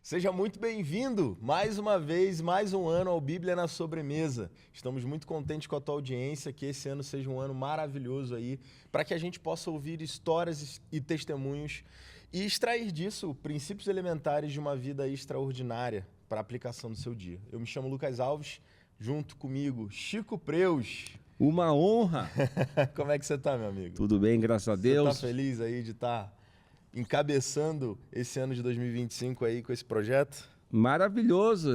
Seja muito bem-vindo, mais uma vez, mais um ano ao Bíblia na Sobremesa. Estamos muito contentes com a tua audiência, que esse ano seja um ano maravilhoso aí, para que a gente possa ouvir histórias e testemunhos e extrair disso princípios elementares de uma vida extraordinária para a aplicação do seu dia. Eu me chamo Lucas Alves, junto comigo, Chico Preus. Uma honra! Como é que você tá, meu amigo? Tudo bem, graças a Deus. Você tá feliz aí de estar encabeçando esse ano de 2025 aí com esse projeto? Maravilhoso,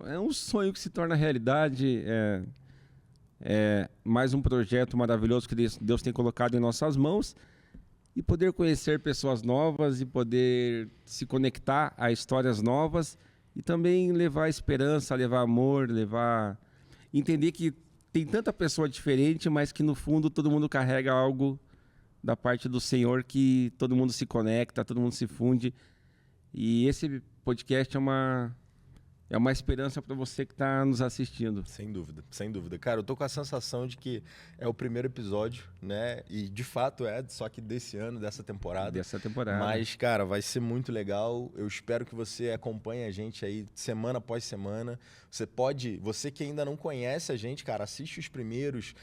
é um sonho que se torna realidade, é mais um projeto maravilhoso que Deus tem colocado em nossas mãos e poder conhecer pessoas novas e poder se conectar a histórias novas e também levar esperança, levar amor, entender que tem tanta pessoa diferente, mas que no fundo todo mundo carrega algo da parte do Senhor, que todo mundo se conecta, todo mundo se funde. E esse podcast é uma esperança para você que está nos assistindo. Sem dúvida, sem dúvida. Cara, eu tô com a sensação de que é o primeiro episódio, né? E de fato só que desse ano, dessa temporada. Mas, cara, vai ser muito legal. Eu espero que você acompanhe a gente aí semana após semana. Você que ainda não conhece a gente, cara, assiste os primeiros,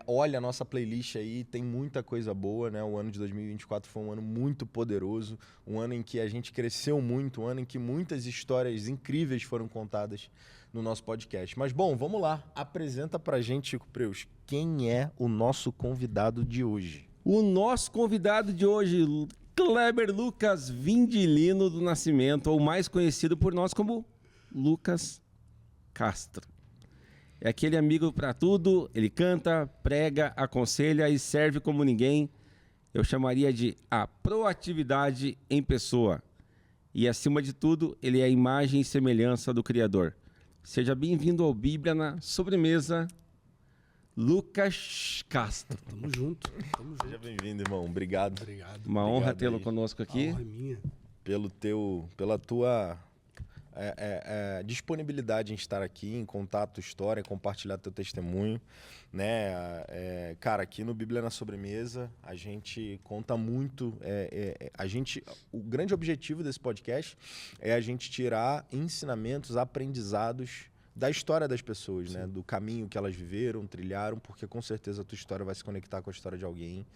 olha a nossa playlist aí, tem muita coisa boa, né? O ano de 2024 foi um ano muito poderoso, um ano em que a gente cresceu muito, um ano em que muitas histórias incríveis foram contadas no nosso podcast. Mas, bom, vamos lá. Apresenta pra gente, Chico Preus, quem é o nosso convidado de hoje? O nosso convidado de hoje, Kleber Lucas Vindilino do Nascimento, ou mais conhecido por nós como Lucas Castro. É aquele amigo para tudo, ele canta, prega, aconselha e serve como ninguém. Eu chamaria de a proatividade em pessoa. E, acima de tudo, ele é a imagem e semelhança do Criador. Seja bem-vindo ao Bíblia na Sobremesa, Lucas Castro. Tamo junto. Seja bem-vindo, irmão. Obrigado. Uma honra tê-lo conosco aqui. A honra é minha. Pela tua disponibilidade em estar aqui, em contar a tua história, compartilhar teu testemunho, né? Cara, aqui no Bíblia na Sobremesa, a gente conta muito, o grande objetivo desse podcast é a gente tirar ensinamentos, aprendizados da história das pessoas, né? Do caminho que elas viveram, trilharam, porque com certeza a tua história vai se conectar com a história de alguém.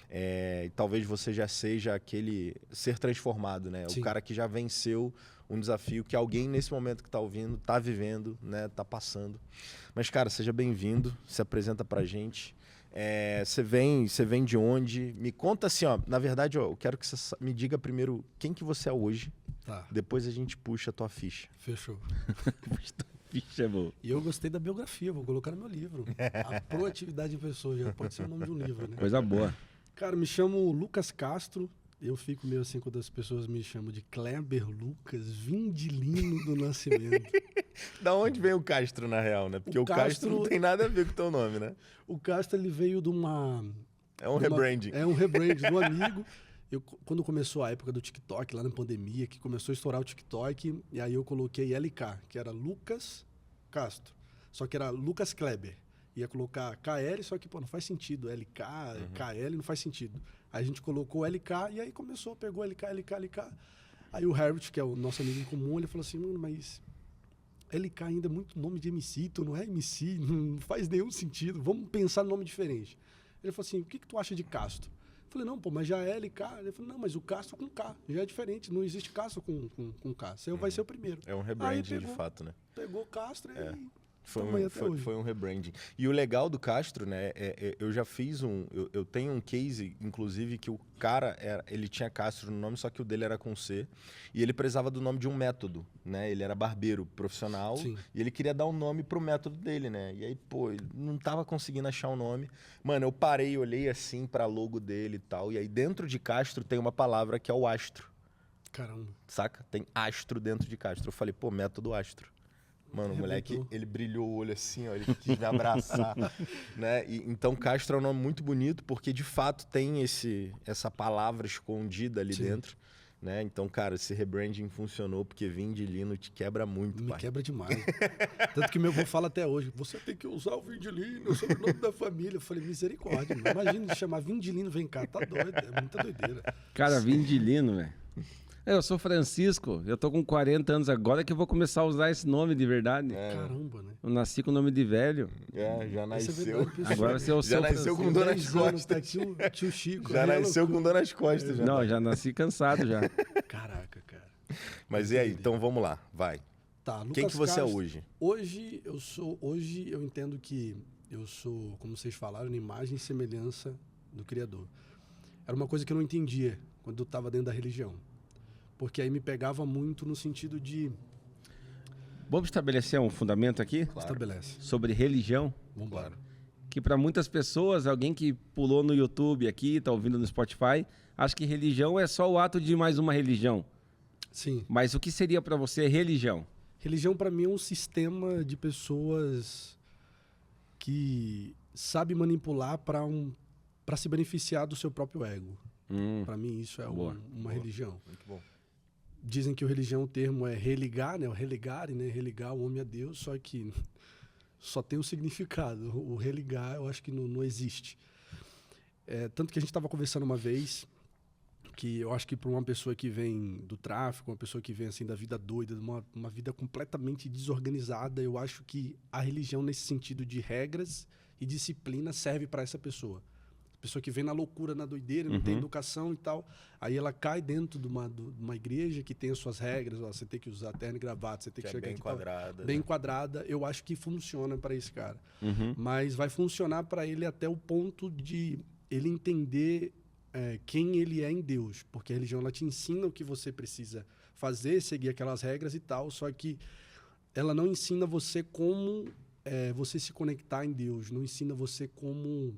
E talvez você já seja aquele ser transformado, né? Sim. O cara que já venceu um desafio que alguém nesse momento que está ouvindo, está vivendo, né? Tá passando. Mas, cara, seja bem-vindo, se apresenta pra gente. Você vem de onde? Me conta assim, ó. Na verdade, eu quero que você me diga primeiro quem que você é hoje. Tá. Depois a gente puxa a tua ficha. Fechou. Ficha, bom. E eu gostei da biografia, vou colocar no meu livro. A proatividade em pessoa, já pode ser o nome de um livro, né? Coisa boa. Cara, me chamo Lucas Castro. Eu fico meio assim quando as pessoas me chamam de Kleber Lucas Vindilino do Nascimento. Da onde vem o Castro, na real, né? Porque o Castro não tem nada a ver com o teu nome, né? O Castro, ele veio de uma... É um rebranding. É um rebranding do amigo. Quando começou a época do TikTok, lá na pandemia, que começou a estourar o TikTok, e aí eu coloquei LK, que era Lucas Castro. Só que era Lucas Kleber. Ia colocar KL, só que não faz sentido. LK, KL, não faz sentido. Aí a gente colocou LK e aí pegou LK. Aí o Herbert, que é o nosso amigo em comum, ele falou assim, mano, mas LK ainda é muito nome de MC, tu não é MC, não faz nenhum sentido, vamos pensar nome diferente. Ele falou assim, o que tu acha de Castro? Eu falei, não, pô, mas já é LK. Ele falou, não, mas o Castro com K, já é diferente, não existe Castro com K, você vai ser o primeiro. É um rebranding de fato, né? Pegou Castro e... Foi um rebranding. E o legal do Castro, né, eu já fiz eu tenho um case, inclusive, que o cara, ele tinha Castro no nome, só que o dele era com C, e ele precisava do nome de um método, né, ele era barbeiro profissional. Sim. E ele queria dar um nome pro método dele, né, e aí, pô, ele não tava conseguindo achar um nome. Mano, eu parei, olhei assim pra logo dele e tal, e aí dentro de Castro tem uma palavra que é o astro. Caramba. Saca? Tem astro dentro de Castro. Eu falei, pô, método astro. Mano, o moleque, ele brilhou o olho assim, ó, ele quis me abraçar, né? Então, Castro é um nome muito bonito, porque de fato tem essa palavra escondida ali dentro, Né? Então, cara, esse rebranding funcionou porque Vindilino te quebra muito, Me pai. quebra demais. Tanto que meu avô fala até hoje, você tem que usar o Vindilino, o sobrenome da família. Eu falei, misericórdia, mano. Imagina chamar Vindilino, vem cá, tá doido, é muita doideira. Cara, Vindilino, velho. Eu sou Francisco, eu tô com 40 anos agora que eu vou começar a usar esse nome de verdade. Caramba, né? Eu nasci com o nome de velho. Já nasceu. Verdade, Agora você é o Já nasceu com dor nas costas. Tá tio Chico. Já nasceu com dor nas costas. Já. Não, já nasci cansado já. Caraca, cara. Mas e aí? Então vamos lá, vai. Tá, Lucas Quem que você Castro, é hoje? Hoje eu entendo que eu sou, como vocês falaram, imagem e semelhança do Criador. Era uma coisa que eu não entendia quando eu estava dentro da religião. Porque aí me pegava muito no sentido de... Vamos estabelecer um fundamento aqui? Claro. Estabelece. Sobre religião. Vamos Claro. Que para muitas pessoas, alguém que pulou no YouTube aqui, tá ouvindo no Spotify, acha que religião é só o ato de mais uma religião. Sim. Mas o que seria para você religião? Religião, para mim, é um sistema de pessoas que sabe manipular para se beneficiar do seu próprio ego. Para mim, isso é uma religião. Muito bom. Dizem que o termo é religar, né? O religare, né? Religar o homem a Deus, só que só tem um significado. O religar, eu acho que não existe. Tanto que a gente estava conversando uma vez, que eu acho que para uma pessoa que vem do tráfico, uma pessoa que vem assim da vida doida, uma vida completamente desorganizada, eu acho que a religião, nesse sentido de regras e disciplina, serve para essa pessoa. Pessoa que vem na loucura, na doideira, não tem educação e tal. Aí ela cai dentro de uma igreja que tem as suas regras. Ó, você tem que usar terno e gravata, você tem que chegar bem aqui. Enquadrada. Bem enquadrada. Eu acho que funciona para esse cara. Mas vai funcionar para ele até o ponto de ele entender quem ele é em Deus. Porque a religião ela te ensina o que você precisa fazer, seguir aquelas regras e tal. Só que ela não ensina você como você se conectar em Deus. Não ensina você como...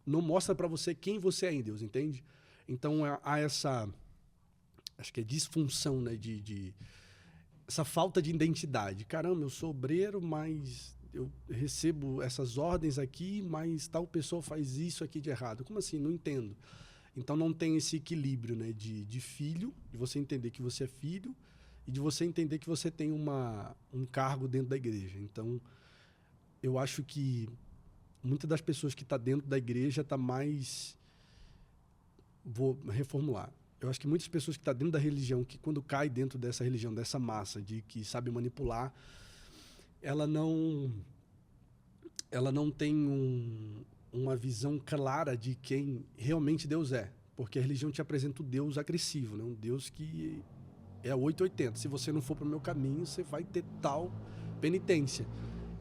Não mostra para você quem você é em Deus, entende? Então, há essa... Acho que é disfunção, né? Essa falta de identidade. Caramba, eu sou obreiro, mas eu recebo essas ordens aqui, mas tal pessoa faz isso aqui de errado. Como assim? Não entendo. Então, não tem esse equilíbrio, né? De filho, de você entender que você é filho e de você entender que você tem um cargo dentro da igreja. Então, eu acho que muitas das pessoas que estão dentro da igreja está mais... Vou reformular. Eu acho que muitas pessoas que estão dentro da religião, que quando cai dentro dessa religião, dessa massa de que sabe manipular, ela não tem uma visão clara de quem realmente Deus é. Porque a religião te apresenta o Deus agressivo, né? Um Deus que é 880. Se você não for para o meu caminho, você vai ter tal penitência.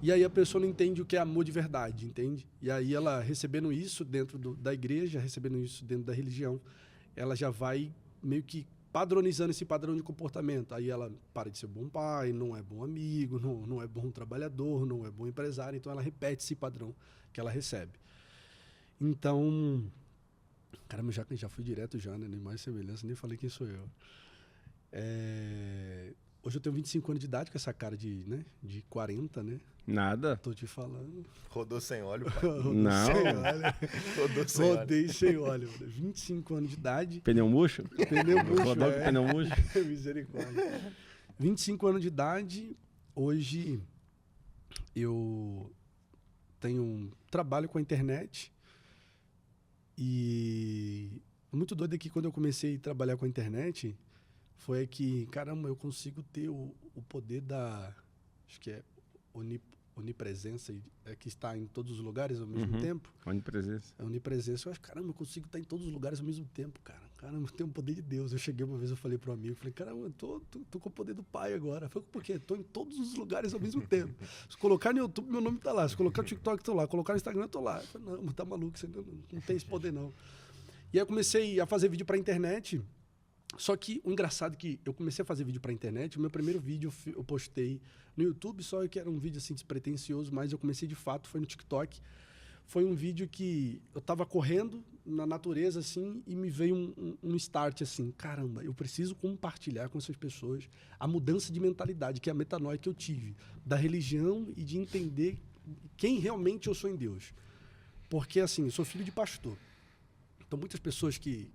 E aí a pessoa não entende o que é amor de verdade, entende? E aí ela, recebendo isso dentro da igreja, recebendo isso dentro da religião, ela já vai meio que padronizando esse padrão de comportamento. Aí ela para de ser bom pai, não é bom amigo, não é bom trabalhador, não é bom empresário. Então ela repete esse padrão que ela recebe. Então, caramba, já fui direto já, né? Nem mais semelhança, nem falei quem sou eu. Hoje eu tenho 25 anos de idade, com essa cara de 40, né? Nada. Tô te falando. Rodou sem óleo, pai. Não. Rodou sem óleo. Rodei sem óleo. 25 anos de idade. Pneu murcho? Pneu murcho, Rodou com pneu murcho. Misericórdia. 25 anos de idade. Hoje eu trabalho com a internet. E muito doido é que quando eu comecei a trabalhar com a internet, foi que, caramba, eu consigo ter o poder da... Acho que é onipresença, que está em todos os lugares ao mesmo tempo. Onipresença. A onipresença, eu acho, caramba, eu consigo estar em todos os lugares ao mesmo tempo, cara. Caramba, eu tenho o poder de Deus. Eu cheguei uma vez, eu falei para um amigo, falei, caramba, eu tô com o poder do Pai agora. Eu falei, por quê? Tô em todos os lugares ao mesmo tempo. Se colocar no YouTube, meu nome tá lá. Se colocar no TikTok, tô lá. Colocar no Instagram, tô lá. Eu falei, não, tá maluco, você não tem esse poder, não. E aí eu comecei a fazer vídeo pra internet. Só que o engraçado é que eu comecei a fazer vídeo pra internet, o meu primeiro vídeo eu postei no YouTube, só que era um vídeo assim despretensioso, mas eu comecei de fato, foi no TikTok. Foi um vídeo que eu tava correndo na natureza assim e me veio um start assim, caramba, eu preciso compartilhar com essas pessoas a mudança de mentalidade, que é a metanoia que eu tive, da religião e de entender quem realmente eu sou em Deus. Porque assim, eu sou filho de pastor. Então muitas pessoas que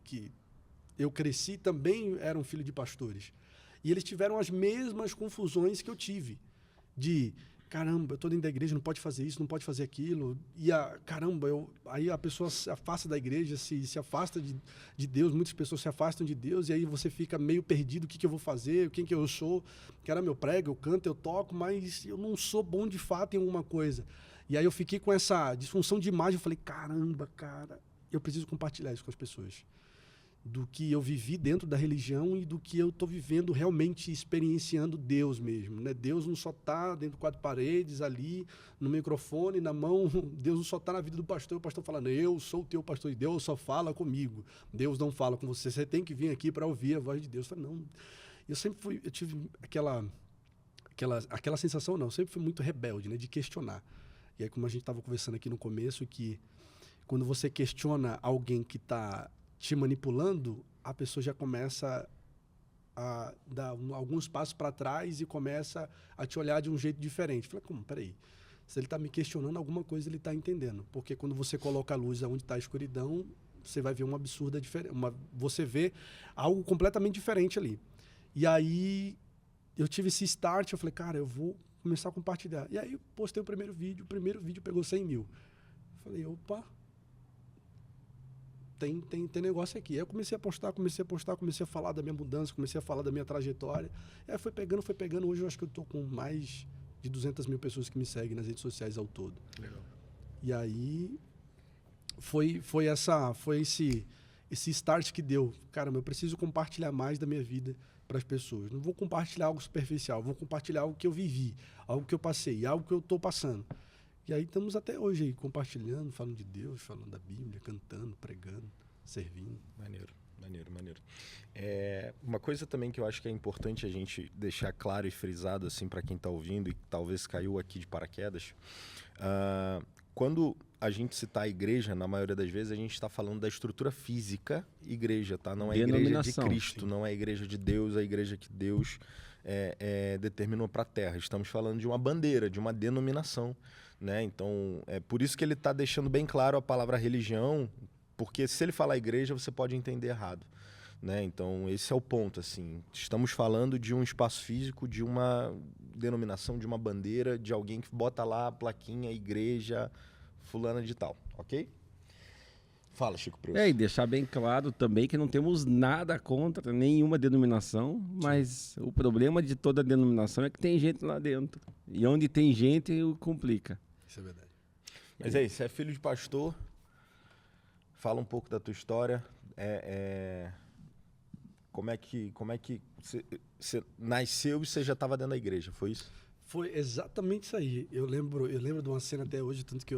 eu cresci também eram filhos de pastores. E eles tiveram as mesmas confusões que eu tive. De, caramba, eu estou dentro da igreja, não pode fazer isso, não pode fazer aquilo. E, caramba, aí a pessoa se afasta da igreja, se afasta de Deus. Muitas pessoas se afastam de Deus e aí você fica meio perdido. O que eu vou fazer? Quem que eu sou? Caramba, eu prego, eu canto, eu toco, mas eu não sou bom de fato em alguma coisa. E aí eu fiquei com essa disfunção de imagem. Eu falei, caramba, cara, eu preciso compartilhar isso com as pessoas. Do que eu vivi dentro da religião e do que eu estou vivendo realmente experienciando Deus mesmo, né? Deus não só está dentro de 4 paredes ali, no microfone, na mão. Deus não só está na vida do pastor, o pastor falando, eu sou o teu pastor e Deus só fala comigo. Deus não fala com você, você tem que vir aqui para ouvir a voz de Deus. Eu falei, não, eu tive aquela sensação, não, eu sempre fui muito rebelde, né? De questionar. E aí, como a gente estava conversando aqui no começo, que quando você questiona alguém que está te manipulando, a pessoa já começa a dar alguns passos para trás e começa a te olhar de um jeito diferente. Falei, como? Peraí. Se ele está me questionando alguma coisa, ele está entendendo. Porque quando você coloca a luz onde está a escuridão, você vai ver uma absurda diferença. Você vê algo completamente diferente ali. E aí, eu tive esse start, eu falei, cara, eu vou começar a compartilhar. E aí, eu postei o primeiro vídeo pegou 100 mil. Falei, opa, tem negócio aqui. Aí eu comecei a postar, comecei a falar da minha mudança, comecei a falar da minha trajetória. Aí foi pegando. Hoje eu acho que eu estou com mais de 200 mil pessoas que me seguem nas redes sociais ao todo. Legal. E aí foi esse start que deu. Caramba, eu preciso compartilhar mais da minha vida para as pessoas. Não vou compartilhar algo superficial, vou compartilhar algo que eu vivi, algo que eu passei, algo que eu estou passando. E aí estamos até hoje aí, compartilhando, falando de Deus, falando da Bíblia, cantando, pregando, servindo. Maneiro. Uma coisa também que eu acho que é importante a gente deixar claro e frisado assim, para quem está ouvindo e talvez caiu aqui de paraquedas, quando a gente citar a igreja, na maioria das vezes, a gente está falando da estrutura física igreja, tá? Não é a igreja de Cristo, sim. Não é a igreja de Deus, a igreja que Deus determinou para a terra. Estamos falando de uma bandeira, de uma denominação. Né? Então, é por isso que ele está deixando bem claro a palavra religião, porque se ele falar igreja, você pode entender errado. Né? Então, esse é o ponto. Assim. Estamos falando de um espaço físico, de uma denominação, de uma bandeira, de alguém que bota lá a plaquinha, igreja, fulana de tal, ok? Fala, Chico Preço. E deixar bem claro também que não temos nada contra nenhuma denominação, mas o problema de toda denominação é que tem gente lá dentro. E onde tem gente, complica. Isso é verdade. Mas aí, você é filho de pastor, fala um pouco da tua história. Como é que você nasceu e você já estava dentro da igreja, foi isso? Foi exatamente isso aí. Eu lembro de uma cena até hoje, tanto que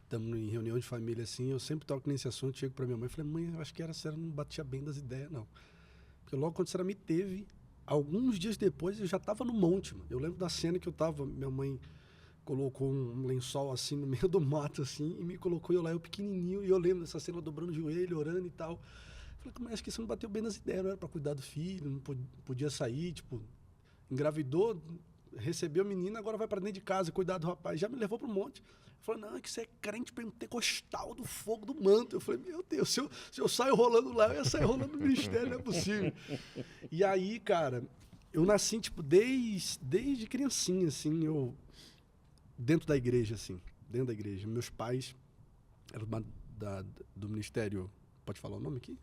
estamos em reunião de família assim, eu sempre toco nesse assunto, chego para minha mãe e falei, mãe, eu acho que a senhora não batia bem das ideias, não. Porque logo quando a senhora me teve, alguns dias depois eu já estava no monte, mano. Eu lembro da cena que eu tava, minha mãe colocou um lençol assim no meio do mato assim e me colocou eu pequenininho, e eu lembro dessa cena dobrando o joelho, orando e tal. Falei, mas acho que você não bateu bem nas ideias, não era para cuidar do filho, não podia sair, tipo, engravidou, recebeu a menina, agora vai para dentro de casa cuidar do rapaz. Já me levou para um monte. Falei, não, é que você é crente pentecostal do fogo do manto. Eu falei, meu Deus, se eu saio rolando lá, eu ia sair rolando no ministério, não é possível. E aí, cara, eu nasci, tipo, desde criancinha, assim, eu dentro da igreja, assim, dentro da igreja. Meus pais eram do ministério, pode falar o nome aqui?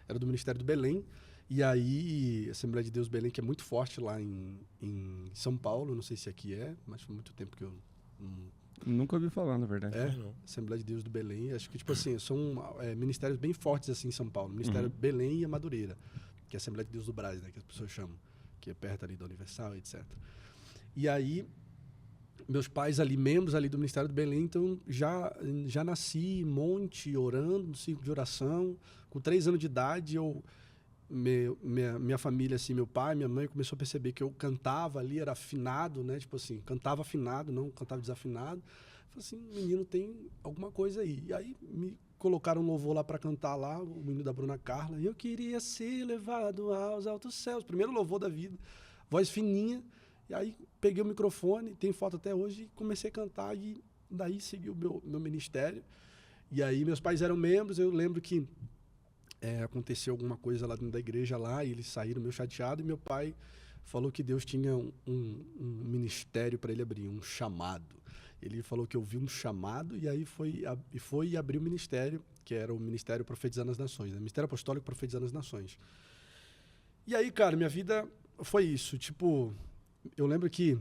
Era do Ministério do Belém. E aí, a Assembleia de Deus Belém, que é muito forte lá em São Paulo, não sei se aqui mas foi muito tempo que eu nunca ouvi falar, na verdade. Assembleia de Deus do Belém, acho que, tipo assim, são ministérios bem fortes, assim, em São Paulo. Ministério Belém e a Madureira, que é a Assembleia de Deus do Brás, né, que as pessoas chamam, que é perto ali da Universal, etc. E aí, meus pais ali, membros ali do Ministério do Belém, então já nasci em monte, orando, no círculo de oração. Com 3 anos de idade, minha família, assim, meu pai, minha mãe começou a perceber que eu cantava ali, era afinado, né? Tipo assim, cantava afinado, não cantava desafinado. Falei assim, menino, tem alguma coisa aí. E aí me colocaram um louvor lá para cantar lá, o menino da Bruna Carla. Eu queria ser levado aos altos céus. Primeiro louvor da vida, voz fininha. E aí peguei o microfone, tem foto até hoje, e comecei a cantar. E daí segui o meu ministério. E aí meus pais eram membros, eu lembro que aconteceu alguma coisa lá dentro da igreja lá, e eles saíram meio chateados, e meu pai falou que Deus tinha um ministério para ele abrir, um chamado. Ele falou que ouviu um chamado, e aí foi e abriu o ministério, que era o Ministério Profetizando as Nações, né? Ministério Apostólico Profetizando as Nações. E aí, cara, minha vida foi isso. Tipo, eu lembro que,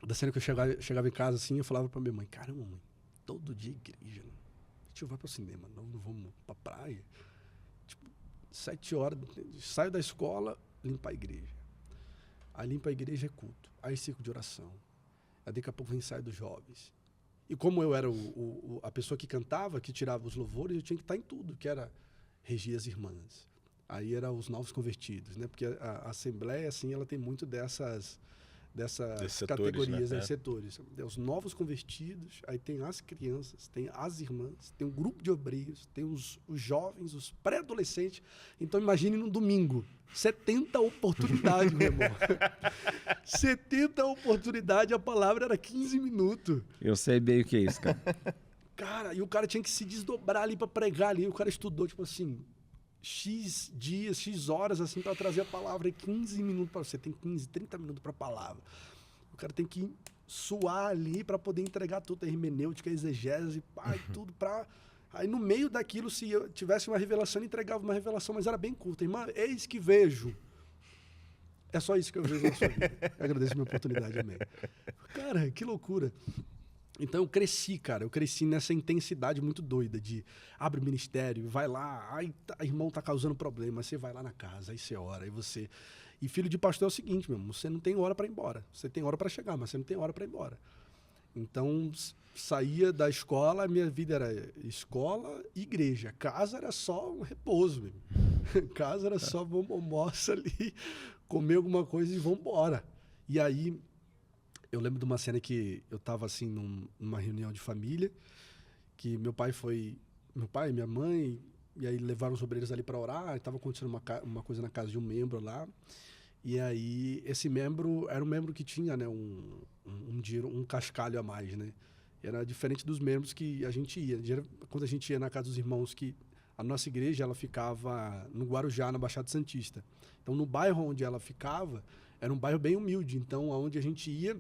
da cena que eu chegava em casa, assim, eu falava pra minha mãe, caramba, mãe, todo dia igreja, né? A gente vai pro cinema, não vamos pra praia. Tipo, 7 horas, saio da escola, limpo a igreja. Aí limpa a igreja é culto. Aí ciclo de oração. Aí daqui a pouco vem ensaio dos jovens. E como eu era a pessoa que cantava, que tirava os louvores, eu tinha que estar em tudo, que era reger as irmãs. Aí era os novos convertidos, né? Porque a Assembleia, assim, ela tem muito dessas categorias, né? Setores. Os novos convertidos, aí tem as crianças, tem as irmãs, tem um grupo de obreiros, tem os jovens, os pré-adolescentes. Então imagine num domingo, 70 oportunidades, meu irmão. 70 oportunidades, a palavra era 15 minutos. Eu sei bem o que é isso, cara. Cara, e o cara tinha que se desdobrar ali para pregar ali. O cara estudou, tipo assim, X dias, X horas, assim, para trazer a palavra. E 15 minutos para você. Tem 15, 30 minutos para a palavra. O cara tem que suar ali para poder entregar tudo. A hermenêutica, a exegese, tudo para... Aí no meio daquilo, se eu tivesse uma revelação, eu entregava uma revelação, mas era bem curta. Irmã, eis que vejo. É só isso que eu vejo na sua vida. Eu agradeço a minha oportunidade, amém. Cara, que loucura. Então eu cresci, cara. Eu cresci nessa intensidade muito doida de abre o ministério, vai lá, aí irmão tá causando problema, aí você vai lá na casa, aí você ora, aí você... E filho de pastor é o seguinte, meu irmão, você não tem hora para ir embora. Você tem hora para chegar, mas você não tem hora para ir embora. Então, saía da escola, a minha vida era escola e igreja. Casa era só um repouso, mesmo. Casa era só vamos almoçar ali, comer alguma coisa e vamos embora. E aí, eu lembro de uma cena que eu estava assim numa reunião de família, que meu pai e minha mãe, e aí levaram os obreiros ali para orar, estava acontecendo uma coisa na casa de um membro lá. E aí, esse membro era um membro que tinha, né, um cascalho a mais, né? Era diferente dos membros que a gente ia. Quando a gente ia na casa dos irmãos, que a nossa igreja ela ficava no Guarujá, na Baixada Santista. Então, no bairro onde ela ficava, era um bairro bem humilde. Então, aonde a gente ia,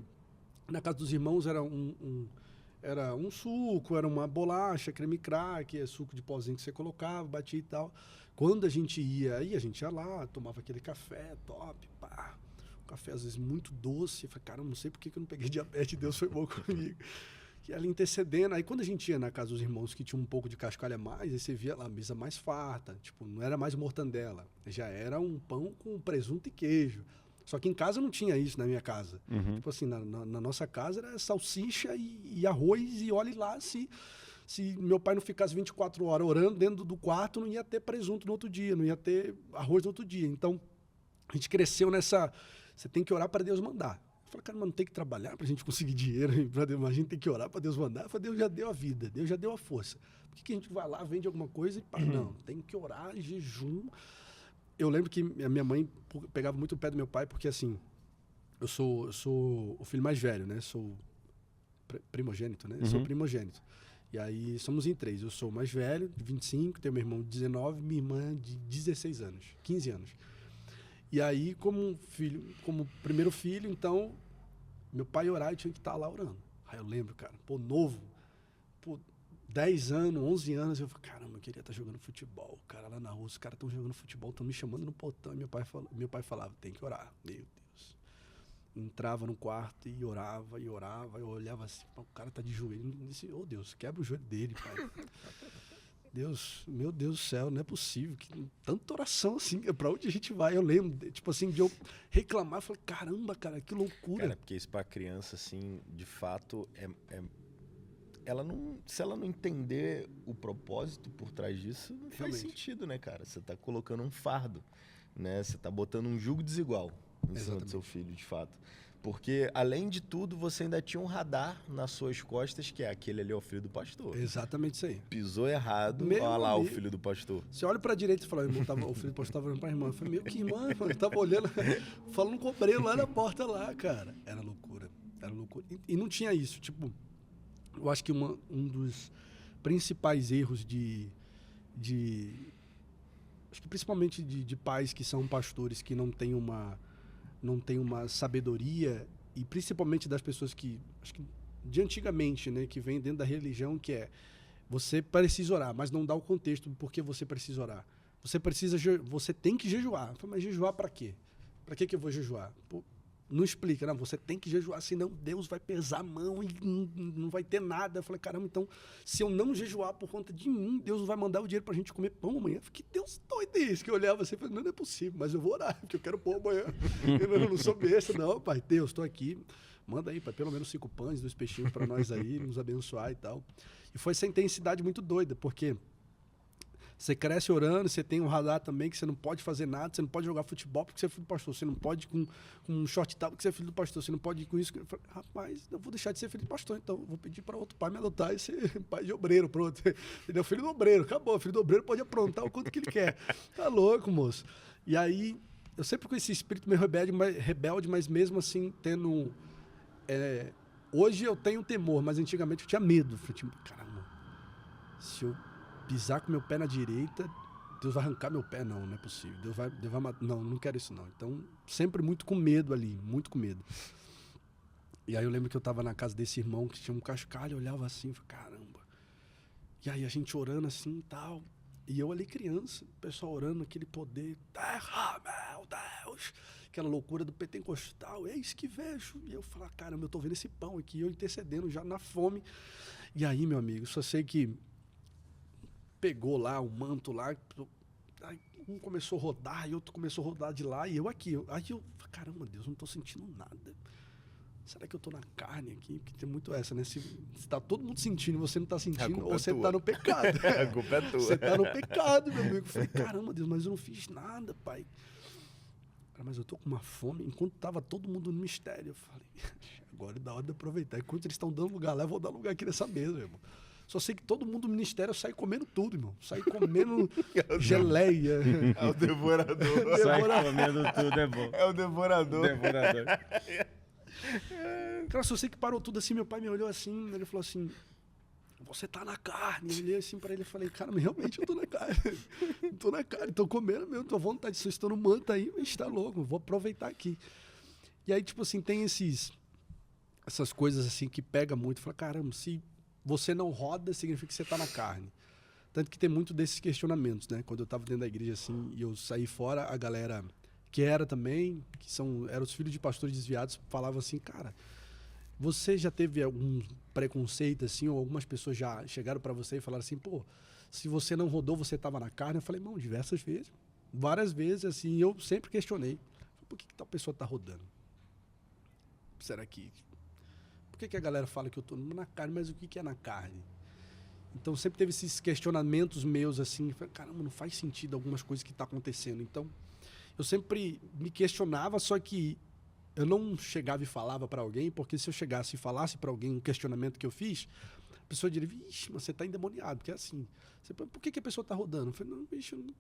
na casa dos irmãos, era um suco, era uma bolacha, creme crack, suco de pozinho que você colocava, batia e tal. Quando a gente ia, aí a gente ia lá, tomava aquele café top, pá. Um café às vezes muito doce. Eu falei, cara, não sei por que eu não peguei diabetes, Deus foi bom comigo. E ela intercedendo. Aí quando a gente ia na casa dos irmãos que tinha um pouco de cascalho a mais, aí você via lá a mesa mais farta. Tipo, não era mais mortandela. Já era um pão com presunto e queijo. Só que em casa não tinha isso, na minha casa. Uhum. Tipo assim, na nossa casa era salsicha e arroz, e olhe lá se meu pai não ficasse 24 horas orando dentro do quarto, não ia ter presunto no outro dia, não ia ter arroz no outro dia. Então, a gente cresceu nessa... Você tem que orar para Deus mandar. Eu falei, cara, mas não tem que trabalhar para a gente conseguir dinheiro, para Deus, mas a gente tem que orar para Deus mandar. Eu falei, Deus já deu a vida, Deus já deu a força. Por que a gente vai lá, vende alguma coisa e pá? Não, tem que orar, jejum. Eu lembro que a minha mãe pegava muito o pé do meu pai, porque assim, eu sou o filho mais velho, né? Sou primogênito, né? Sou primogênito. E aí somos em 3. Eu sou o mais velho, de 25, tenho meu irmão de 19, minha irmã de 16 anos, 15 anos. E aí, como primeiro filho, então, meu pai orar, eu tinha que estar lá orando. Aí eu lembro, cara, novo, 10 anos, 11 anos, eu falei, caramba, eu queria estar jogando futebol. O cara lá na rua, os caras estão jogando futebol, estão me chamando no portão. E meu pai falava, tem que orar. Meu Deus. Entrava no quarto e orava, eu olhava assim, o cara tá de joelho. Eu disse, oh Deus, quebra o joelho dele, pai. Deus, meu Deus do céu, não é possível. Tanta oração assim, pra onde a gente vai? Eu lembro, tipo assim, de eu reclamar, eu falei, caramba, cara, que loucura. Cara, porque isso pra criança, assim, de fato, se ela não entender o propósito por trás disso, não faz sentido, né, cara? Você tá colocando um fardo, né? Você tá botando um jugo desigual em cima do seu filho, de fato. Porque, além de tudo, você ainda tinha um radar nas suas costas, que é aquele ali, é o filho do pastor. Exatamente isso aí. Pisou errado, olha lá o filho do pastor. Você olha pra direita e fala, o filho do pastor tava olhando pra irmã. Eu falei, meu, que irmã? Eu tava olhando, falando com o obreiro lá na porta lá, cara. Era loucura. E não tinha isso, tipo... Eu acho que um dos principais erros de acho que principalmente de pais que são pastores, que não têm uma sabedoria, e principalmente das pessoas que, acho que de antigamente, né, que vem dentro da religião, que é, você precisa orar, mas não dá o contexto do porquê você precisa orar. Você tem que jejuar. Mas jejuar para quê? Para que eu vou jejuar? Pô, não explica, não, você tem que jejuar, senão Deus vai pesar a mão e não vai ter nada. Eu falei, caramba, então, se eu não jejuar por conta de mim, Deus não vai mandar o dinheiro pra gente comer pão amanhã. Eu falei, que Deus doido é esse? Que eu olhava assim e falei, não é possível, mas eu vou orar, porque eu quero pão amanhã. Eu não sou besta, não, pai, Deus, estou aqui, manda aí, pai, pelo menos 5 pães, 2 peixinhos para nós aí, nos abençoar e tal. E foi essa intensidade muito doida, porque você cresce orando, você tem um radar também que você não pode fazer nada, você não pode jogar futebol porque você é filho do pastor, você não pode ir com um short tal porque você é filho do pastor, você não pode ir com isso. Eu falei, rapaz, eu vou deixar de ser filho do pastor, então eu vou pedir para outro pai me adotar e ser pai de obreiro, pronto. Ele é o filho do obreiro, acabou, o filho do obreiro pode aprontar o quanto que ele quer. Tá louco, moço. E aí, eu sempre com esse espírito meio rebelde, mas mesmo assim tendo... hoje eu tenho temor, mas antigamente eu tinha medo. Eu falei, tipo, caramba, se eu pisar com meu pé na direita, Deus vai arrancar meu pé. Não é possível. Deus vai matar. Não quero isso não. Então, sempre muito com medo ali, muito com medo. E aí eu lembro que eu estava na casa desse irmão que tinha um cascalho, eu olhava assim, falei, caramba. E aí a gente orando assim e tal. E eu ali criança, o pessoal orando, aquele poder, terra, meu Deus, aquela loucura do pentecostal, eis que vejo. E eu falava, caramba, eu tô vendo esse pão aqui, eu intercedendo já na fome. E aí, meu amigo, só sei que pegou lá o manto lá, aí um começou a rodar e outro começou a rodar de lá e eu aqui. Aí eu falei, caramba, Deus, não tô sentindo nada. Será que eu tô na carne aqui? Porque tem muito essa, né? Se tá todo mundo sentindo e você não tá sentindo, ou você tá no pecado. A culpa é tua. Você tá no pecado, meu amigo. Eu falei, caramba, Deus, mas eu não fiz nada, pai. Mas eu tô com uma fome. Enquanto tava todo mundo no mistério, eu falei, agora é da hora de aproveitar. Enquanto eles estão dando lugar lá, eu vou dar lugar aqui nessa mesa, meu irmão. Só sei que todo mundo do ministério sai comendo tudo, irmão. Sai comendo geleia. É o devorador. Sai comendo tudo, é bom. É o devorador. Cara, só sei que parou tudo assim, meu pai me olhou assim, ele falou assim, você tá na carne. Eu olhei assim pra ele e falei, cara, mas realmente eu tô na carne. Tô na carne, tô comendo mesmo, tô à vontade. Se eu estou no manto aí, mas tá louco, vou aproveitar aqui. E aí, tipo assim, tem essas coisas assim que pega muito. Fala, caramba, se você não roda, significa que você tá na carne. Tanto que tem muito desses questionamentos, né? Quando eu tava dentro da igreja assim, e eu saí fora, a galera que era também, eram os filhos de pastores desviados, falavam assim, cara, você já teve algum preconceito assim, ou algumas pessoas já chegaram para você e falaram assim, pô, se você não rodou, você estava na carne? Eu falei, não, diversas vezes, várias vezes, assim, eu sempre questionei, por que tal pessoa tá rodando? Será que... Por que a galera fala que eu tô na carne, mas o que é na carne? Então sempre teve esses questionamentos meus assim, falei, caramba, não faz sentido algumas coisas que tá acontecendo. Então, eu sempre me questionava, só que eu não chegava e falava para alguém, porque se eu chegasse e falasse para alguém um questionamento que eu fiz, a pessoa diria, vixe, mas você tá endemoniado, porque é assim. Por que a pessoa tá rodando? Eu falei, não, bicho, eu não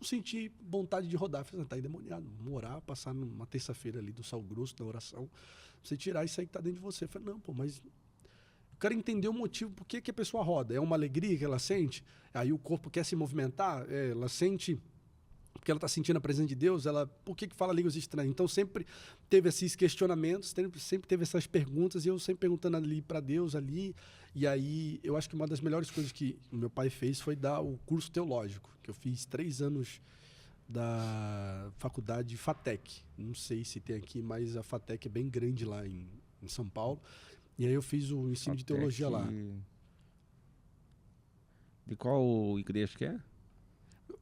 senti vontade de rodar. Eu falei, tá endemoniado, vamos orar, passar numa terça-feira ali do sal grosso, da oração, você tirar isso aí que tá dentro de você. Eu falei, não, pô, mas eu quero entender o motivo, por que a pessoa roda. É uma alegria que ela sente? Aí o corpo quer se movimentar, ela sente... porque ela está sentindo a presença de Deus, por que fala línguas estranhas? Então, sempre teve esses questionamentos, sempre teve essas perguntas, e eu sempre perguntando ali para Deus, ali. E aí, eu acho que uma das melhores coisas que o meu pai fez foi dar o curso teológico, que eu fiz 3 anos da faculdade FATEC. Não sei se tem aqui, mas a FATEC é bem grande lá em São Paulo. E aí eu fiz o ensino FATEC de teologia lá. De qual igreja que é?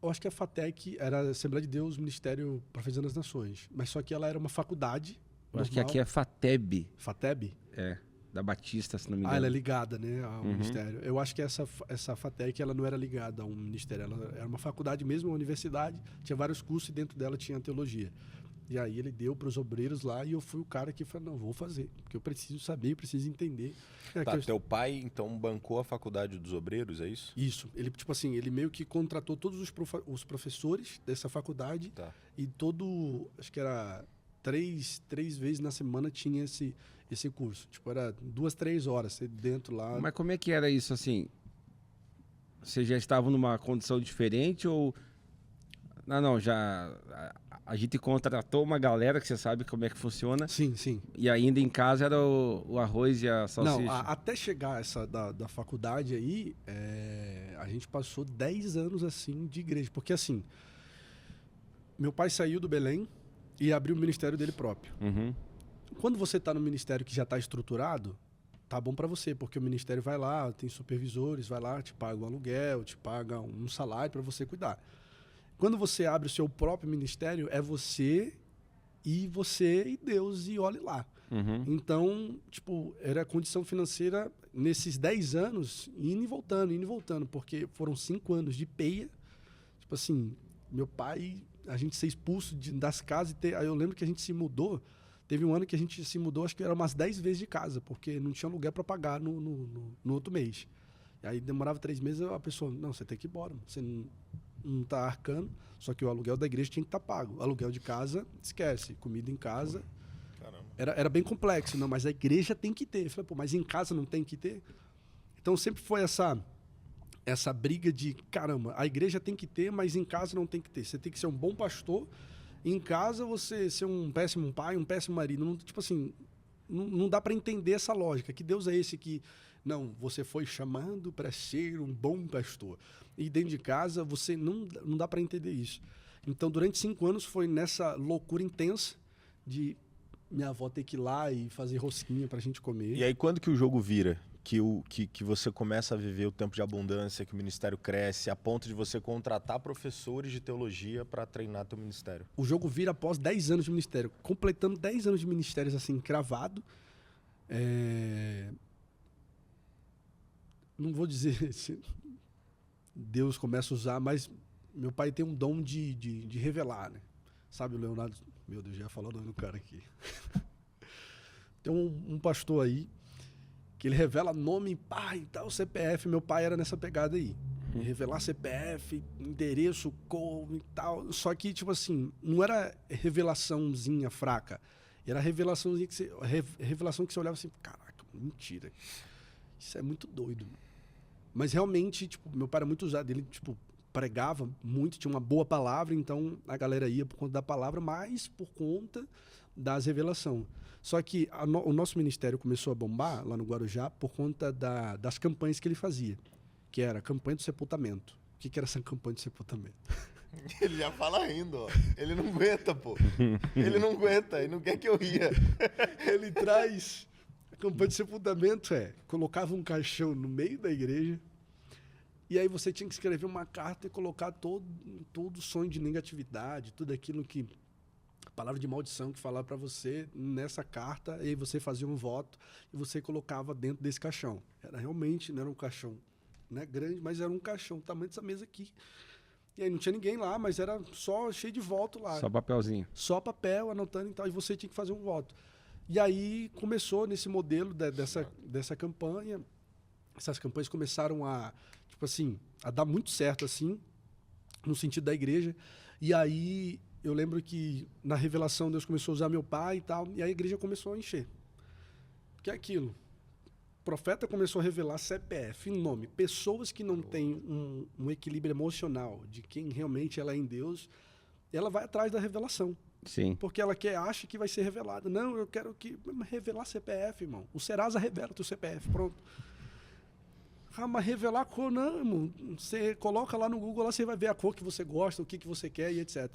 Eu acho que a FATEC era a Assembleia de Deus, Ministério Profetizando as Nações. Mas só que ela era uma faculdade. Eu acho que aqui é FATEB. FATEB? É, da Batista, se não me engano. Ela é ligada, né, ao ministério. Eu acho que essa FATEC, ela não era ligada a um ministério. Ela era uma faculdade mesmo, uma universidade. Tinha vários cursos e dentro dela tinha teologia. E aí ele deu para os obreiros lá e eu fui o cara que falou, não, vou fazer. Porque eu preciso saber, preciso entender. Tá, teu pai, então, bancou a faculdade dos obreiros, é isso? Isso. Ele, tipo assim, ele meio que contratou todos os professores dessa faculdade. Tá. E acho que era 3 vezes na semana tinha esse curso. Tipo, era 2, 3 horas você dentro lá. Mas como é que era isso, assim? Você já estava numa condição diferente ou Não, já... A gente contratou uma galera que você sabe como é que funciona. Sim, sim. E ainda em casa era o arroz e a salsicha. Não, até chegar essa da faculdade aí, a gente passou 10 anos assim de igreja. Porque assim, meu pai saiu do Belém e abriu o ministério dele próprio. Uhum. Quando você está no ministério que já está estruturado, tá bom para você, porque o ministério vai lá, tem supervisores, vai lá, te paga um aluguel, te paga um salário para você cuidar. Quando você abre o seu próprio ministério, é você e Deus, e olhe lá. Uhum. Então, tipo, era a condição financeira nesses 10 anos, indo e voltando, porque foram 5 anos de peia. Tipo assim, meu pai, a gente ser expulso das casas, aí eu lembro que a gente se mudou, teve um ano que a gente se mudou, acho que era umas 10 vezes de casa, porque não tinha aluguel para pagar no outro mês. E aí demorava 3 meses, a pessoa, não, você tem que ir embora, você não está arcando, só que o aluguel da igreja tinha que estar pago. O aluguel de casa, esquece. Comida em casa. Era bem complexo, não, mas a igreja tem que ter. Eu falei, pô, mas em casa não tem que ter? Então sempre foi essa briga de, caramba, a igreja tem que ter, mas em casa não tem que ter. Você tem que ser um bom pastor, em casa você ser um péssimo pai, um péssimo marido. Não, tipo assim, não dá para entender essa lógica. Que Deus é esse que, não, você foi chamado para ser um bom pastor. E dentro de casa, você não dá para entender isso. Então, durante 5 anos, foi nessa loucura intensa de minha avó ter que ir lá e fazer rosquinha pra gente comer. E aí, quando que o jogo vira? Que você começa a viver o tempo de abundância, que o ministério cresce, a ponto de você contratar professores de teologia para treinar teu ministério? O jogo vira após 10 anos de ministério. Completando 10 anos de ministérios, assim, cravado. Não vou dizer se Deus começa a usar, mas meu pai tem um dom de revelar, né? Sabe o Leonardo? Meu Deus, já falou o nome do cara aqui. Tem um pastor aí que ele revela nome, pai e tal, CPF. Meu pai era nessa pegada aí. Revelar CPF, endereço, como e tal. Só que, tipo assim, não era revelaçãozinha fraca. Era revelaçãozinha revelação que você olhava assim, caraca, mentira. Isso é muito doido. Mas realmente, tipo, meu pai era muito usado. Ele, tipo, pregava muito, tinha uma boa palavra, então a galera ia por conta da palavra, mas por conta das revelações. Só que o nosso ministério começou a bombar lá no Guarujá por conta das campanhas que ele fazia, que era a campanha do sepultamento. O que era essa campanha de sepultamento? Ele já fala rindo, ó. Ele não aguenta, pô. Ele não aguenta, ele não quer que eu ria. Ele traz... A campanha de sepultamento colocava um caixão no meio da igreja e aí você tinha que escrever uma carta e colocar todo sonho de negatividade, tudo aquilo que... palavra de maldição que falava para você nessa carta, e aí você fazia um voto e você colocava dentro desse caixão. Era realmente, não era um caixão, né, grande, mas era um caixão, tamanho dessa mesa aqui. E aí não tinha ninguém lá, mas era só cheio de voto lá. Só papelzinho. Só papel, anotando e tal, e você tinha que fazer um voto. E aí começou nesse modelo dessa campanha. Essas campanhas começaram a, tipo assim, a dar muito certo, assim, no sentido da igreja. E aí eu lembro que na revelação Deus começou a usar meu pai e tal, e aí a igreja começou a encher. Que é aquilo. O profeta começou a revelar CPF, nome. Pessoas que não têm um equilíbrio emocional de quem realmente ela é em Deus, ela vai atrás da revelação. Sim. Porque ela acha que vai ser revelada. Não, eu quero revelar CPF, irmão. O Serasa revela teu CPF, pronto. Ah, mas revelar a cor, não, irmão. Você coloca lá no Google, lá você vai ver a cor que você gosta, o que você quer e etc.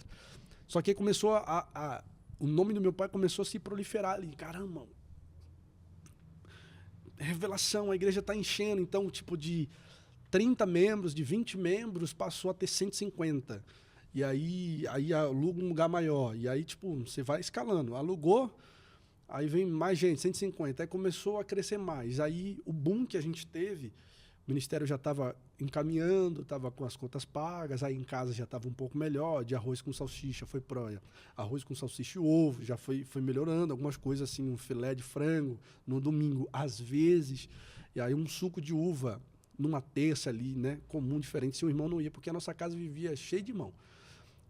Só que aí começou o nome do meu pai começou a se proliferar ali. Caramba, revelação, a igreja está enchendo. Então, tipo, de 30 membros, de 20 membros, passou a ter 150. E aí aluga um lugar maior. E aí, tipo, você vai escalando. Alugou, aí vem mais gente, 150. Aí começou a crescer mais. Aí o boom que a gente teve, o ministério já estava encaminhando, estava com as contas pagas, aí em casa já estava um pouco melhor, de arroz com salsicha foi pro arroz com salsicha e ovo, já foi melhorando, algumas coisas assim, um filé de frango no domingo, às vezes, e aí um suco de uva numa terça ali, né, comum, diferente, se o irmão não ia, porque a nossa casa vivia cheia de irmão.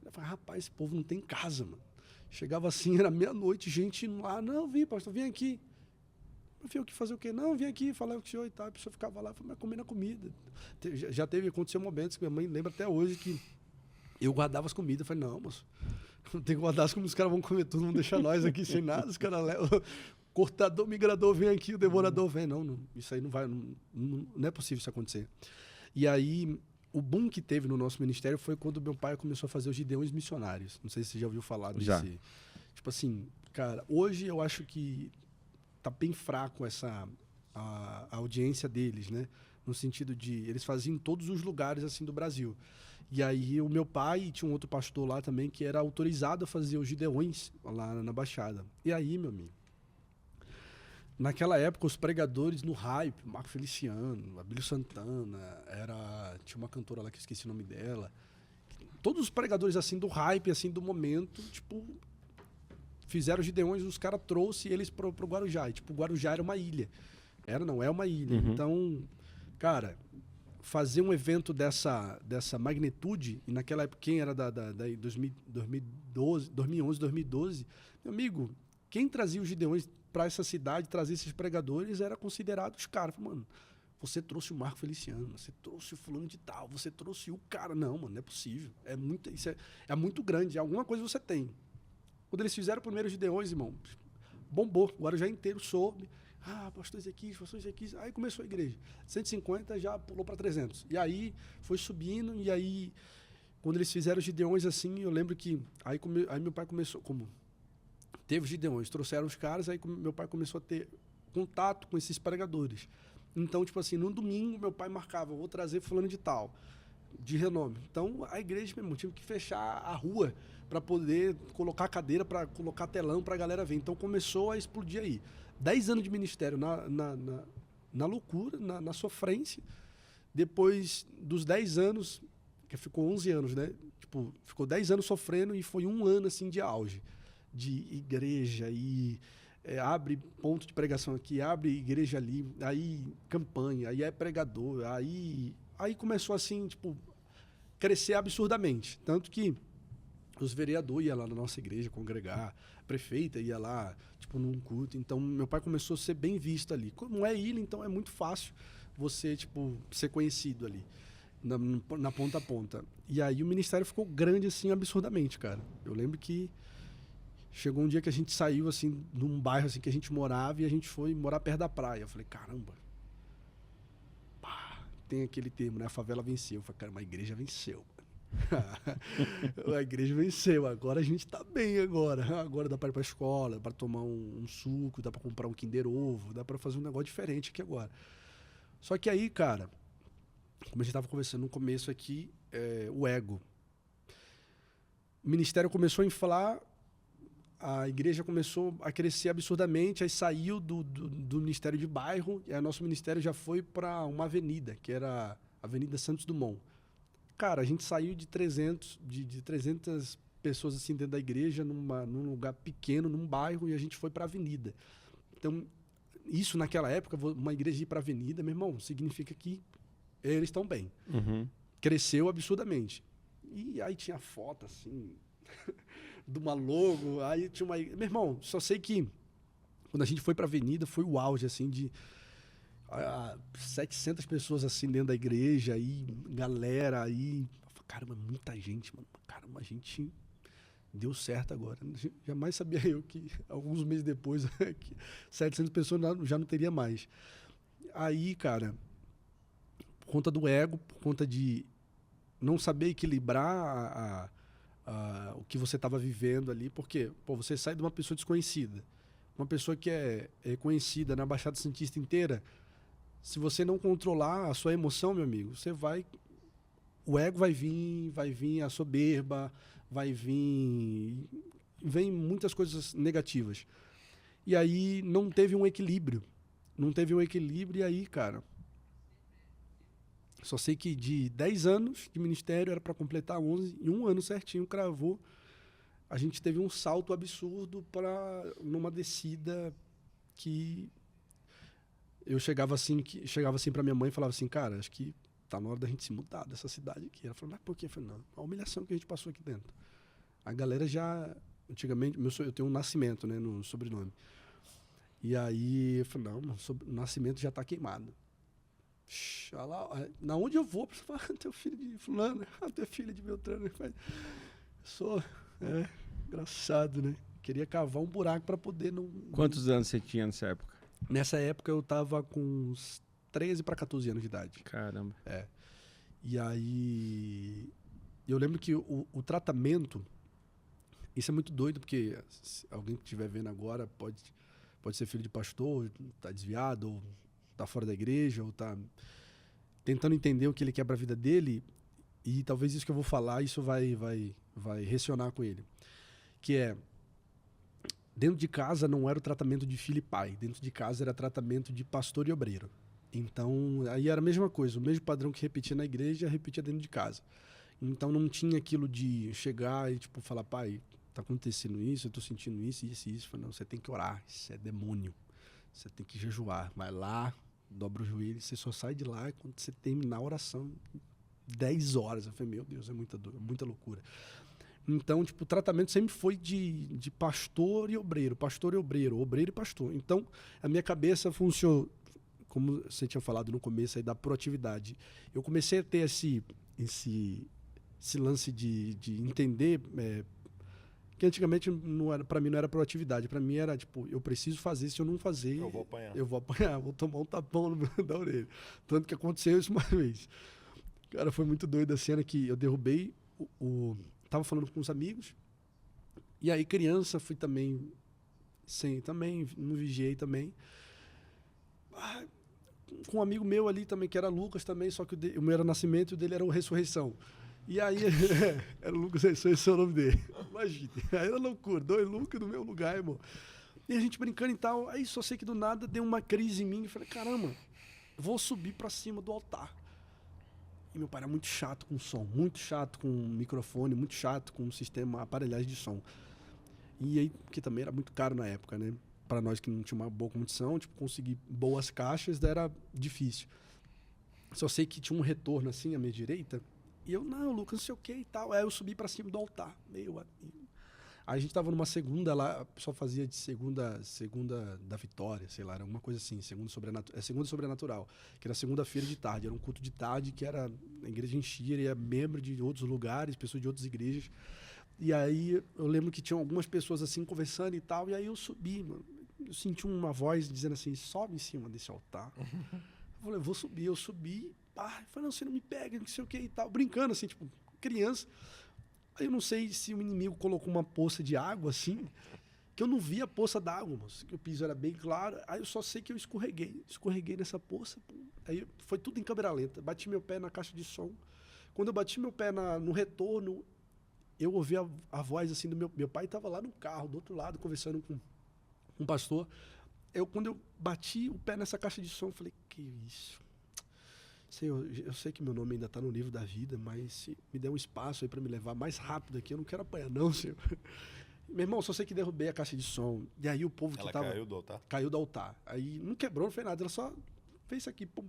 Eu falei, rapaz, esse povo não tem casa, mano. Chegava assim, era meia-noite, gente indo lá, não, vim, pastor, vem aqui. Eu falei, o que fazer o quê? Não, vim aqui, falar com o senhor e tal. A pessoa ficava lá, mas comendo a comida. Já aconteceu momentos que minha mãe lembra até hoje que Eu guardava as comidas. Falei, não, moço, não tem que guardar as comidas, os caras vão comer tudo, não deixar nós aqui sem nada. Os caras levam. Cortador, migrador vem aqui, o devorador vem. Não, isso aí não vai. Não é possível isso acontecer. E aí, o boom que teve no nosso ministério foi quando meu pai começou a fazer os Gideões missionários. Não sei se você já ouviu falar desse. Já. Tipo assim, cara, hoje eu acho que tá bem fraco a audiência deles, né? No sentido de, eles faziam em todos os lugares assim do Brasil. E aí o meu pai tinha um outro pastor lá também que era autorizado a fazer os Gideões lá na Baixada. E aí, meu amigo, naquela época os pregadores no hype, Marco Feliciano, Abílio Santana, tinha uma cantora lá que eu esqueci o nome dela. Todos os pregadores assim do hype, assim do momento, tipo, fizeram os Gideões, os caras trouxeram eles pro Guarujá. E, tipo, o Guarujá era uma ilha. É uma ilha. Uhum. Então, cara, fazer um evento dessa magnitude, e naquela época, quem era da 2011, 2012, meu amigo, quem trazia os Gideões para essa cidade, trazia esses pregadores, era considerado os caras. Mano, você trouxe o Marco Feliciano, você trouxe o fulano de tal, você trouxe o cara. Não, mano, não é possível. Isso é muito grande. Alguma coisa você tem. Quando eles fizeram o primeiro Gideões, irmão, bombou. O Guarujá inteiro soube. Pastor Ezequias. Aí começou a igreja. 150 já pulou para 300. E aí foi subindo. E aí, quando eles fizeram os Gideões assim, eu lembro que... Aí meu pai começou... Teve os Gideões, trouxeram os caras, aí meu pai começou a ter contato com esses pregadores. Então, tipo assim, no domingo, meu pai marcava, vou trazer fulano de tal, de renome. Então, a igreja, meu irmão, tinha que fechar a rua para poder colocar cadeira, para colocar telão para a galera ver. Então, começou a explodir aí. 10 anos de ministério na loucura, na sofrência. Depois dos 10 anos, que ficou 11 anos, né? Tipo, ficou 10 anos sofrendo e foi um ano, assim, de auge. De igreja e abre ponto de pregação aqui, abre igreja ali, aí campanha, aí é pregador, aí começou assim, tipo, crescer absurdamente. Tanto que os vereadores iam lá na nossa igreja congregar, a prefeita ia lá, tipo, num culto. Então, meu pai começou a ser bem visto ali. Como é ilha, então é muito fácil você, tipo, ser conhecido ali, na ponta a ponta. E aí o ministério ficou grande, assim, absurdamente, cara. Eu lembro que chegou um dia que a gente saiu, assim, num bairro assim, que a gente morava e a gente foi morar perto da praia. Eu falei, caramba, tem aquele termo, né? A favela venceu. Eu falei, cara, mas a igreja venceu. A igreja venceu, agora a gente tá bem agora. Agora dá para ir pra escola, dá para tomar um suco, dá para comprar um Kinder Ovo, dá para fazer um negócio diferente aqui agora. Só que aí, cara, como a gente tava conversando no começo aqui, o ego. O ministério começou a inflar, a igreja começou a crescer absurdamente, aí saiu do ministério de bairro, e aí nosso ministério já foi para uma avenida, que era a Avenida Santos Dumont. Cara, a gente saiu de 300 pessoas assim dentro da igreja, num lugar pequeno, num bairro, e a gente foi para a avenida. Então, isso naquela época, uma igreja ir para a avenida, meu irmão, significa que eles estão bem. Uhum. Cresceu absurdamente. E aí tinha foto, assim... de uma logo, aí tinha uma... Meu irmão, só sei que quando a gente foi pra avenida, foi o auge, assim, de 700 pessoas, assim, dentro da igreja, aí, galera, aí... Caramba, muita gente, mano. Caramba, a gente deu certo agora. Jamais sabia eu que, alguns meses depois, 700 pessoas já não teria mais. Aí, cara, por conta do ego, por conta de não saber equilibrar o que você estava vivendo ali, porque você sai de uma pessoa desconhecida, uma pessoa que é conhecida na Baixada Santista inteira, se você não controlar a sua emoção, meu amigo, o ego vai vir a soberba, vem muitas coisas negativas. E aí não teve um equilíbrio, e aí, cara, só sei que de 10 anos de ministério era para completar 11, e um ano certinho cravou. A gente teve um salto absurdo numa descida que eu chegava assim para minha mãe e falava assim, cara, acho que tá na hora da gente se mudar dessa cidade aqui. Ela falou, mas por quê? Eu falei, não, a humilhação que a gente passou aqui dentro. A galera já, antigamente, eu tenho um Nascimento, né, no sobrenome. E aí eu falei, não, o Nascimento já tá queimado. Na onde eu vou, você fala, teu filho de fulano, teu filho de Beltrano. Engraçado, né? Queria cavar um buraco para poder não... Quantos anos você tinha nessa época? Nessa época eu tava com uns 13 para 14 anos de idade. Caramba. E aí... Eu lembro que o tratamento... Isso é muito doido, porque se alguém que estiver vendo agora pode ser filho de pastor, tá desviado, ou tá fora da igreja, ou tá tentando entender o que ele quer para a vida dele, e talvez isso que eu vou falar, isso vai ressonar com ele. Que é, dentro de casa não era o tratamento de filho e pai, dentro de casa era tratamento de pastor e obreiro. Então, aí era a mesma coisa, o mesmo padrão que repetia na igreja, repetia dentro de casa. Então não tinha aquilo de chegar e tipo falar, pai, tá acontecendo isso, eu tô sentindo isso, isso e isso. Falei, não, você tem que orar, isso é demônio. Você tem que jejuar. Vai lá, dobra o joelho, você só sai de lá quando você terminar a oração 10 horas. Eu falei, meu Deus, é muita loucura. Então, tipo, o tratamento sempre foi de pastor e obreiro, obreiro e pastor. Então, a minha cabeça funcionou, como você tinha falado no começo aí, da proatividade. Eu comecei a ter esse lance de entender que antigamente para mim não era proatividade, para mim era tipo, eu preciso fazer, se eu não fazer eu vou apanhar, vou tomar um tapão da orelha. Tanto que aconteceu isso uma vez. Cara, foi muito doido a cena que eu derrubei tava falando com uns amigos, e aí criança fui também não vigiei também. Com um amigo meu ali também, que era Lucas também, só que o meu era Nascimento e o dele era o Ressurreição. E aí, era o Lucas Ressurreição o nome dele. Imagina, aí era loucura, 2 Lucas no meu lugar, irmão. E a gente brincando e tal, aí só sei que do nada deu uma crise em mim, e falei, caramba, vou subir pra cima do altar. E meu pai era muito chato com som, muito chato com microfone, muito chato com sistema, aparelhagem de som. E aí, que também era muito caro na época, né? Para nós que não tinha uma boa condição, tipo, conseguir boas caixas era difícil. Só sei que tinha um retorno assim à minha direita, e eu, não, Lucas, não sei o que e tal. Aí eu subi para cima do altar, meu amigo. Aí a gente tava numa segunda lá, só fazia de segunda da vitória, sei lá, era alguma coisa assim, segunda sobrenatural, que era segunda-feira de tarde, era um culto de tarde que era a igreja enchia, ia membro de outros lugares, pessoas de outras igrejas. E aí eu lembro que tinham algumas pessoas assim conversando e tal, e aí eu subi, mano. Eu senti uma voz dizendo assim, sobe em cima desse altar. Eu falei, vou subir. Eu subi, pá. Eu falei, não, você não me pega, não sei o que e tal. Brincando assim, tipo, criança. Aí eu não sei se o inimigo colocou uma poça de água assim, que eu não vi a poça d'água, moço, que o piso era bem claro. Aí eu só sei que eu escorreguei nessa poça. Pum. Aí foi tudo em câmera lenta. Bati meu pé na caixa de som. Quando eu bati meu pé no retorno, eu ouvi a voz assim do meu pai estava lá no carro, do outro lado, conversando com um pastor. Quando eu bati o pé nessa caixa de som, eu falei, que isso? Senhor, eu sei que meu nome ainda está no livro da vida, mas se me der um espaço aí para me levar mais rápido aqui, eu não quero apanhar não, Senhor. Meu irmão, só sei que derrubei a caixa de som. E aí o povo que tava... caiu do altar? Caiu do altar. Aí não quebrou, não fez nada, ela só fez isso aqui, pum.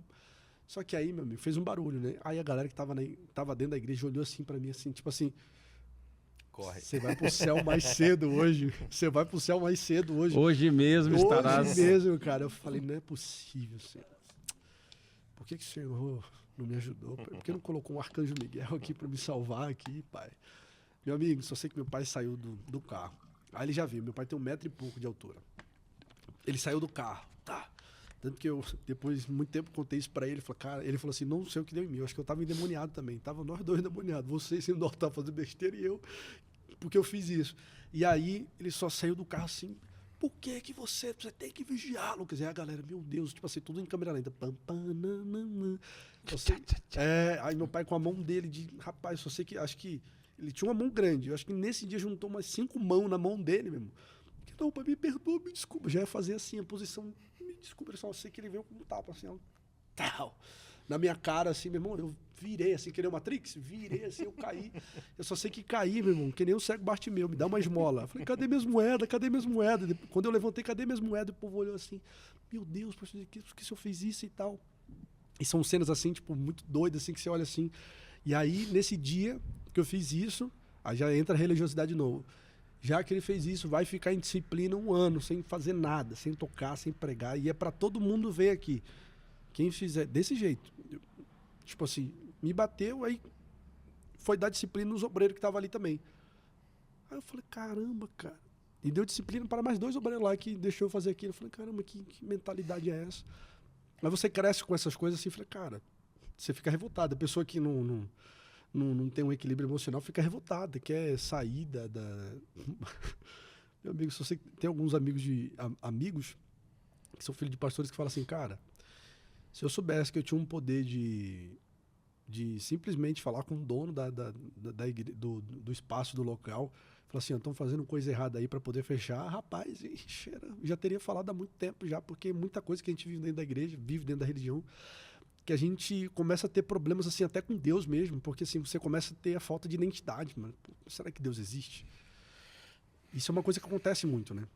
Só que aí, meu amigo, fez um barulho, né? Aí a galera que tava dentro da igreja olhou assim para mim, assim, tipo assim... Corre. Você vai pro céu mais cedo hoje. Você vai pro céu mais cedo hoje. Hoje mesmo estarás. Hoje mesmo, cara. Eu falei, não é possível, Senhor. Por que o Senhor não me ajudou? Por que não colocou um arcanjo Miguel aqui para me salvar aqui, pai? Meu amigo, só sei que meu pai saiu do carro. Aí ele já viu, meu pai tem 1 metro e pouco de altura. Ele saiu do carro, tá. Tanto que eu, depois de muito tempo, contei isso pra ele. Ele falou assim, não sei o que deu em mim. Eu acho que eu tava endemoniado também. Tava nós 2 endemoniados. Você sendo do altar fazendo besteira e eu, porque eu fiz isso. E aí, ele só saiu do carro assim, por que que você tem que vigiar, Lucas? E aí a galera, meu Deus, tipo assim, tudo em câmera lenta. Aí meu pai com a mão dele, rapaz, só sei que, acho que ele tinha uma mão grande. Eu acho que nesse dia juntou umas 5 mãos na mão dele mesmo. Não, pai, me perdoa, me desculpa. Já ia fazer assim, a posição, me desculpa, só sei que ele veio com um tapa assim, ó, tal, na minha cara, assim, meu irmão, eu virei assim, que nem o Matrix, virei assim, eu caí. Eu só sei que caí, meu irmão, que nem o cego Bartimeu, me dá uma esmola. Eu falei, cadê minhas moedas? Cadê minhas moedas? Quando eu levantei, cadê minhas moedas? O povo olhou assim, meu Deus, por que o senhor fez isso e tal? E são cenas assim, tipo, muito doidas, assim, que você olha assim. E aí, nesse dia que eu fiz isso, aí já entra a religiosidade de novo. Já que ele fez isso, vai ficar em disciplina 1 ano, sem fazer nada, sem tocar, sem pregar. E é para todo mundo ver aqui. Quem fizer desse jeito, tipo assim, me bateu, aí foi dar disciplina nos obreiros que estavam ali também. Aí eu falei, caramba, cara. E deu disciplina para mais 2 obreiros lá que deixou eu fazer aquilo. Eu falei, caramba, que mentalidade é essa? Mas você cresce com essas coisas assim, eu falei, cara, você fica revoltado. A pessoa que não tem um equilíbrio emocional fica revoltada, quer sair da... Meu amigo, se você tem alguns amigos que são filhos de pastores que falam assim, cara, se eu soubesse que eu tinha um poder de simplesmente falar com o dono do espaço, do local, falar assim, estão fazendo coisa errada aí para poder fechar, rapaz, já teria falado há muito tempo já, porque muita coisa que a gente vive dentro da igreja, vive dentro da religião, que a gente começa a ter problemas assim até com Deus mesmo, porque assim, você começa a ter a falta de identidade, mano. Pô, será que Deus existe? Isso é uma coisa que acontece muito, né?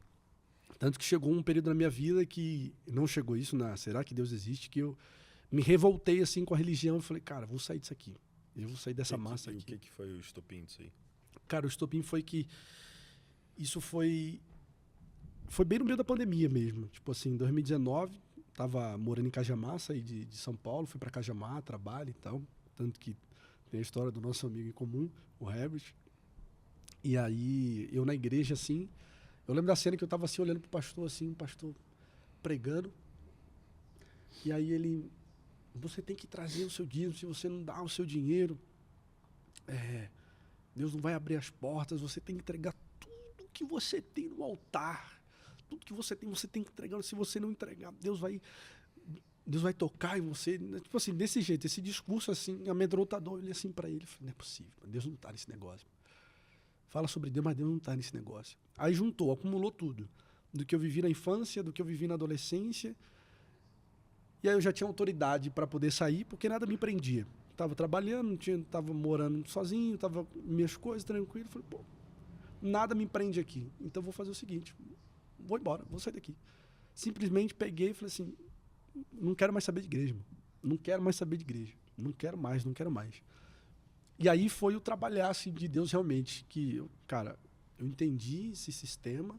Tanto que chegou um período na minha vida que não chegou isso, será que Deus existe? Que eu me revoltei assim com a religião e falei, cara, vou sair disso aqui. Eu vou sair dessa massa aqui. E o que foi o estopim disso aí? Cara, o estopim foi que isso foi bem no meio da pandemia mesmo. Tipo assim, em 2019, tava morando em Cajamar, saí de São Paulo, fui para Cajamar, trabalho e tal. Tanto que tem a história do nosso amigo em comum, o Herbert. E aí, eu na igreja, assim, eu lembro da cena que eu tava assim, olhando pro pastor, assim, o pastor pregando. E aí ele, você tem que trazer o seu dízimo, se você não dá o seu dinheiro, Deus não vai abrir as portas, você tem que entregar tudo que você tem no altar. Tudo que você tem que entregar. Se você não entregar, Deus vai tocar em você. Tipo assim, desse jeito, esse discurso assim, amedrontador. Eu olhei assim para ele, falei, não é possível, Deus não está nesse negócio. Fala sobre Deus, mas Deus não está nesse negócio. Aí juntou, acumulou tudo. Do que eu vivi na infância, do que eu vivi na adolescência. E aí eu já tinha autoridade para poder sair, porque nada me prendia. Estava trabalhando, estava morando sozinho, estava minhas coisas, tranquilo. Falei, pô, nada me prende aqui. Então vou fazer o seguinte, vou embora, vou sair daqui. Simplesmente peguei e falei assim, não quero mais saber de igreja, mano. Não quero mais saber de igreja. Não quero mais. E aí foi o trabalhar assim, de Deus realmente, que, cara, eu entendi esse sistema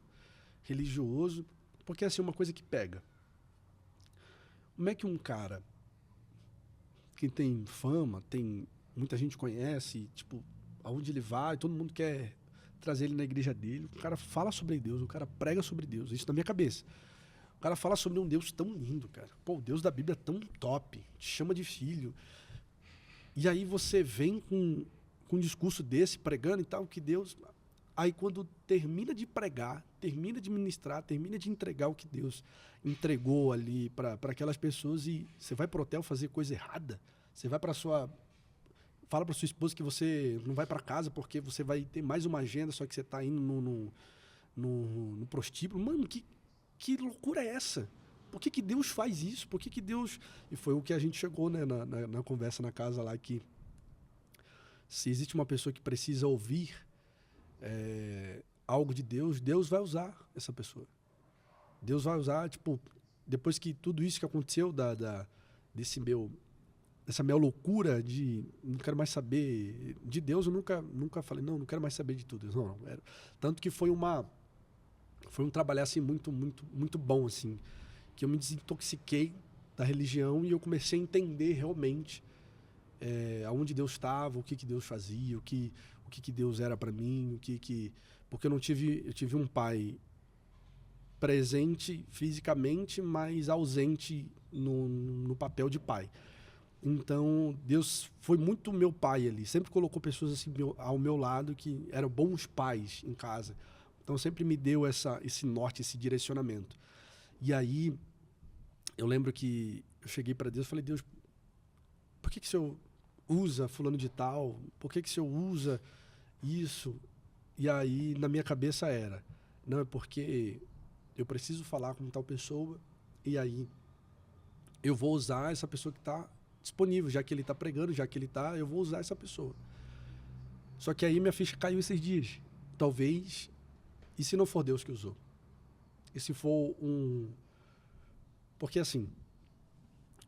religioso, porque assim, uma coisa que pega. Como é que um cara que tem fama, muita gente conhece, tipo, aonde ele vai, todo mundo quer trazer ele na igreja dele, o cara fala sobre Deus, o cara prega sobre Deus, isso na minha cabeça. O cara fala sobre um Deus tão lindo, cara. Pô, o Deus da Bíblia é tão top, te chama de filho. E aí você vem com um discurso desse, pregando e tal, que Deus... Aí quando termina de pregar, termina de ministrar, termina de entregar o que Deus entregou ali para aquelas pessoas e você vai pro hotel fazer coisa errada, você vai fala para sua esposa que você não vai para casa porque você vai ter mais uma agenda, só que você tá indo no prostíbulo. Mano, que loucura é essa? Por que Deus faz isso? Por que Deus... E foi o que a gente chegou, né, na conversa na casa lá, que se existe uma pessoa que precisa ouvir algo de Deus, Deus vai usar essa pessoa. Deus vai usar, tipo, depois que tudo isso que aconteceu, dessa minha loucura de não quero mais saber de Deus, eu nunca falei, não quero mais saber de tudo. Não. Tanto que foi um trabalhar assim, muito, muito, muito bom, assim, que eu me desintoxiquei da religião e eu comecei a entender realmente aonde Deus estava, o que Deus fazia, o que Deus era para mim, porque eu tive um pai presente fisicamente, mas ausente no papel de pai. Então, Deus foi muito meu pai ali. Sempre colocou pessoas assim ao meu lado que eram bons pais em casa. Então, sempre me deu esse norte, esse direcionamento. E aí, eu lembro que eu cheguei para Deus e falei, Deus, por que o Senhor usa fulano de tal? Por que o Senhor usa isso? E aí, na minha cabeça não, é porque eu preciso falar com tal pessoa e aí eu vou usar essa pessoa que está disponível, já que ele está pregando, eu vou usar essa pessoa. Só que aí minha ficha caiu esses dias. Talvez, e se não for Deus que usou? E se for Porque assim,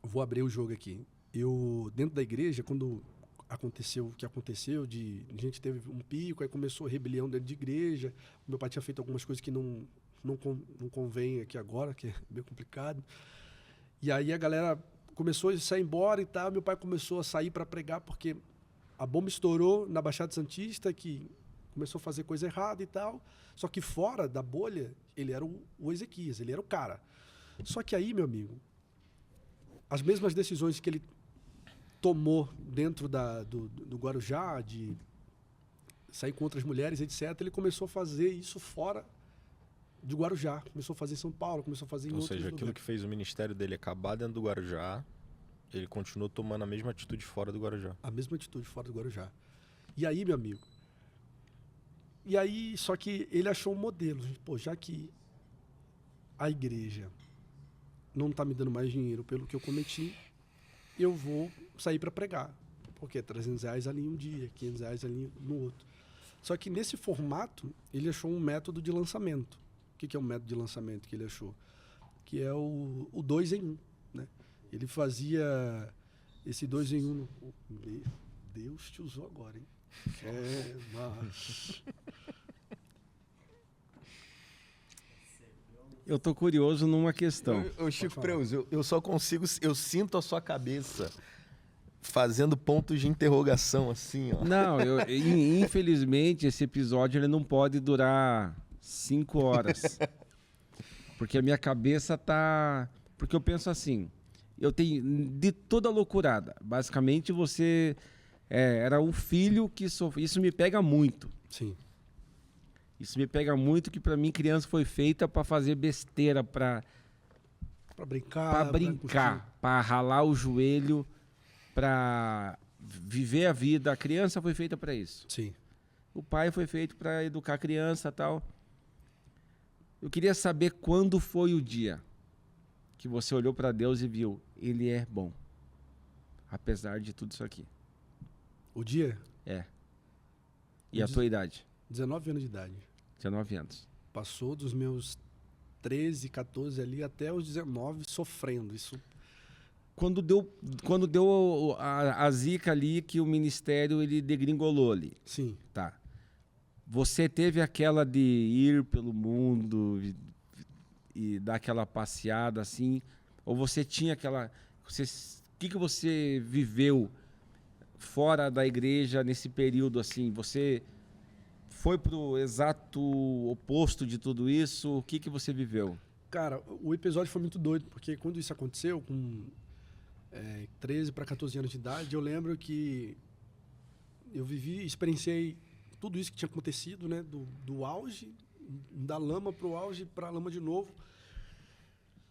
vou abrir o jogo aqui. Eu, dentro da igreja, quando aconteceu o que aconteceu, a gente teve um pico, aí começou a rebelião dentro de igreja, meu pai tinha feito algumas coisas que não convém aqui agora, que é meio complicado. E aí a galera começou a sair embora e tal. Meu pai começou a sair para pregar porque a bomba estourou na Baixada Santista, que começou a fazer coisa errada e tal. Só que fora da bolha, ele era o Ezequias, ele era o cara. Só que aí, meu amigo, as mesmas decisões que ele tomou dentro do Guarujá, de sair com outras mulheres, etc., ele começou a fazer isso fora de Guarujá. Começou a fazer em São Paulo, começou a fazer em outros lugares. Ou seja, aquilo que fez o ministério dele acabar dentro do Guarujá, ele continuou tomando a mesma atitude fora do Guarujá. A mesma atitude fora do Guarujá. E aí, meu amigo, só que ele achou um modelo. Pô, já que a igreja não está me dando mais dinheiro pelo que eu cometi, eu vou sair para pregar. Porque é R$300 ali um dia, R$500 ali no outro. Só que nesse formato, ele achou um método de lançamento. O que é um método de lançamento que ele achou? Que é o 2 em 1. Né? Ele fazia esse 2 em 1. Deus te usou agora, hein? Mas... Eu tô curioso numa questão. Chico Preus, eu só consigo... Eu sinto a sua cabeça fazendo pontos de interrogação, assim, ó. Não, infelizmente, esse episódio ele não pode durar 5 horas. Porque a minha cabeça tá... Porque eu penso assim, eu tenho de toda loucurada. Basicamente, você era um filho que sofreu. Isso me pega muito. Sim. Isso me pega muito, que para mim criança foi feita para fazer besteira, para brincar, para ralar o joelho, para viver a vida. A criança foi feita para isso. Sim. O pai foi feito para educar a criança, tal. Eu queria saber quando foi o dia que você olhou para Deus e viu, ele é bom, apesar de tudo isso aqui. O dia? É. E a tua idade? 19 anos de idade. 19 anos. Passou dos meus 13, 14 ali até os 19 sofrendo. Isso. Quando deu a zica ali que o ministério ele degringolou ali. Sim. Tá. Você teve aquela de ir pelo mundo e dar aquela passeada assim? Ou você tinha aquela... O que você viveu fora da igreja nesse período assim? Você... foi pro exato oposto de tudo isso? O que você viveu? Cara, o episódio foi muito doido, porque quando isso aconteceu, com 13 para 14 anos de idade, eu lembro que eu experienciei tudo isso que tinha acontecido, né? Do auge, da lama pro auge, pra lama de novo.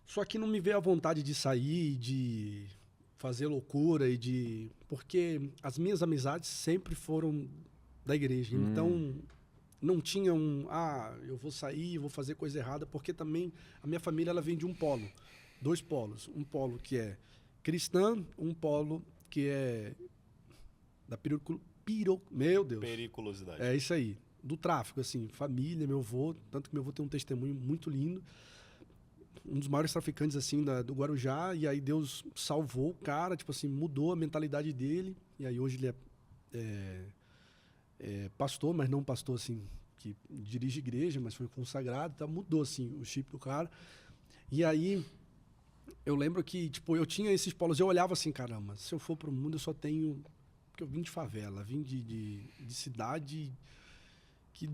Só que não me veio a vontade de sair, de fazer loucura porque as minhas amizades sempre foram da igreja. Então... não tinha eu vou sair, vou fazer coisa errada, porque também a minha família ela vem de um polo, 2 polos. Um polo que é cristã, um polo que é da meu Deus. Periculosidade. É isso aí, do tráfico, assim, família, meu avô, tanto que meu avô tem um testemunho muito lindo, um dos maiores traficantes, assim, do Guarujá, e aí Deus salvou o cara, tipo assim, mudou a mentalidade dele, e aí hoje ele é pastor, mas não pastor assim que dirige igreja, mas foi consagrado, tá? Mudou assim o chip do cara. E aí eu lembro que tipo eu tinha esses polos, eu olhava assim, caramba, se eu for pro mundo eu só tenho, porque eu vim de favela, vim de cidade que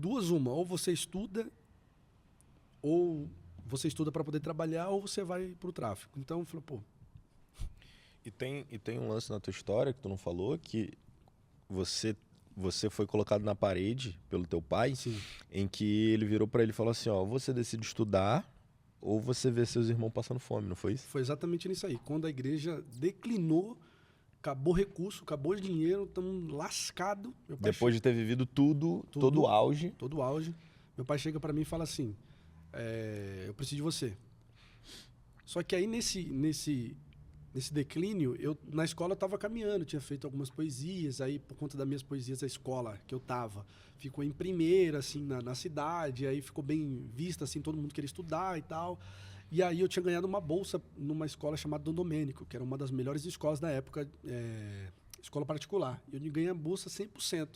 ou você estuda para poder trabalhar ou você vai pro tráfico. Então eu falei, pô. E tem um lance na tua história que tu não falou, que você foi colocado na parede pelo teu pai. Sim. Em que ele virou pra ele e falou assim, ó, você decide estudar ou você vê seus irmãos passando fome, não foi isso? Foi exatamente nisso aí. Quando a igreja declinou, acabou recurso, acabou dinheiro, estamos lascados. Depois de ter vivido tudo, todo o auge. Todo o auge. Meu pai chega pra mim e fala assim, eu preciso de você. Só que aí nesse declínio, na escola eu estava caminhando, tinha feito algumas poesias, aí por conta das minhas poesias, a escola que eu estava ficou em primeira, assim, na cidade, aí ficou bem vista, assim, todo mundo queria estudar e tal. E aí eu tinha ganhado uma bolsa numa escola chamada Dom Domênico, que era uma das melhores escolas da época, escola particular. E eu ganhei a bolsa 100%.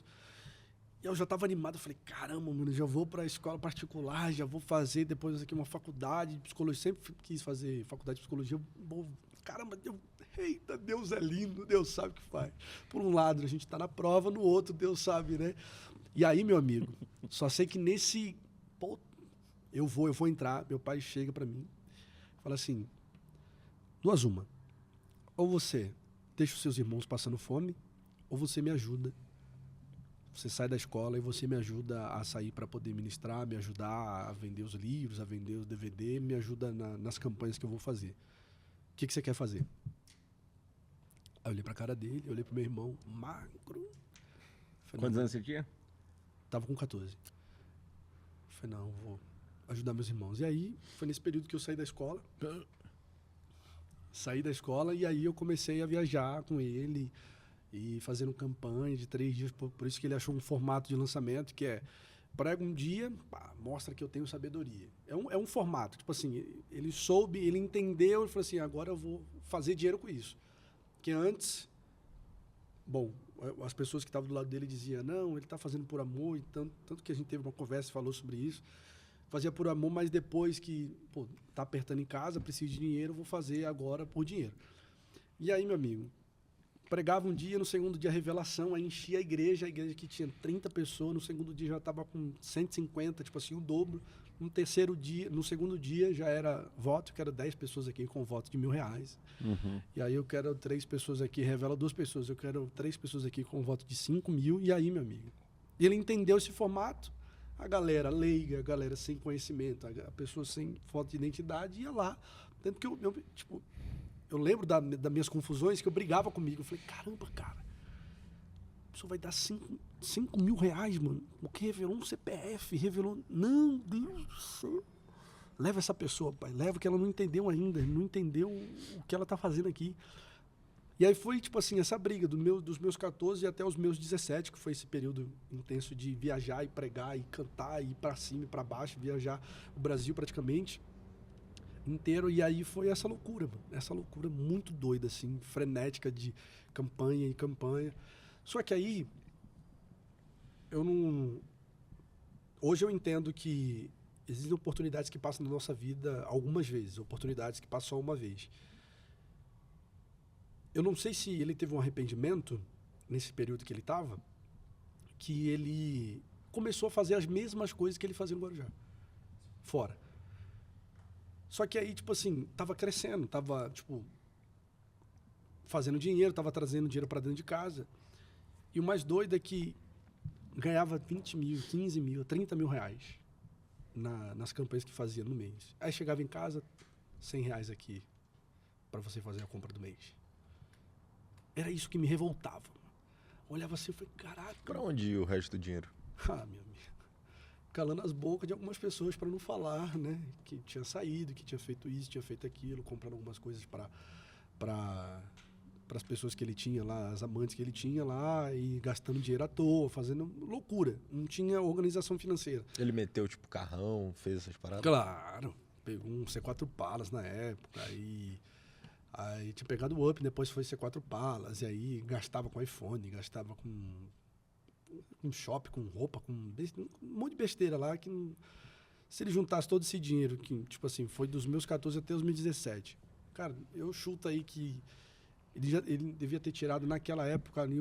E eu já estava animado, eu falei, caramba, mano, já vou para a escola particular, já vou fazer depois aqui uma faculdade de psicologia, sempre quis fazer faculdade de psicologia, vou caramba, eita, Deus é lindo, Deus sabe o que faz. Por um lado, a gente tá na prova, no outro, Deus sabe, né? E aí, meu amigo, só sei que nesse... Pô, eu vou entrar, meu pai chega pra mim, fala assim, 2 uma. Ou você deixa os seus irmãos passando fome, ou você me ajuda. Você sai da escola e você me ajuda a sair para poder ministrar, me ajudar a vender os livros, a vender os DVD, me ajuda nas campanhas que eu vou fazer. O que você quer fazer? Aí eu olhei pra cara dele, eu olhei pro meu irmão, magro. Falei, quantos anos você tinha? Tava com 14. Falei, não, vou ajudar meus irmãos. E aí, foi nesse período que eu saí da escola. Saí da escola e aí eu comecei a viajar com ele e fazendo campanha de 3 dias. Por isso que ele achou um formato de lançamento que é prega um dia, pá, mostra que eu tenho sabedoria. É um formato, tipo assim, ele soube, ele entendeu, ele falou assim, agora eu vou fazer dinheiro com isso. Que antes, bom, as pessoas que estavam do lado dele diziam, não, ele está fazendo por amor, e tanto que a gente teve uma conversa e falou sobre isso. Fazia por amor, mas depois que, pô, tá apertando em casa, preciso de dinheiro, vou fazer agora por dinheiro. E aí, meu amigo, pregava um dia, no segundo dia revelação, aí enchia a igreja que tinha 30 pessoas, no segundo dia já estava com 150, tipo assim, o dobro. No segundo dia já era voto, eu quero 10 pessoas aqui com voto de R$1.000. Uhum. E aí eu quero 3 pessoas aqui, revela 2 pessoas, eu quero 3 pessoas aqui com voto de 5.000, e aí, meu amigo? Ele entendeu esse formato, a galera leiga, a galera sem conhecimento, a pessoa sem foto de identidade ia lá. Tanto que eu lembro das minhas confusões, que eu brigava comigo. Eu falei, caramba, cara, a pessoa vai dar 5 mil reais, mano. O que revelou um CPF, revelou... Não, Deus do céu. Leva essa pessoa, pai. Leva, que ela não entendeu ainda. Não entendeu o que ela tá fazendo aqui. E aí foi, tipo assim, essa briga dos meus 14 até os meus 17, que foi esse período intenso de viajar e pregar e cantar, e ir pra cima e pra baixo, viajar o Brasil praticamente inteiro. E aí foi essa loucura, mano. Essa loucura muito doida, assim, frenética de campanha e campanha. Só que aí, hoje eu entendo que existem oportunidades que passam na nossa vida algumas vezes, oportunidades que passam só uma vez. Eu não sei se ele teve um arrependimento nesse período que ele estava, que ele começou a fazer as mesmas coisas que ele fazia no Guarujá, fora. Só que aí, tipo assim, tava crescendo, tava, tipo, fazendo dinheiro, tava trazendo dinheiro para dentro de casa. E o mais doido é que ganhava 20 mil, 15 mil, 30 mil reais nas campanhas que fazia no mês. Aí chegava em casa, 100 reais aqui para você fazer a compra do mês. Era isso que me revoltava. Olhava assim e falei, caraca. Pra onde ia o resto do dinheiro? Ah, meu amigo. Calando as bocas de algumas pessoas para não falar, né? Que tinha saído, que tinha feito isso, tinha feito aquilo, comprando algumas coisas para as pessoas que ele tinha lá, as amantes que ele tinha lá, e gastando dinheiro à toa, fazendo loucura. Não tinha organização financeira. Ele meteu, tipo, carrão, fez essas paradas? Claro. Pegou um C4 Palas na época, aí tinha pegado o Up, depois foi C4 Palas, e aí gastava com iPhone, gastava com shopping, com roupa, com um monte de besteira lá, que se ele juntasse todo esse dinheiro, que, tipo assim, foi dos meus 14 até os meus 17. Cara, eu chuto aí que ele devia ter tirado naquela época ali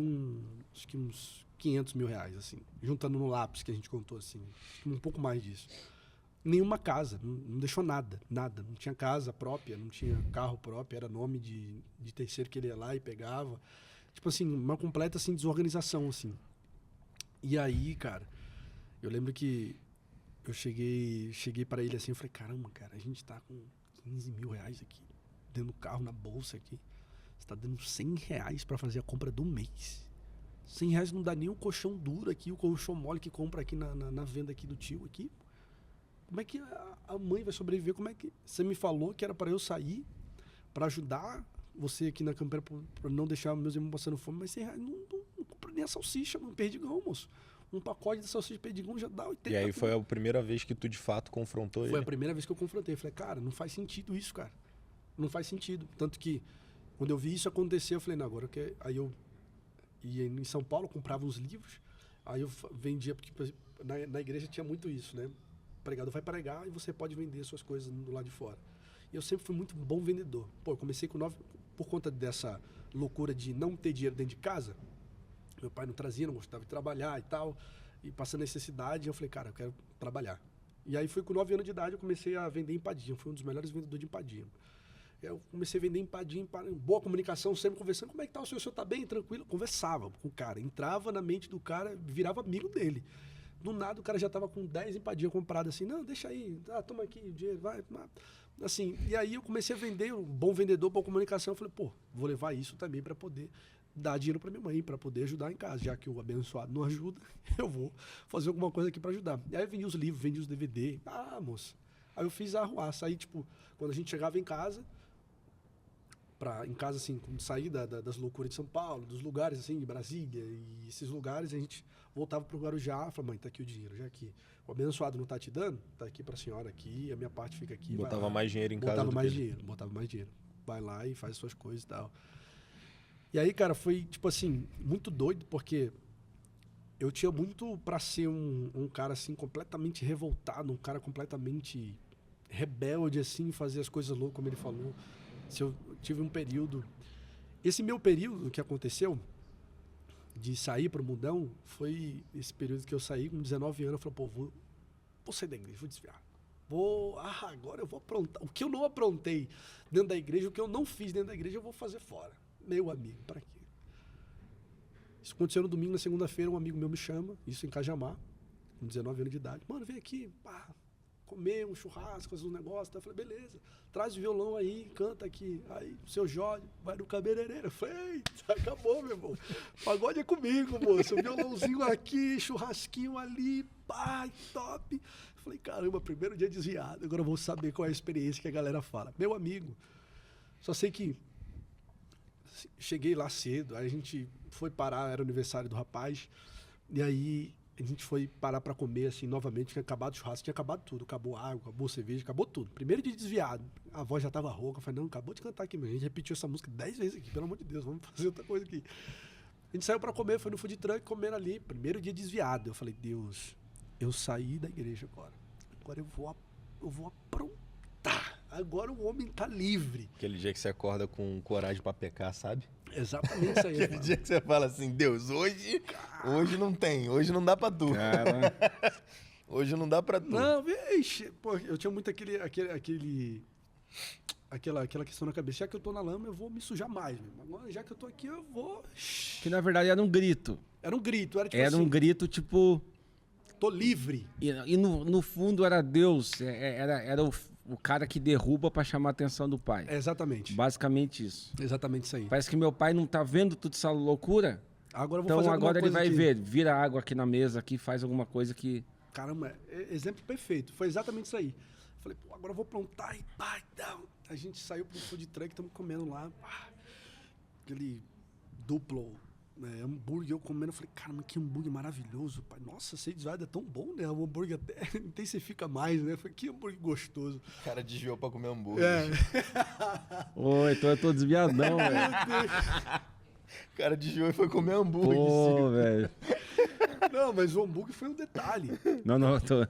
acho que uns 500 mil reais, assim, juntando no lápis que a gente contou, assim, um pouco mais disso. Nenhuma casa, não deixou nada. Não tinha casa própria, não tinha carro próprio, era nome de terceiro que ele ia lá e pegava. Tipo assim, uma completa assim, desorganização, assim. E aí, cara, eu lembro que eu cheguei para ele assim, eu falei, caramba, cara, a gente tá com 15 mil reais aqui, dentro do carro, na bolsa aqui. Você tá dando 100 reais para fazer a compra do mês. 100 reais não dá nem um colchão duro aqui, o colchão mole que compra aqui na venda aqui do tio aqui. Como é que a mãe vai sobreviver? Como é que você me falou que era para eu sair, para ajudar você aqui na campanha, para não deixar meus irmãos passando fome, mas 100 reais não compra nem a salsicha, mano, perdigão, moço. Um pacote de salsicha perdigão já dá 80. E aí foi a primeira vez que tu, de fato, confrontou ele? Foi a primeira vez que eu confrontei. Eu falei, cara, não faz sentido isso, cara. Não faz sentido. Tanto que, quando eu vi isso acontecer, eu falei, não, agora eu quero... Aí eu ia em São Paulo, comprava uns livros, aí eu vendia, porque na igreja tinha muito isso, né? O pregador vai pregar e você pode vender suas coisas do lado de fora. E eu sempre fui muito bom vendedor. Pô, eu comecei com 9... Por conta dessa loucura de não ter dinheiro dentro de casa, meu pai não trazia, não gostava de trabalhar e tal, e passando necessidade, eu falei, cara, eu quero trabalhar. E aí foi com 9 anos de idade, eu comecei a vender empadinha. Fui um dos melhores vendedores de empadinha. Eu comecei a vender empadinha, boa comunicação, sempre conversando. Como é que tá o senhor? O senhor tá bem? Tranquilo? Conversava com o cara. Entrava na mente do cara, virava amigo dele. Do nada, o cara já tava com 10 empadinhas compradas assim. Não, deixa aí. Ah, toma aqui o dinheiro, vai. Assim, e aí eu comecei a vender, um bom vendedor, boa comunicação. Eu falei, pô, vou levar isso também para poder dar dinheiro para minha mãe, para poder ajudar em casa. Já que o abençoado não ajuda, eu vou fazer alguma coisa aqui para ajudar. E aí eu vendi os livros, vendi os DVD. Ah, moça. Aí eu fiz a arruaça. Aí, tipo, quando a gente chegava em casa, assim, sair das loucuras de São Paulo, dos lugares, assim, de Brasília, e esses lugares, a gente voltava pro Guarujá, falava, mãe, tá aqui o dinheiro, já que o abençoado não tá te dando, tá aqui pra senhora aqui, a minha parte fica aqui. Botava mais dinheiro em casa. Botava mais dinheiro. Vai lá e faz suas coisas e tal. E aí, cara, foi, tipo assim, muito doido, porque eu tinha muito pra ser um cara, assim, completamente revoltado, um cara completamente rebelde, assim, fazer as coisas loucas, como ele falou. Se eu tive um período... Esse meu período que aconteceu, de sair para o mundão, foi esse período que eu saí com 19 anos. Eu falei, pô, vou sair da igreja, vou desviar. Agora eu vou aprontar. O que eu não aprontei dentro da igreja, o que eu não fiz dentro da igreja, eu vou fazer fora. Meu amigo, para quê? Isso aconteceu no domingo, na segunda-feira, um amigo meu me chama, isso em Cajamar, com 19 anos de idade. Mano, vem aqui, comer um churrasco, fazer um negócio. Eu falei, beleza, traz o violão aí, canta aqui. Aí o seu Jorge vai no cabeleireiro. Eu falei, acabou, meu irmão. Pagode é comigo, moço. O violãozinho aqui, churrasquinho ali, top. Eu falei, caramba, primeiro dia desviado. Agora eu vou saber qual é a experiência que a galera fala. Meu amigo, só sei que cheguei lá cedo, aí a gente foi parar, era aniversário do rapaz, e aí a gente foi parar pra comer, assim, novamente, tinha acabado o churrasco, tinha acabado tudo. Acabou água, acabou cerveja, acabou tudo. Primeiro dia desviado. A voz já tava rouca. Eu falei, não, acabou de cantar aqui, meu. A gente repetiu essa música 10 vezes aqui, pelo amor de Deus, vamos fazer outra coisa aqui. A gente saiu pra comer, foi no food truck, comendo ali. Primeiro dia desviado. Eu falei, Deus, eu saí da igreja agora. Agora eu vou aprontar. Agora o homem tá livre. Aquele dia que você acorda com coragem pra pecar, sabe? Exatamente isso aí. Aquele dia que você fala assim, Deus, hoje não tem, hoje não dá pra tu. Cara. Hoje não dá pra tu. Não, vixe, pô, eu tinha muito aquela questão na cabeça. Já que eu tô na lama, eu vou me sujar mais. Agora, já que eu tô aqui, eu vou... Que na verdade era um grito. Era um grito, era tipo Era assim, um grito tipo... Tô livre. E no fundo era Deus, era o cara que derruba pra chamar a atenção do pai. Exatamente. Basicamente isso. Exatamente isso aí. Parece que meu pai não tá vendo toda essa loucura. Agora eu vou Então fazer agora ele vai aqui. ver, vira água aqui na mesa, aqui, faz alguma coisa que... Caramba, exemplo perfeito. Foi exatamente isso aí. Falei, pô, agora eu vou plantar e pá, então. A gente saiu pro food truck, estamos comendo lá. Aquele duplo hambúrguer, eu comendo. Eu falei, caramba, que hambúrguer maravilhoso, pai. Nossa, ser desviado é tão bom, né? O hambúrguer até intensifica mais, né? Eu falei, que hambúrguer gostoso. O cara desviou pra comer hambúrguer. Oi, então eu tô desviadão, velho. O cara desviou e foi comer hambúrguer. Pô, velho. Não, mas o hambúrguer foi um detalhe. Não, eu tô...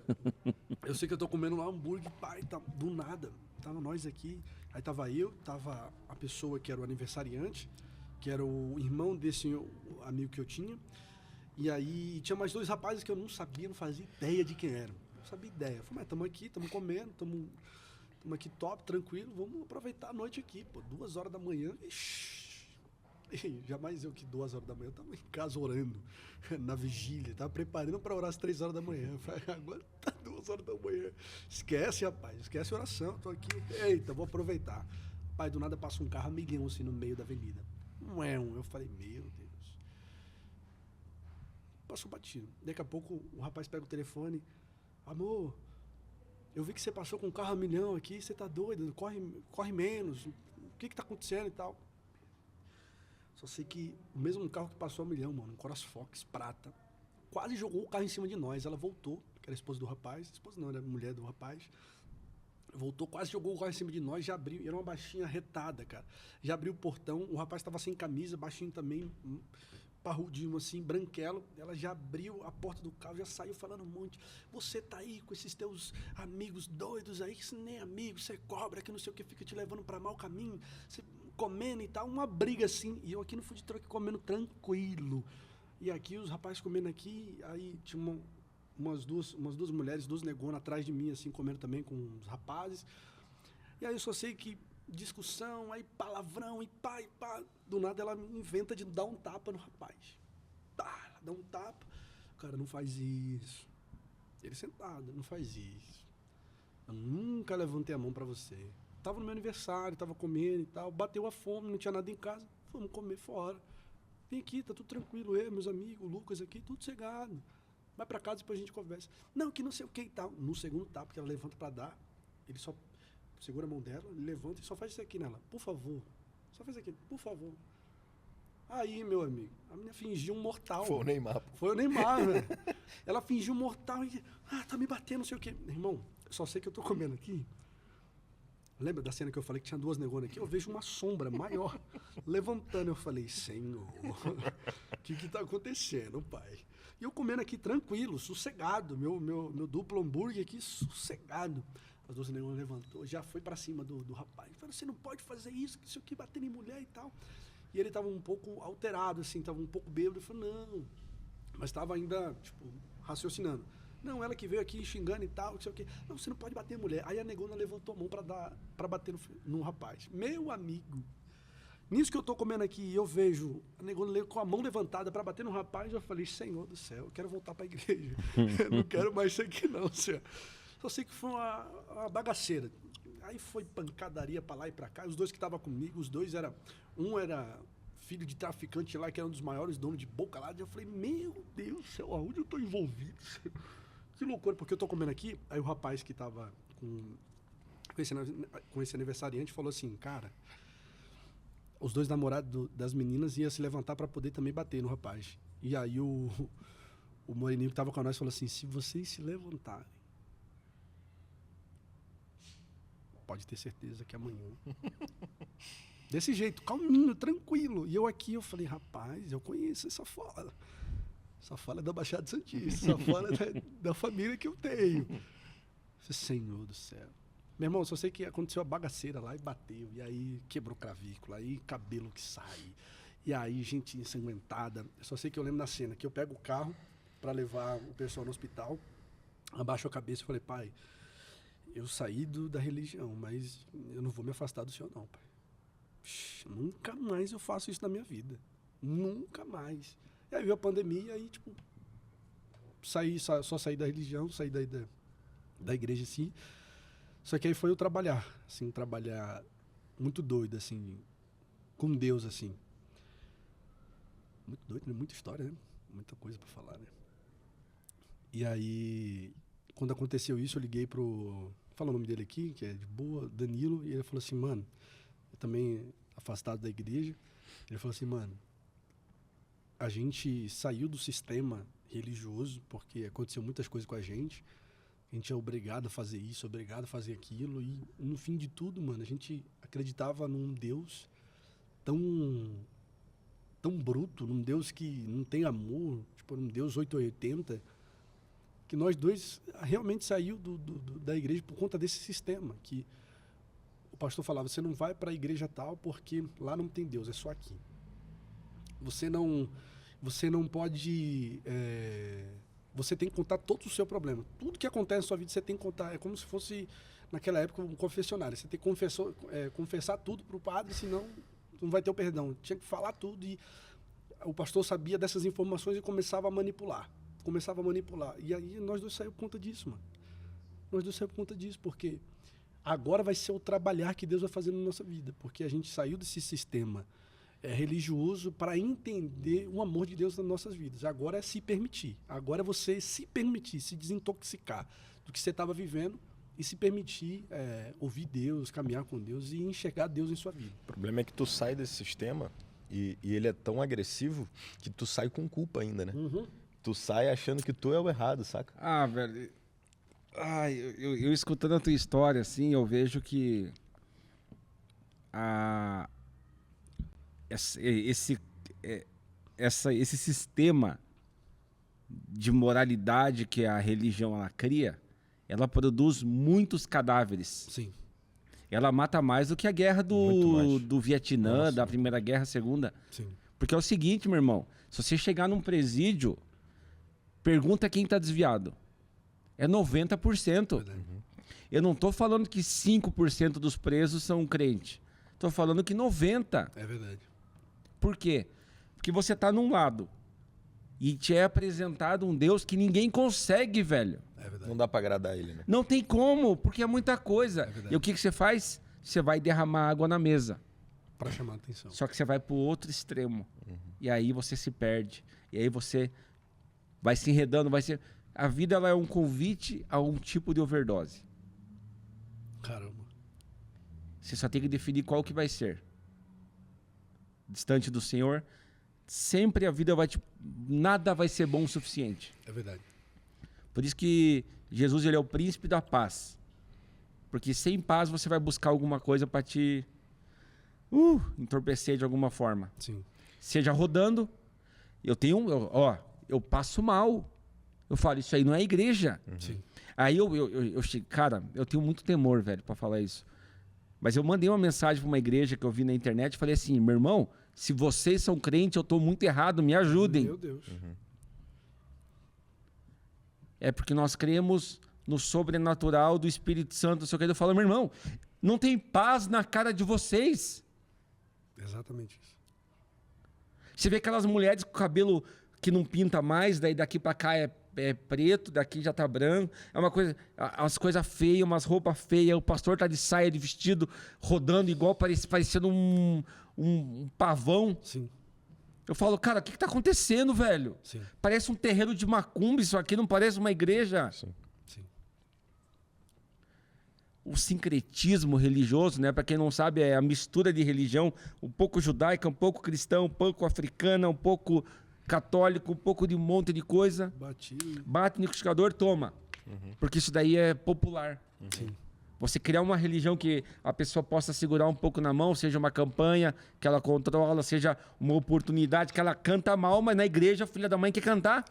Eu sei que eu tô comendo lá hambúrguer, pai, tá, do nada. Tava nós aqui, aí tava eu, tava a pessoa que era o aniversariante, que era o irmão desse amigo que eu tinha. E aí tinha mais 2 rapazes que eu não sabia, não fazia ideia de quem eram. Não sabia ideia. Eu falei, mas tamo aqui, tamo comendo, tamo aqui top, tranquilo, vamos aproveitar a noite aqui, pô. 2 horas da manhã, jamais eu que 2 horas da manhã, eu tava em casa orando, na vigília, tava preparando para orar às 3 horas da manhã. Eu falei, agora tá 2 horas da manhã. Esquece, rapaz, esquece a oração, tô aqui, eita, vou aproveitar. Pai, do nada passa um carro a milhão assim no meio da avenida. Eu falei, meu Deus. Passou batido. Daqui a pouco o rapaz pega o telefone, amor, eu vi que você passou com um carro a milhão aqui, você tá doido, corre menos, o que tá acontecendo e tal. Só sei que o mesmo carro que passou a milhão, mano, um Coras Fox prata, quase jogou o carro em cima de nós. Ela voltou, que era a esposa do rapaz, esposa não, era a mulher do rapaz. Voltou, quase jogou o carro em cima de nós, já abriu, era uma baixinha retada, cara. Já abriu o portão, o rapaz tava sem camisa, baixinho também, parrudinho assim, branquelo. Ela já abriu a porta do carro, já saiu falando um monte. Você tá aí com esses teus amigos doidos aí, que você nem é amigo, você cobra, que não sei o que, fica te levando pra mau caminho, você comendo e tal, uma briga assim. E eu aqui no food truck comendo tranquilo. E aqui os rapazes comendo aqui, aí tinha umas duas mulheres, duas negonas atrás de mim, assim, comendo também com os rapazes. E aí eu só sei que discussão, aí palavrão, e pá, e pá. Do nada ela inventa de dar um tapa no rapaz. Tá, ela dá um tapa. Cara, não faz isso. Ele sentado, não faz isso. Eu nunca levantei a mão pra você. Tava no meu aniversário, tava comendo e tal. Bateu a fome, não tinha nada em casa. Vamos comer fora. Vem aqui, tá tudo tranquilo. Eu, meus amigos, o Lucas aqui, tudo cegado. Vai pra casa, depois a gente conversa. Não, que não sei o que e tal. No segundo tapa que ela levanta pra dar, ele só segura a mão dela, ele levanta e só faz isso aqui nela. Por favor. Só faz aqui, por favor. Aí, meu amigo, a menina fingiu um mortal. Foi o Neymar. Foi o Neymar, velho. Ela fingiu um mortal e... tá me batendo, não sei o quê. Irmão, só sei que eu tô comendo aqui. Lembra da cena que eu falei que tinha duas negonas aqui? Eu vejo uma sombra maior levantando. Eu falei, Senhor, o que tá acontecendo, pai? E eu comendo aqui tranquilo, sossegado. Meu duplo hambúrguer aqui, sossegado. As duas negonas levantou, já foi pra cima do rapaz. Falei, você não pode fazer isso, que isso aqui, batendo em mulher e tal. E ele tava um pouco alterado, assim, tava um pouco bêbado. Eu falei, não. Mas tava ainda, tipo, raciocinando. Não, ela que veio aqui xingando e tal, não sei o quê. Não, você não pode bater em mulher. Aí a negona levantou a mão pra bater no rapaz. Meu amigo, nisso que eu tô comendo aqui e eu vejo a negona com a mão levantada pra bater no rapaz, eu falei, Senhor do céu, eu quero voltar pra igreja. Eu não quero mais isso aqui não, senhor. Só sei que foi uma bagaceira. Aí foi pancadaria pra lá e pra cá. Os dois que estavam comigo, os dois um era filho de traficante lá, que era um dos maiores donos de boca lá. E eu falei, meu Deus do céu, aonde eu tô envolvido? Que loucura, porque eu tô comendo aqui. Aí o rapaz que tava com esse aniversariante falou assim, cara, os dois namorados das meninas iam se levantar pra poder também bater no rapaz. E aí o moreninho que tava com nós falou assim, se vocês se levantarem, pode ter certeza que amanhã... Desse jeito, calminho, tranquilo. E eu aqui, eu falei, rapaz, eu conheço essa fala. Essa fala é da Baixada Santista, essa fala é da família que eu tenho. Eu falei, Senhor do céu. Meu irmão, só sei que aconteceu a bagaceira lá e bateu. E aí quebrou clavícula, aí cabelo que sai. E aí gente ensanguentada. Eu só sei que eu lembro da cena, que eu pego o carro para levar o pessoal no hospital, abaixo a cabeça e falei, pai, eu saí da religião, mas eu não vou me afastar do senhor não, pai. Nunca mais eu faço isso na minha vida. Nunca mais. E aí veio a pandemia e aí, tipo, só saí da religião, saí da igreja, assim. Só que aí foi eu trabalhar, assim, trabalhar muito doido, assim, com Deus, assim. Muito doido, né? Muita história, né? Muita coisa pra falar, né? E aí, quando aconteceu isso, eu liguei pro... Fala o nome dele aqui, que é de boa, Danilo, e ele falou assim, mano, eu também afastado da igreja, ele falou assim, mano, a gente saiu do sistema religioso, porque aconteceu muitas coisas com a gente é obrigado a fazer isso, obrigado a fazer aquilo, e no fim de tudo, mano, a gente acreditava num Deus tão bruto, num Deus que não tem amor, tipo, num Deus 880, que nós dois realmente saiu da igreja por conta desse sistema, que o pastor falava, você não vai para a igreja tal porque lá não tem Deus, é só aqui. Você não pode... você tem que contar todo o seu problema. Tudo que acontece na sua vida, você tem que contar. É como se fosse, naquela época, um confessionário. Você tem que confessar tudo para o padre, senão não vai ter o perdão. Tinha que falar tudo e o pastor sabia dessas informações e começava a manipular. E aí nós dois saímos por conta disso, mano. Nós dois saímos por conta disso, porque agora vai ser o trabalhar que Deus vai fazer na nossa vida. Porque a gente saiu desse sistema religioso para entender o amor de Deus nas nossas vidas. Agora é se permitir. Agora é você se permitir, se desintoxicar do que você estava vivendo e se permitir ouvir Deus, caminhar com Deus e enxergar Deus em sua vida. O problema é que tu sai desse sistema e ele é tão agressivo que tu sai com culpa ainda, né? Uhum. Tu sai achando que tu é o errado, saca? Ah, velho. Eu escutando a tua história, assim, eu vejo que esse sistema de moralidade que a religião ela cria, ela produz muitos cadáveres. Sim. Ela mata mais do que a guerra do Vietnã, Nossa. da Primeira Guerra, Segunda. Sim. Porque é o seguinte, meu irmão, se você chegar num presídio, pergunta quem está desviado. É 90%. Eu não estou falando que 5% dos presos são crentes. Estou falando que 90%. É verdade. Por quê? Porque você está num lado e te é apresentado um Deus que ninguém consegue, velho. É verdade. Não dá pra agradar ele, né? Não tem como, porque é muita coisa. verdade. E o que você faz? Você vai derramar água na mesa. Para chamar a atenção. Só que você vai para o outro extremo. E aí você se perde. E aí você vai se enredando, A vida ela é um convite a um tipo de overdose. Caramba. Você só tem que definir qual que vai ser. Distante do Senhor, sempre a vida nada vai ser bom o suficiente. É verdade. Por isso que Jesus ele é o príncipe da paz. Porque sem paz você vai buscar alguma coisa para te entorpecer de alguma forma. Sim. Seja rodando, eu passo mal. Eu falo, isso aí não é igreja. Sim. Aí cara, eu tenho muito temor, velho, para falar isso. Mas eu mandei uma mensagem para uma igreja que eu vi na internet e falei assim, meu irmão, se vocês são crentes, eu tô muito errado, me ajudem. Meu Deus. É porque nós cremos no sobrenatural do Espírito Santo, não sei o que. Eu falo, meu irmão, não tem paz na cara de vocês. Exatamente isso. Você vê aquelas mulheres com cabelo que não pinta mais, daí daqui pra cá é preto, daqui já tá branco. É uma coisa, umas coisas feias, umas roupas feias. O pastor tá de saia, de vestido, rodando igual parecendo um pavão. Sim. Eu falo, cara, o que tá acontecendo, velho? Sim. Parece um terreiro de macumba, isso aqui não parece uma igreja. Sim. Sim. O sincretismo religioso, né? Para quem não sabe, é a mistura de religião, um pouco judaica, um pouco cristã, um pouco africana, um pouco católico, um pouco de um monte de coisa. Batido. Bate no liquidificador, toma. Porque isso daí é popular. Sim. Você criar uma religião que a pessoa possa segurar um pouco na mão, seja uma campanha que ela controla, seja uma oportunidade que ela canta mal, mas na igreja a filha da mãe quer cantar.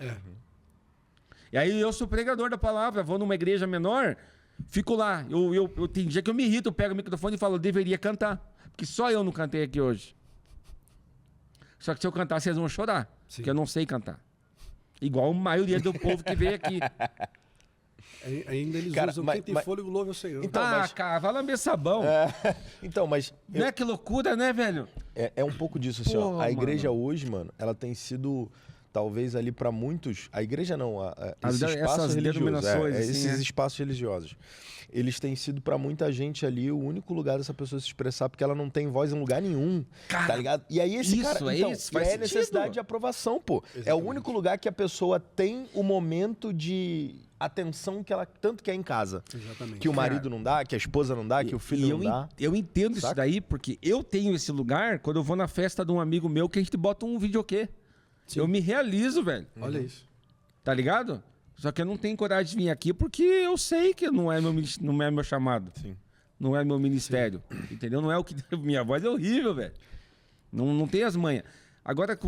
E aí eu sou pregador da palavra, vou numa igreja menor, fico lá. Eu tem dia que eu me irrito, eu pego o microfone e falo, eu deveria cantar. Porque só eu não cantei aqui hoje. Só que se eu cantar, vocês vão chorar. Sim. Porque eu não sei cantar. Igual a maioria do povo que veio aqui. Ainda eles Cara, usam mas- quem tem mas- fôlego, louve o Senhor. Então, Cara, vai lamber sabão. Então, mas Né? Que loucura, né, velho? é um pouco disso, assim, ó. Porra, A igreja hoje, mano, ela tem sido, talvez ali pra muitos, a igreja não, esse Essas espaço religioso, denominações, assim, esses espaços religiosos, eles têm sido pra muita gente ali o único lugar dessa pessoa se expressar, porque ela não tem voz em lugar nenhum, Cara, tá ligado? E aí esse isso, cara, é então, isso, e faz é sentido. necessidade de aprovação, pô. É o Exatamente. único lugar que a pessoa tem o momento de atenção que ela tanto quer em casa. Exatamente. Que o marido não dá, que a esposa não dá, que o filho não dá. Eu entendo isso Saca? daí, porque eu tenho esse lugar quando eu vou na festa de um amigo meu que a gente bota um videokê. Sim. Eu me realizo, velho. Olha isso. Tá ligado? Só que eu não tenho coragem de vir aqui porque eu sei que não é meu chamado. Sim. Não é meu ministério. Entendeu? Não é o que... Minha voz é horrível, velho. Não tem as manhas. Agora,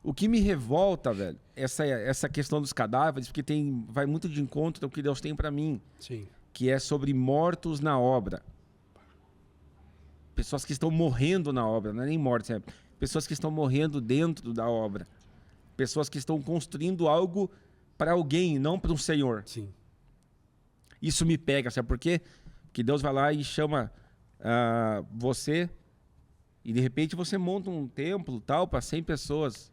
o que me revolta, velho, essa questão dos cadáveres, porque vai muito de encontro ao que Deus tem pra mim, Sim. que é sobre mortos na obra. Pessoas que estão morrendo na obra, não é nem mortos, é pessoas que estão morrendo dentro da obra. Pessoas que estão construindo algo para alguém, não para um Senhor. Sim. Isso me pega, sabe por quê? Porque Deus vai lá e chama você e de repente você monta um templo tal para 100 pessoas.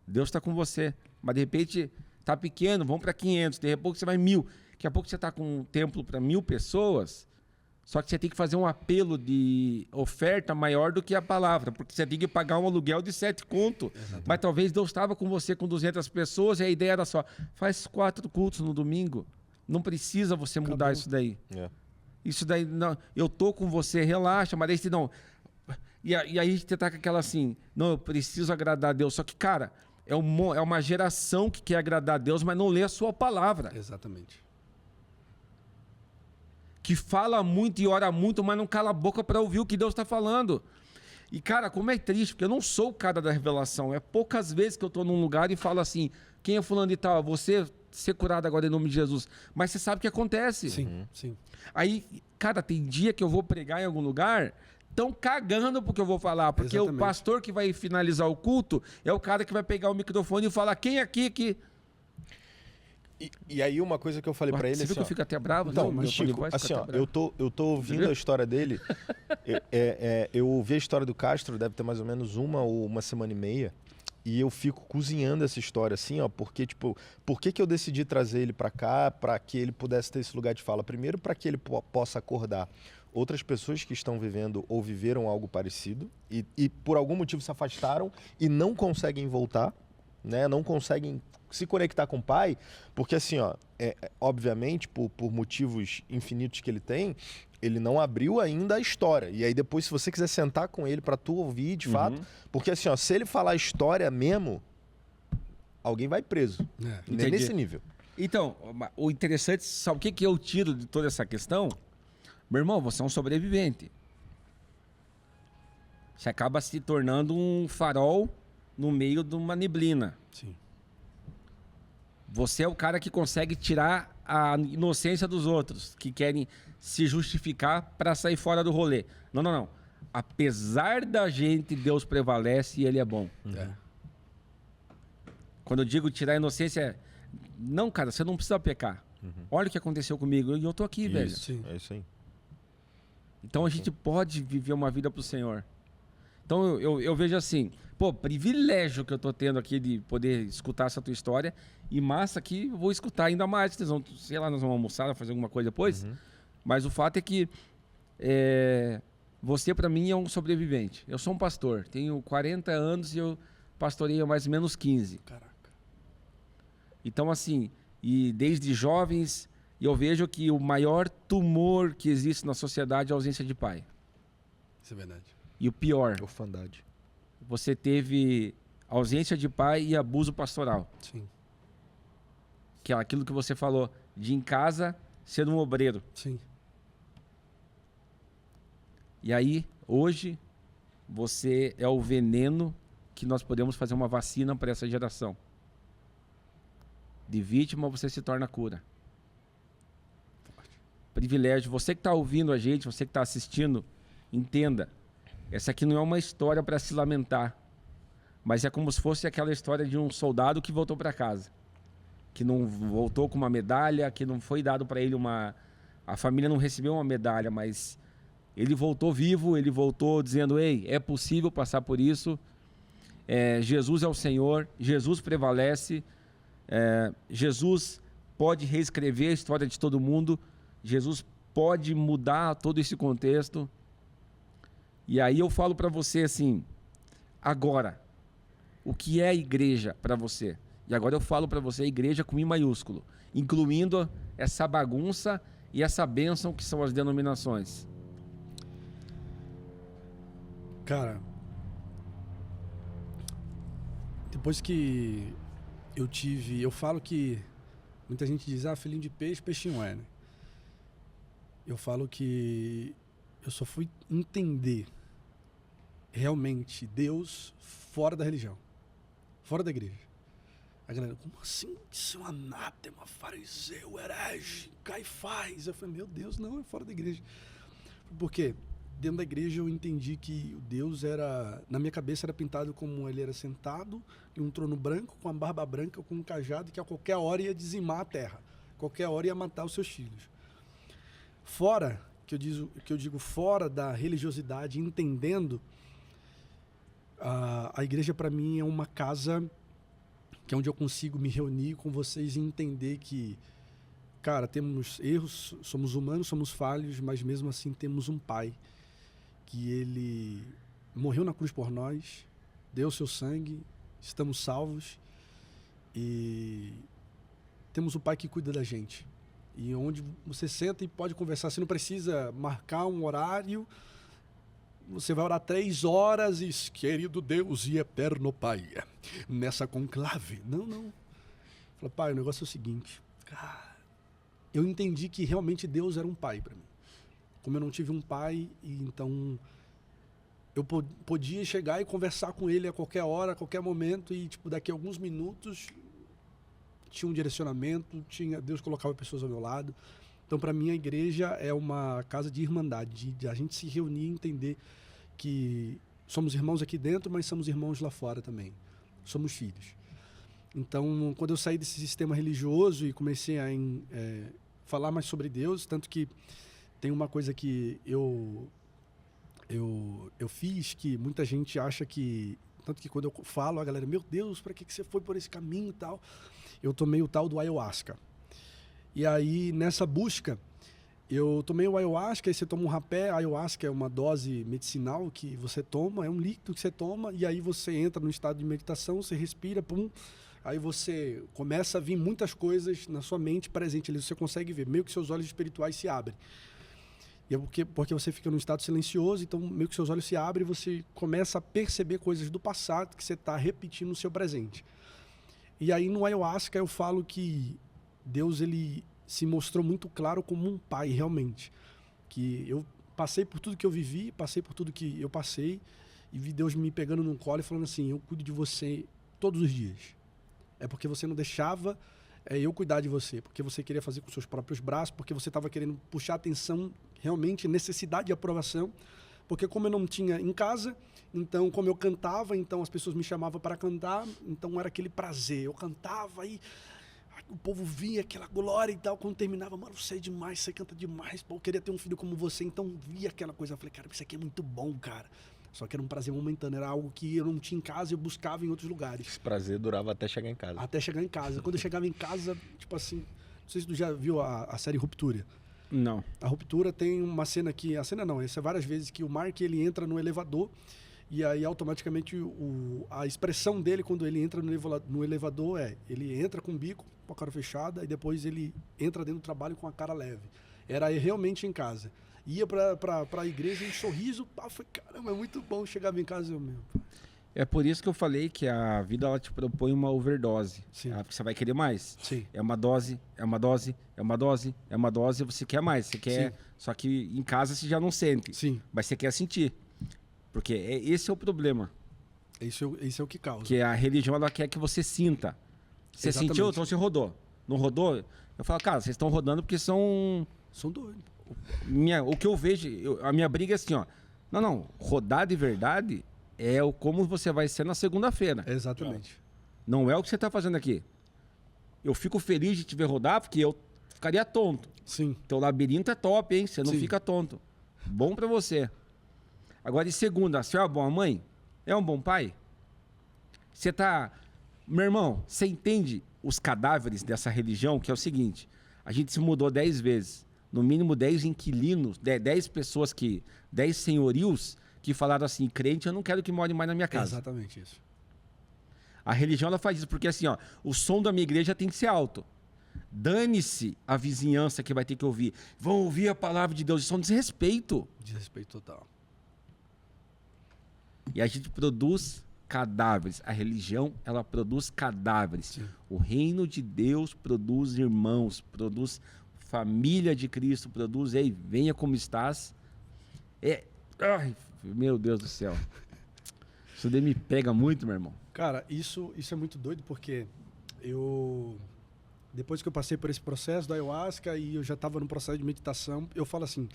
Deus está com você, mas de repente tá pequeno, vamos para 500, de repente você vai 1000. Daqui a pouco você está com um templo para 1000 pessoas, só que você tem que fazer um apelo de oferta maior do que a palavra, porque você tem que pagar um aluguel de 7 conto. Mas talvez Deus estava com você com 200 pessoas e a ideia era só, faz 4 cultos no domingo. Não precisa você mudar Acabou. isso daí. É. Isso daí, não, eu tô com você, relaxa, mas daí você não... E aí a gente tá com aquela assim, não, eu preciso agradar a Deus. Só que, cara, é uma geração que quer agradar a Deus, mas não lê a sua palavra. Exatamente. Que fala muito e ora muito, mas não cala a boca para ouvir o que Deus está falando. E, cara, como é triste, porque eu não sou o cara da revelação. É poucas vezes que eu tô num lugar e falo assim, quem é fulano e tal? Você ser curado agora em nome de Jesus. Mas você sabe o que acontece. Sim, sim. Aí, cara, tem dia que eu vou pregar em algum lugar, estão cagando porque eu vou falar. Porque o pastor que vai finalizar o culto é o cara que vai pegar o microfone e falar, quem aqui que... E aí uma coisa que eu falei pra ele... Você viu que eu fico até bravo? Então, mas Chico, assim, ó, eu tô ouvindo a história dele, eu ouvi a história do Castro, deve ter mais ou menos uma semana e meia, e eu fico cozinhando essa história, assim, ó, porque, tipo, por que eu decidi trazer ele pra cá, pra que ele pudesse ter esse lugar de fala? Primeiro, pra que ele possa acordar outras pessoas que estão vivendo ou viveram algo parecido e por algum motivo se afastaram e não conseguem voltar, né? Não conseguem se conectar com o pai, porque assim, ó, obviamente, por motivos infinitos que ele tem, ele não abriu ainda a história. E aí depois, se você quiser sentar com ele para tu ouvir, de fato, porque assim, ó, se ele falar a história mesmo, alguém vai preso. Nesse nível. Então, o interessante, sabe o que eu tiro de toda essa questão? Meu irmão, você é um sobrevivente. Você acaba se tornando um farol no meio de uma neblina. Sim. Você é o cara que consegue tirar a inocência dos outros, que querem se justificar para sair fora do rolê. Não. Apesar da gente, Deus prevalece e Ele é bom. Quando eu digo tirar a inocência, não, cara, você não precisa pecar. Olha o que aconteceu comigo e eu tô aqui, velho. Sim. É isso aí. Então a gente pode viver uma vida pro Senhor. Então eu vejo assim, pô, privilégio que eu tô tendo aqui de poder escutar essa tua história e massa que eu vou escutar ainda mais. Vocês vão, sei lá, nós vamos almoçar, fazer alguma coisa depois. Mas o fato é que você para mim é um sobrevivente. Eu sou um pastor, tenho 40 anos e eu pastorei há mais ou menos 15. Caraca. Então assim, e desde jovens, eu vejo que o maior tumor que existe na sociedade é a ausência de pai. Isso é verdade. E o pior, Orfandade. você teve ausência de pai e abuso pastoral. Sim. Que é aquilo que você falou, de em casa ser um obreiro. Sim. E aí, hoje, você é o veneno que nós podemos fazer uma vacina para essa geração. De vítima, você se torna cura. Privilégio. Você que está ouvindo a gente, você que está assistindo, entenda. Essa aqui não é uma história para se lamentar, mas é como se fosse aquela história de um soldado que voltou para casa, que não voltou com uma medalha, que não foi dado para ele uma... A família não recebeu uma medalha, mas ele voltou vivo, ele voltou dizendo, ei, é possível passar por isso, Jesus é o Senhor, Jesus prevalece, Jesus pode reescrever a história de todo mundo, Jesus pode mudar todo esse contexto. E aí eu falo para você assim, agora, o que é a igreja para você? E agora eu falo para você a igreja com I maiúsculo, incluindo essa bagunça e essa bênção que são as denominações. Cara, depois que eu falo que muita gente diz, filhinho de peixe, peixinho é, né? Eu falo que eu só fui entender realmente Deus fora da religião, fora da igreja. A galera, como assim? Isso é um anátema, fariseu, herege, Caifás. Eu falei, meu Deus, não, é fora da igreja. Por quê? Dentro da igreja eu entendi que o Deus era, na minha cabeça era pintado como ele era sentado em um trono branco, com a barba branca, com um cajado, que a qualquer hora ia dizimar a terra, qualquer hora ia matar os seus filhos. Fora, que eu digo fora da religiosidade, entendendo, a igreja para mim é uma casa que é onde eu consigo me reunir com vocês e entender que, cara, temos erros, somos humanos, somos falhos, mas mesmo assim temos um Pai que ele morreu na cruz por nós, deu seu sangue, estamos salvos e temos um Pai que cuida da gente. E onde você senta e pode conversar, você não precisa marcar um horário, você vai orar 3 horas e, querido Deus e eterno Pai, nessa conclave. Não. Fala, Pai, o negócio é o seguinte, cara, eu entendi que realmente Deus era um pai para mim. Como eu não tive um pai, e então eu podia chegar e conversar com ele a qualquer hora, a qualquer momento, e tipo, daqui a alguns minutos tinha um direcionamento, Deus colocava pessoas ao meu lado. Então, para mim, a igreja é uma casa de irmandade, de a gente se reunir e entender que somos irmãos aqui dentro, mas somos irmãos lá fora também. Somos filhos. Então, quando eu saí desse sistema religioso e comecei a falar mais sobre Deus, tanto que tem uma coisa que eu fiz que muita gente acha que... Tanto que quando eu falo, a galera, meu Deus, para que você foi por esse caminho e tal? Eu tomei o tal do ayahuasca. E aí, nessa busca, eu tomei o ayahuasca, aí você toma um rapé. A ayahuasca é uma dose medicinal que você toma, é um líquido que você toma, e aí você entra no estado de meditação, você respira, pum, aí você começa a vir muitas coisas na sua mente presente ali, você consegue ver, meio que seus olhos espirituais se abrem. E é porque você fica num estado silencioso, então meio que seus olhos se abrem e você começa a perceber coisas do passado que você está repetindo no seu presente. E aí no ayahuasca eu falo que Deus, ele se mostrou muito claro como um pai, realmente. Que eu passei por tudo que eu vivi, passei por tudo que eu passei, e vi Deus me pegando no colo e falando assim, eu cuido de você todos os dias. É porque você não deixava eu cuidar de você, porque você queria fazer com seus próprios braços, porque você estava querendo puxar atenção, realmente, necessidade de aprovação, porque como eu não tinha em casa, então como eu cantava, então as pessoas me chamavam para cantar, então era aquele prazer, eu cantava e o povo via aquela glória e tal, quando terminava, mano, você é demais, você canta demais, pô, eu queria ter um filho como você, então via aquela coisa, eu falei, cara, isso aqui é muito bom, cara. Só que era um prazer momentâneo, era algo que eu não tinha em casa e eu buscava em outros lugares. Esse prazer durava até chegar em casa. Até chegar em casa. Quando eu chegava em casa, tipo assim, não sei se tu já viu a série Ruptura. Não. A Ruptura tem uma cena que, a cena não, essa é várias vezes que o Mark, ele entra no elevador e aí automaticamente a expressão dele quando ele entra no elevador ele entra com o bico, com a cara fechada e depois ele entra dentro do trabalho com a cara leve. Era realmente em casa. Ia pra igreja e um sorriso, pá, foi, caramba, é muito bom. Chegava em casa eu mesmo. É por isso que eu falei que a vida ela te propõe uma overdose. Sim. Porque você vai querer mais. Sim. É uma dose, é uma dose, é uma dose, é uma dose, você quer mais. Você quer. Sim. Só que em casa você já não sente. Sim. Mas você quer sentir. Porque esse é o problema. Isso é o que causa. Que a religião ela quer que você sinta. Você Exatamente. sentiu, então você rodou. Não rodou? Eu falo, cara, vocês estão rodando porque são doidos. O que eu vejo, a minha briga é assim, ó. Não, rodar de verdade é como você vai ser na segunda-feira. Exatamente. Não é o que você está fazendo aqui. Eu fico feliz de te ver rodar porque eu ficaria tonto. Sim. Teu labirinto é top, hein? Você não Sim. fica tonto. Bom pra você. Agora, de segunda, você é uma boa mãe? É um bom pai? Você tá... Meu irmão, você entende os cadáveres dessa religião? Que é o seguinte, a gente se mudou 10 vezes. No mínimo 10 inquilinos, 10 pessoas 10 senhorios que falaram assim, crente, eu não quero que more mais na minha casa. Exatamente isso. A religião ela faz isso, porque assim, ó, o som da minha igreja tem que ser alto. Dane-se a vizinhança que vai ter que ouvir. Vão ouvir a palavra de Deus, isso é um desrespeito. Desrespeito total. E a gente produz cadáveres. A religião, ela produz cadáveres. Sim. O reino de Deus produz irmãos, produz família de Cristo, produz, ei, venha como estás. Ai, meu Deus do céu. Isso daí me pega muito, meu irmão. Cara, isso é muito doido porque depois que eu passei por esse processo da ayahuasca e eu já estava no processo de meditação, eu falo assim,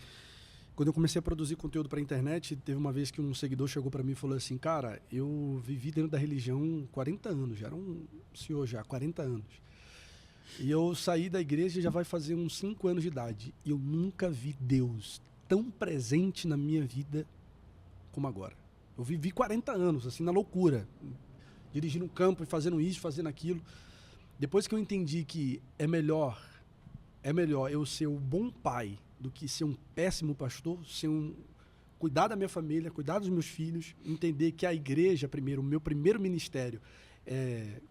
quando eu comecei a produzir conteúdo para a internet, teve uma vez que um seguidor chegou para mim e falou assim, cara, eu vivi dentro da religião 40 anos, já era um senhor já, 40 anos. E eu saí da igreja já vai fazer uns 5 anos de idade. E eu nunca vi Deus tão presente na minha vida como agora. Eu vivi 40 anos, assim, na loucura. Dirigindo um campo e fazendo isso, fazendo aquilo. Depois que eu entendi que é melhor eu ser um bom pai do que ser um péssimo pastor, cuidar da minha família, cuidar dos meus filhos, entender que a igreja, primeiro, o meu primeiro ministério,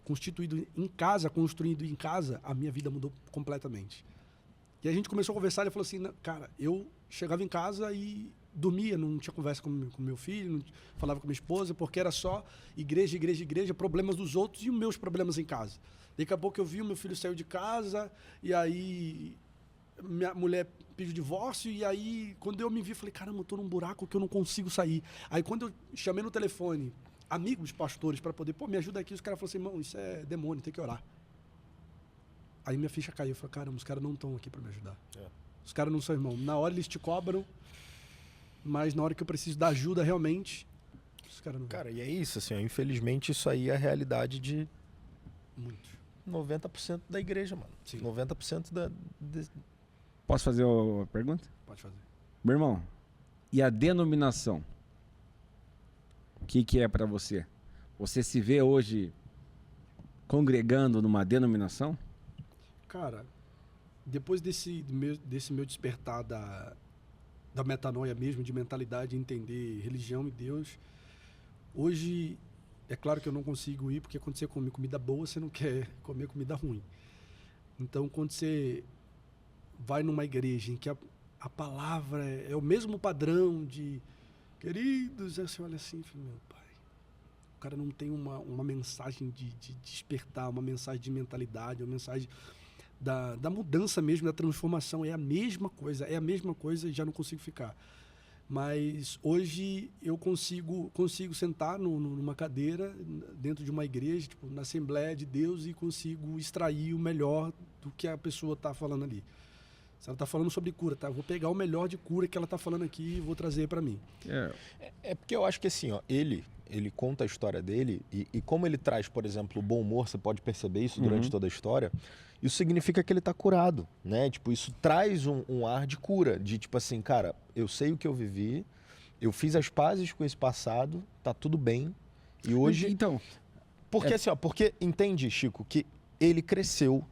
constituído em casa, construído em casa, a minha vida mudou completamente. E a gente começou a conversar, ele falou assim, cara, eu chegava em casa e dormia, não tinha conversa com meu filho, não falava com minha esposa, porque era só igreja, igreja, igreja, problemas dos outros e os meus problemas em casa. Daqui a pouco eu vi, o meu filho saiu de casa e aí minha mulher pediu divórcio, e aí, quando eu me vi, falei, caramba, eu tô num buraco que eu não consigo sair. Aí, quando eu chamei no telefone amigos pastores para poder, me ajuda aqui, os caras falaram assim, irmão, isso é demônio, tem que orar. Aí minha ficha caiu, eu falei, caramba, os caras não estão aqui para me ajudar. Os caras não são irmão. Na hora eles te cobram, mas na hora que eu preciso da ajuda realmente, os caras não... Cara, e é isso, assim, ó, infelizmente isso aí é a realidade de... Muito. 90% da igreja, mano. Sim. 90% da... Posso fazer uma pergunta? Pode fazer. Meu irmão, e a denominação? O que é para você? Você se vê hoje congregando numa denominação? Cara, depois desse meu despertar da metanoia mesmo, de mentalidade, entender religião e Deus, hoje é claro que eu não consigo ir, porque quando você come comida boa, você não quer comer comida ruim. Então, quando você vai numa igreja em que a palavra é o mesmo padrão de queridos, aí você olha assim, filho, meu pai, o cara não tem uma mensagem de despertar, uma mensagem de mentalidade, uma mensagem da mudança mesmo, da transformação. É a mesma coisa e já não consigo ficar. Mas hoje eu consigo sentar numa cadeira dentro de uma igreja, tipo, na Assembleia de Deus, e consigo extrair o melhor do que a pessoa está falando ali. Se ela está falando sobre cura, tá? Eu vou pegar o melhor de cura que ela está falando aqui e vou trazer para mim. É porque eu acho que assim, ó, ele conta a história dele e como ele traz, por exemplo, o bom humor, você pode perceber isso durante toda a história, isso significa que ele está curado, né? Tipo, isso traz um ar de cura, de tipo assim, cara, eu sei o que eu vivi, eu fiz as pazes com esse passado, tá tudo bem, e hoje... Então... Porque assim, ó, porque entende, Chico, que ele cresceu,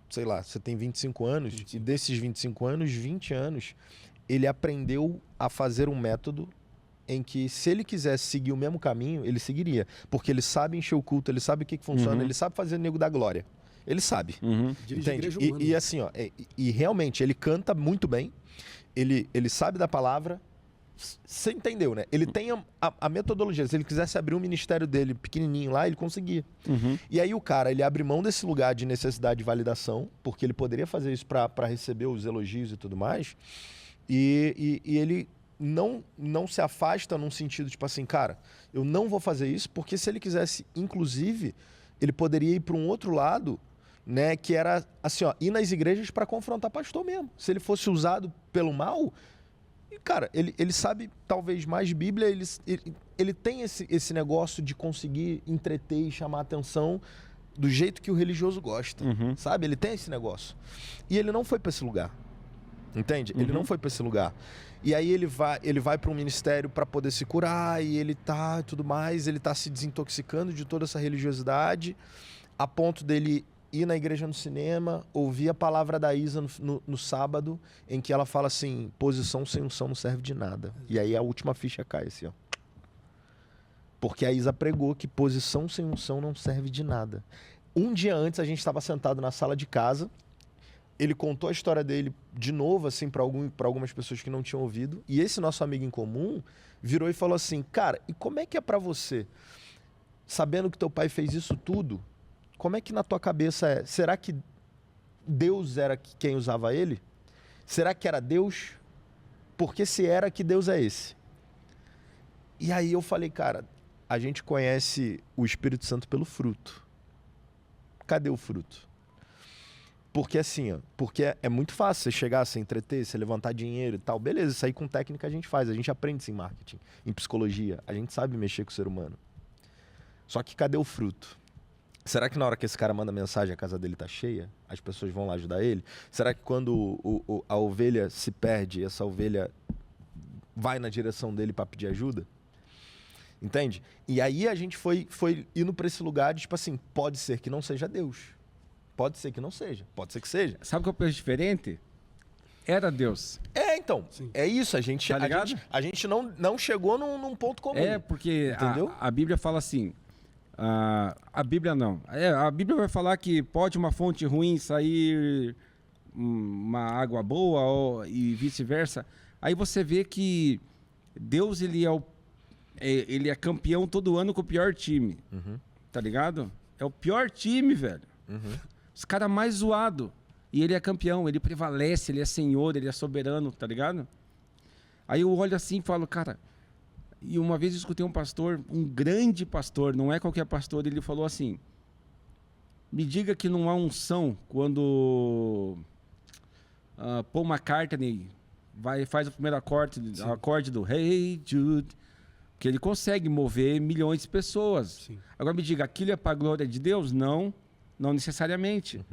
sei lá, você tem 25 anos, e desses 25 anos, 20 anos, ele aprendeu a fazer um método em que, se ele quisesse seguir o mesmo caminho, ele seguiria. Porque ele sabe encher o culto, ele sabe o que funciona, ele sabe fazer o nego da glória. Ele sabe. Entende? E assim, ó, e realmente, ele canta muito bem, ele sabe da palavra. Você entendeu, né? Ele tem a metodologia. Se ele quisesse abrir um ministério dele pequenininho lá, ele conseguia. E aí o cara, ele abre mão desse lugar de necessidade de validação, porque ele poderia fazer isso para receber os elogios e tudo mais. E ele não se afasta num sentido tipo assim, cara, eu não vou fazer isso, porque se ele quisesse, inclusive, ele poderia ir para um outro lado, né? Que era assim, ó, ir nas igrejas para confrontar pastor mesmo. Se ele fosse usado pelo mal... Cara, ele sabe talvez mais Bíblia, ele tem esse negócio de conseguir entreter e chamar a atenção do jeito que o religioso gosta, sabe? Ele tem esse negócio. E ele não foi para esse lugar, entende? Ele não foi para esse lugar. E aí ele vai para um ministério para poder se curar, e ele tá tudo mais, ele tá se desintoxicando de toda essa religiosidade, a ponto dele ir na igreja no cinema, ouvir a palavra da Isa no sábado, em que ela fala assim, posição sem unção não serve de nada. E aí a última ficha cai assim, ó. Porque a Isa pregou que posição sem unção não serve de nada. Um dia antes a gente estava sentado na sala de casa, ele contou a história dele de novo, assim, para algumas pessoas que não tinham ouvido, e esse nosso amigo em comum virou e falou assim, cara, e como é que é para você, sabendo que teu pai fez isso tudo, como é que na tua cabeça é? Será que Deus era quem usava ele? Será que era Deus? Porque se era, que Deus é esse? E aí eu falei, cara, a gente conhece o Espírito Santo pelo fruto. Cadê o fruto? Porque assim, ó, porque é muito fácil você chegar, você entreter, você levantar dinheiro e tal. Beleza, isso aí com técnica a gente faz, a gente aprende isso em marketing, em psicologia, a gente sabe mexer com o ser humano. Só que cadê o fruto? Será que na hora que esse cara manda mensagem a casa dele tá cheia, as pessoas vão lá ajudar ele? Será que quando a ovelha se perde, essa ovelha vai na direção dele para pedir ajuda? Entende? E aí a gente foi indo para esse lugar de tipo assim, pode ser que não seja Deus. Pode ser que não seja. Pode ser que seja. Sabe o que eu penso diferente? Era Deus. Então. Sim. É isso. A gente não chegou num ponto comum. Porque entendeu? A Bíblia fala assim... a Bíblia não. A Bíblia vai falar que pode uma fonte ruim sair uma água boa e vice-versa. Aí você vê que Deus ele é campeão todo ano com o pior time. Tá ligado? É o pior time, velho. Os caras mais zoados. E ele é campeão, ele prevalece, ele é senhor, ele é soberano, tá ligado? Aí eu olho assim e falo, cara... E uma vez eu escutei um pastor, um grande pastor, não é qualquer pastor, ele falou assim... Me diga que não há unção quando Paul McCartney faz o primeiro acorde do Hey Jude, que ele consegue mover milhões de pessoas. Sim. Agora me diga, aquilo é para a glória de Deus? Não, não necessariamente.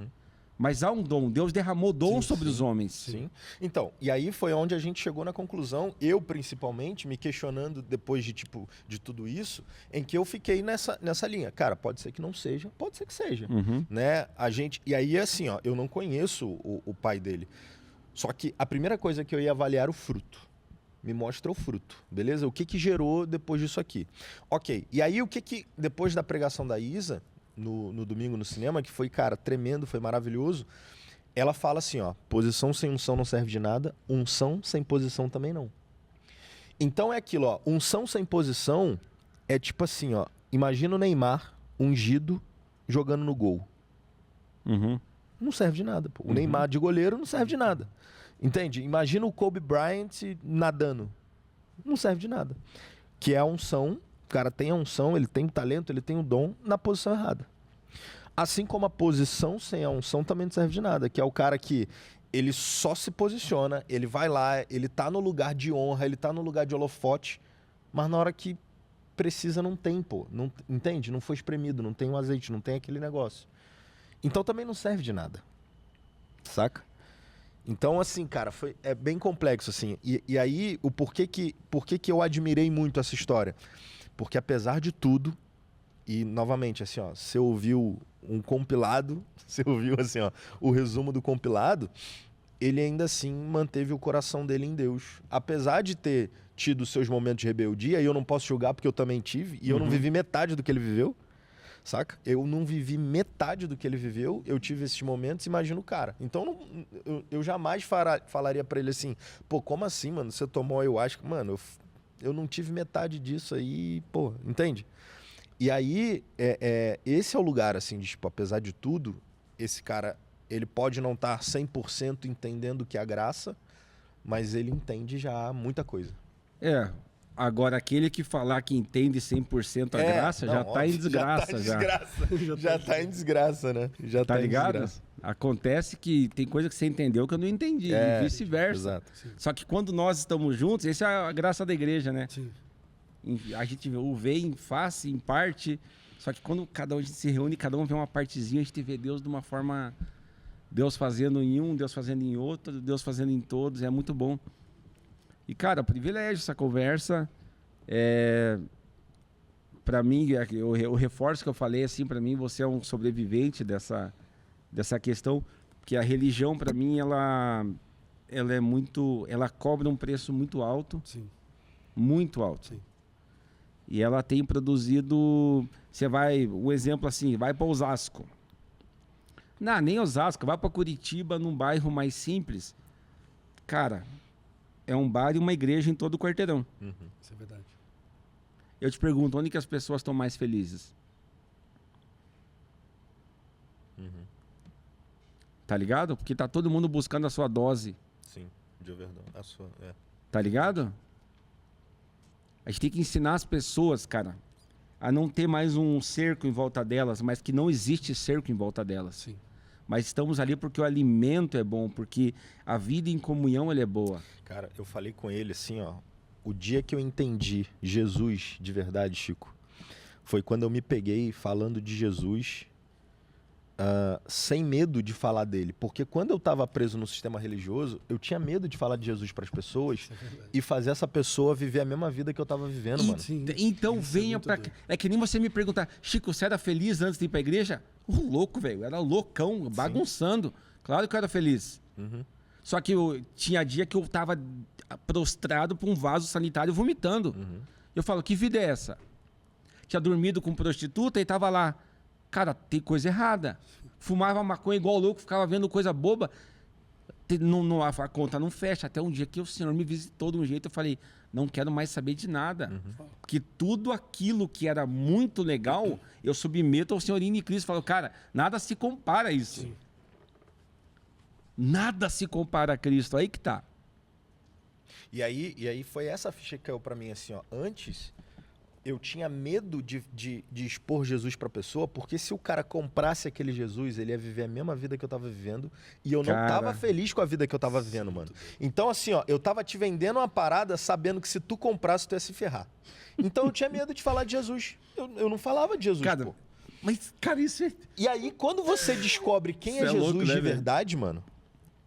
Mas há um dom, Deus derramou dom sobre os homens. Sim. Então, e aí foi onde a gente chegou na conclusão, eu principalmente, me questionando depois de tudo isso, em que eu fiquei nessa linha. Cara, pode ser que não seja, pode ser que seja. Né? E aí, assim, ó, eu não conheço o pai dele. Só que a primeira coisa que eu ia avaliar era o fruto. Me mostra o fruto, beleza? O que gerou depois disso aqui. Ok, e aí depois da pregação da Isa... No domingo no cinema, que foi, cara, tremendo, foi maravilhoso. Ela fala assim, ó, posição sem unção não serve de nada, unção sem posição também não. Então é aquilo, ó, unção sem posição é tipo assim, ó, imagina o Neymar ungido jogando no gol. Não serve de nada, pô. O Neymar de goleiro não serve de nada. Entende? Imagina o Kobe Bryant nadando. Não serve de nada. Que é a unção. O cara tem a unção, ele tem o talento, ele tem o dom na posição errada. Assim como a posição sem a unção também não serve de nada, que é o cara que ele só se posiciona, ele vai lá, ele tá no lugar de honra, ele tá no lugar de holofote, mas na hora que precisa não tem, pô. Não, entende? Não foi espremido, não tem um azeite, não tem aquele negócio. Então também não serve de nada. Saca? Então, assim, cara, é bem complexo, assim. E aí, o porquê que eu admirei muito essa história? Porque apesar de tudo, e novamente, assim, ó, você ouviu um compilado, você ouviu, assim, ó, o resumo do compilado, ele ainda assim manteve o coração dele em Deus. Apesar de ter tido seus momentos de rebeldia, e eu não posso julgar porque eu também tive, e eu não vivi metade do que ele viveu, saca? Eu não vivi metade do que ele viveu, eu tive esses momentos, imagina o cara. Então, eu jamais falaria pra ele assim, pô, como assim, mano? Você tomou ayahuasca? Mano, eu não tive metade disso aí, pô, entende? E aí, esse é o lugar, assim, de, tipo, apesar de tudo, esse cara, ele pode não estar 100% entendendo o que é a graça, mas ele entende já muita coisa. Agora aquele que falar que entende 100% a graça, já tá em desgraça. Já tá em desgraça, né? Já tá ligado? Acontece que tem coisa que você entendeu que eu não entendi, e vice-versa. Exato. Só que quando nós estamos juntos, essa é a graça da igreja, né? Sim. A gente o vê em face, em parte, só que quando cada um se reúne, cada um vê uma partezinha, a gente vê Deus de uma forma... Deus fazendo em um, Deus fazendo em outro, Deus fazendo em todos, é muito bom. E, cara, privilégio essa conversa. Para mim, o reforço que eu falei, assim, para mim, você é um sobrevivente dessa questão, porque a religião, para mim, ela é muito... Ela cobra um preço muito alto. Sim. Muito alto. Sim. E ela tem produzido... Você vai... Um exemplo assim, vai para Osasco. Não, nem Osasco. Vai para Curitiba, num bairro mais simples. Cara, é um bar e uma igreja em todo o quarteirão. Isso é verdade. Eu te pergunto, onde que as pessoas estão mais felizes? Tá ligado? Porque tá todo mundo buscando a sua dose. Sim, de verdade. A sua, Tá ligado? A gente tem que ensinar as pessoas, cara, a não ter mais um cerco em volta delas, mas que não existe cerco em volta delas. Sim. Mas estamos ali porque o alimento é bom, porque a vida em comunhão ela é boa. Cara, eu falei com ele assim, ó, o dia que eu entendi Jesus de verdade, Chico, foi quando eu me peguei falando de Jesus sem medo de falar dele. Porque quando eu estava preso no sistema religioso, eu tinha medo de falar de Jesus para as pessoas e fazer essa pessoa viver a mesma vida que eu estava vivendo, mano. Sim. Então venha pra cá. É que nem você me perguntar, Chico, você era feliz antes de ir pra igreja? Louco, velho. Era loucão, bagunçando. Claro que eu era feliz. Só que tinha dia que eu tava prostrado por um vaso sanitário vomitando. Eu falo, que vida é essa? Tinha dormido com prostituta e tava lá. Cara, tem coisa errada. Fumava maconha igual louco, ficava vendo coisa boba. A conta não fecha. Até um dia que o Senhor me visitou de um jeito, eu falei, não quero mais saber de nada. Porque tudo aquilo que era muito legal, eu submeto ao Senhorinho de Cristo. Falo, cara, nada se compara a isso. Sim. Nada se compara a Cristo. Aí que tá. E aí foi essa ficha que caiu pra mim, assim, ó. Antes, eu tinha medo de expor Jesus pra pessoa, porque se o cara comprasse aquele Jesus, ele ia viver a mesma vida que eu tava vivendo, e eu não tava feliz com a vida que eu tava vivendo, mano. Então, assim, ó, eu tava te vendendo uma parada sabendo que se tu comprasse, tu ia se ferrar. Então eu tinha medo de falar de Jesus. Eu não falava de Jesus, cara, pô. Mas, cara, isso é... E aí, quando você descobre quem é Jesus louco, né, de verdade, mano...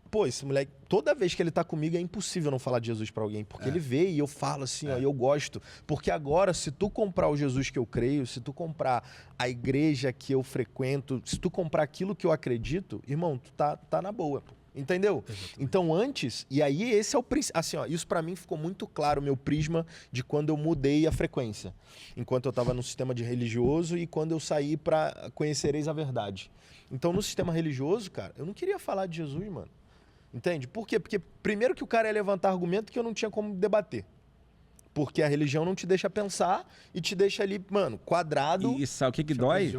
Pô, esse moleque, toda vez que ele tá comigo, é impossível não falar de Jesus pra alguém. Porque ele vê e eu falo assim, ó, e eu gosto. Porque agora, se tu comprar o Jesus que eu creio, se tu comprar a igreja que eu frequento, se tu comprar aquilo que eu acredito, irmão, tu tá na boa, pô. Entendeu? Exatamente. Então, antes, e aí esse é o princípio. Assim, ó, isso pra mim ficou muito claro, o meu prisma de quando eu mudei a frequência. Enquanto eu tava no sistema de religioso e quando eu saí pra Conhecereis a Verdade. Então, no sistema religioso, cara, eu não queria falar de Jesus, mano. Entende? Por quê? Porque primeiro que o cara ia levantar argumento que eu não tinha como debater. Porque a religião não te deixa pensar e te deixa ali, mano, quadrado. E sabe o que dói?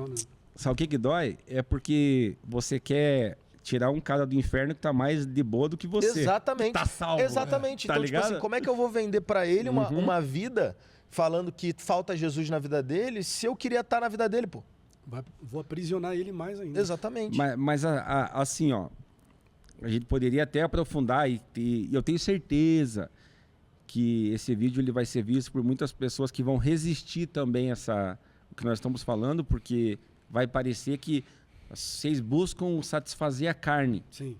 Sabe o que dói? É porque você quer tirar um cara do inferno que tá mais de boa do que você. Exatamente. Tá salvo. Exatamente. Tá então, ligado? tipo assim, como é que eu vou vender pra ele uma vida falando que falta Jesus na vida dele se eu queria estar na vida dele, pô? Vou aprisionar ele mais ainda. Exatamente. Mas assim, ó, a gente poderia até aprofundar e eu tenho certeza que esse vídeo ele vai ser visto por muitas pessoas que vão resistir também o que nós estamos falando, porque vai parecer que vocês buscam satisfazer a carne. Sim.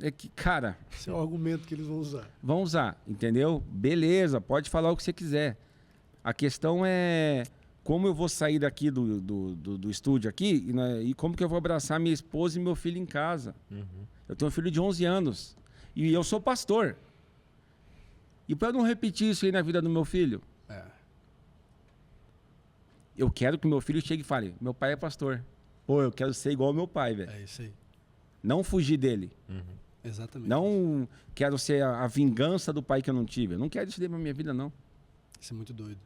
É que, cara... Esse é o argumento que eles vão usar. Vão usar, entendeu? Beleza, pode falar o que você quiser. A questão é... como eu vou sair daqui do estúdio aqui e como que eu vou abraçar minha esposa e meu filho em casa. Eu tenho um filho de 11 anos e eu sou pastor. E para não repetir isso aí na vida do meu filho, eu quero que meu filho chegue e fale, meu pai é pastor. Pô, eu quero ser igual ao meu pai, velho. É isso aí. Não fugir dele. Exatamente. Não quero ser a vingança do pai que eu não tive. Eu não quero isso daí pra minha vida, não. Isso é muito doido.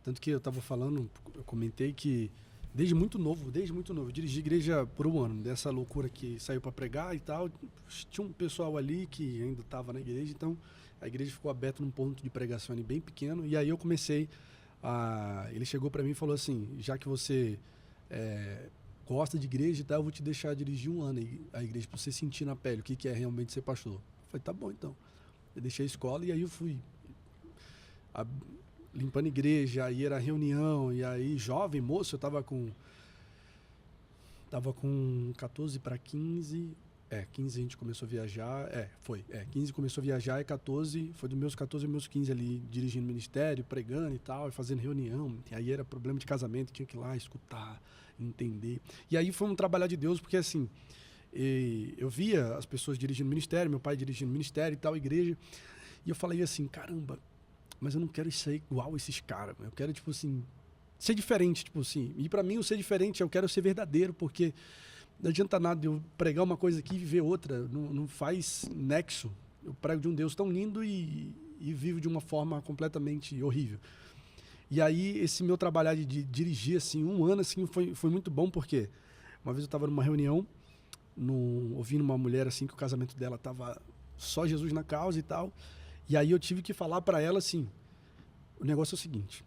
Tanto que eu tava falando, eu comentei que desde muito novo, eu dirigi igreja por um ano, dessa loucura que saiu para pregar e tal. Tinha um pessoal ali que ainda estava na igreja, então a igreja ficou aberta num ponto de pregação ali bem pequeno. E aí eu comecei ele chegou para mim e falou assim, já que você gosta de igreja e tal, eu vou te deixar dirigir um ano a igreja para você sentir na pele o que é realmente ser pastor. Eu falei, tá bom então. Eu deixei a escola e aí eu fui limpando igreja, aí era reunião, e aí jovem, moço, eu tava com 14 para 15, 15 a gente começou a viajar, 15 começou a viajar e 14, foi dos meus 14 aos meus 15 ali, dirigindo ministério, pregando e tal, e fazendo reunião, e aí era problema de casamento, tinha que ir lá escutar, entender, e aí foi um trabalhar de Deus, porque assim, eu via as pessoas dirigindo ministério, meu pai dirigindo ministério e tal, igreja, e eu falei assim, caramba, mas eu não quero ser igual a esses caras. Eu quero, tipo assim, ser diferente, tipo assim. E pra mim, o ser diferente, eu quero ser verdadeiro, porque não adianta nada eu pregar uma coisa aqui e viver outra. Não faz nexo. Eu prego de um Deus tão lindo e vivo de uma forma completamente horrível. E aí, esse meu trabalhar de dirigir, assim, um ano, assim, foi muito bom, porque uma vez eu estava numa reunião, ouvindo uma mulher, assim, que o casamento dela tava só Jesus na causa e tal. E aí eu tive que falar para ela assim, o negócio é o seguinte,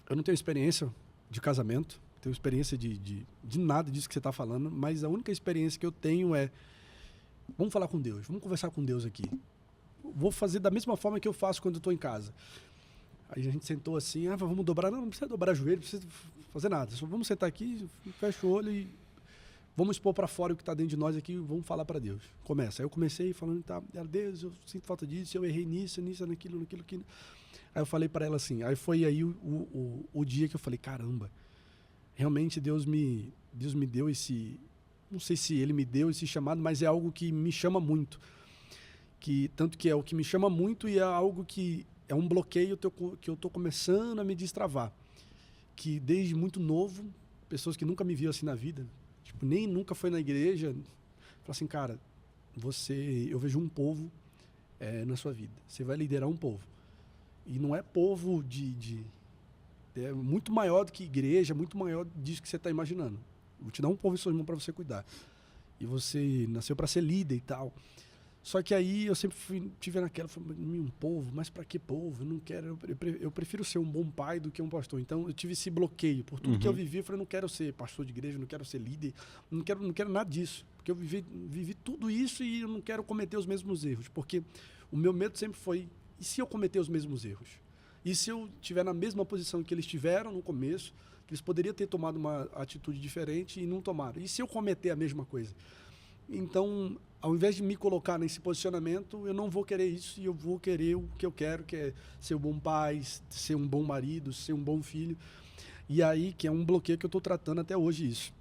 eu não tenho experiência de casamento, não tenho experiência de nada disso que você está falando, mas a única experiência que eu tenho vamos falar com Deus, vamos conversar com Deus aqui. Vou fazer da mesma forma que eu faço quando eu estou em casa. Aí a gente sentou assim, vamos dobrar, não precisa dobrar joelho, não precisa fazer nada, só vamos sentar aqui, fecha o olho e vamos expor para fora o que está dentro de nós aqui, vamos falar para Deus. Começa. Aí eu comecei falando, tá, Deus, eu sinto falta disso, eu errei nisso, naquilo. Aí eu falei para ela assim, aí foi aí o dia que eu falei, caramba, realmente Deus me deu esse, não sei se ele me deu esse chamado, mas é algo que me chama muito. Tanto que é o que me chama muito e é algo que é um bloqueio que eu estou começando a me destravar. Que desde muito novo, pessoas que nunca me viram assim na vida, nem nunca foi na igreja, fala assim, cara, eu vejo um povo na sua vida, você vai liderar um povo, e não é povo é muito maior do que igreja, muito maior disso que você está imaginando, vou te dar um povo em suas mãos para você cuidar, E você nasceu para ser líder e tal. Só que aí eu sempre tive naquela, falei, um povo, mas para que povo? Eu não quero, eu prefiro ser um bom pai do que um pastor. Então eu tive esse bloqueio por tudo que eu vivi. Eu falei, não quero ser pastor de igreja, não quero ser líder, não quero nada disso. Porque eu vivi tudo isso e eu não quero cometer os mesmos erros. Porque o meu medo sempre foi, e se eu cometer os mesmos erros? E se eu estiver na mesma posição que eles tiveram no começo, que eles poderiam ter tomado uma atitude diferente e não tomaram? E se eu cometer a mesma coisa? Então, ao invés de me colocar nesse posicionamento, eu não vou querer isso e eu vou querer o que eu quero, que é ser um bom pai, ser um bom marido, ser um bom filho. E aí, que é um bloqueio que eu estou tratando até hoje isso.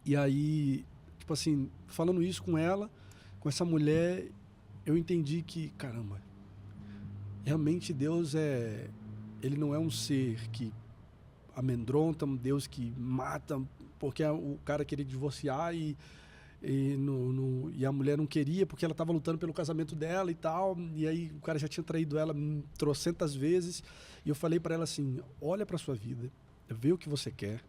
E aí, tipo assim, falando isso com ela, com essa mulher, eu entendi que, caramba, realmente Deus ele não é um ser que amedronta, um Deus que mata, porque o cara queria divorciar e a mulher não queria porque ela estava lutando pelo casamento dela e tal, e aí o cara já tinha traído ela trocentas vezes, e eu falei para ela assim, olha para sua vida, vê o que você quer,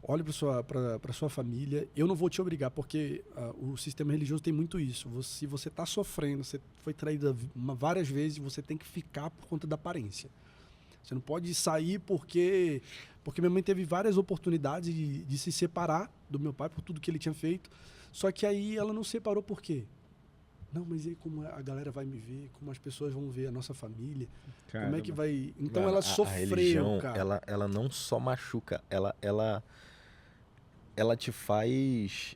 olha para sua família, eu não vou te obrigar, porque o sistema religioso tem muito isso, se você está sofrendo, você foi traída várias vezes, você tem que ficar por conta da aparência. Você não pode sair porque minha mãe teve várias oportunidades de se separar do meu pai por tudo que ele tinha feito. Só que aí ela não separou por quê? Não, mas aí como a galera vai me ver, como as pessoas vão ver a nossa família, Caramba. Como é que vai... Então ela sofreu, a religião, cara. Ela não só machuca, ela te faz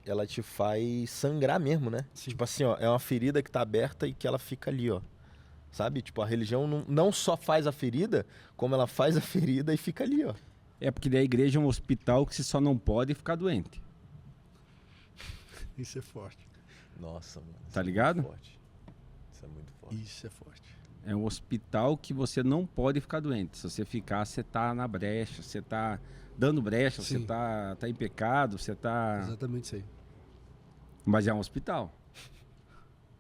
sangrar mesmo, né? Sim. Tipo assim, ó, é uma ferida que tá aberta e que ela fica ali, ó. Sabe? Tipo, a religião não só faz a ferida, como ela faz a ferida e fica ali, ó. É porque daí a igreja é um hospital que você só não pode ficar doente. Isso é forte. Nossa, mano. Tá ligado? Forte. Isso é muito forte. Isso é forte. É um hospital que você não pode ficar doente. Se você ficar, você tá na brecha, você tá dando brecha, Sim. Você tá em pecado, você tá... Exatamente isso aí. Mas é um hospital.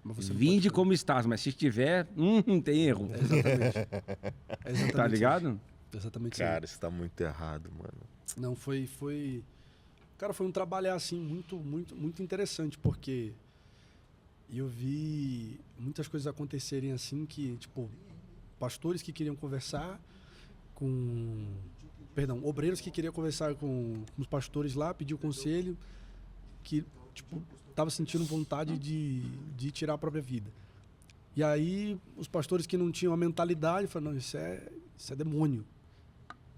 Vinde como estás, mas se estiver, não tem erro. Exatamente. Tá ligado? Exatamente. Cara, isso tá muito errado, mano. Não, foi... Cara, foi um trabalhar, assim, muito, muito, muito interessante, porque eu vi muitas coisas acontecerem assim que, tipo, pastores que queriam conversar com... Perdão, obreiros que queriam conversar com os pastores lá, pedir o conselho, que, tipo... estava sentindo vontade de tirar a própria vida. E aí, os pastores que não tinham a mentalidade falaram, não, isso é demônio.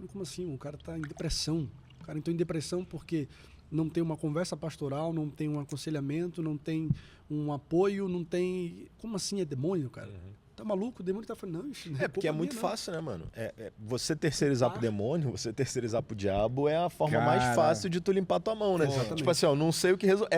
Como assim? O cara está em depressão. O cara entrou em depressão porque não tem uma conversa pastoral, não tem um aconselhamento, não tem um apoio, não tem... Como assim é demônio, cara? Tá maluco? O demônio tá falando, não, isso não é porque é muito fácil, né, mano? Você terceirizar pro demônio, você terceirizar pro diabo é a forma mais fácil de tu limpar tua mão, né? Exatamente. Tipo assim, ó, não sei o que resolve.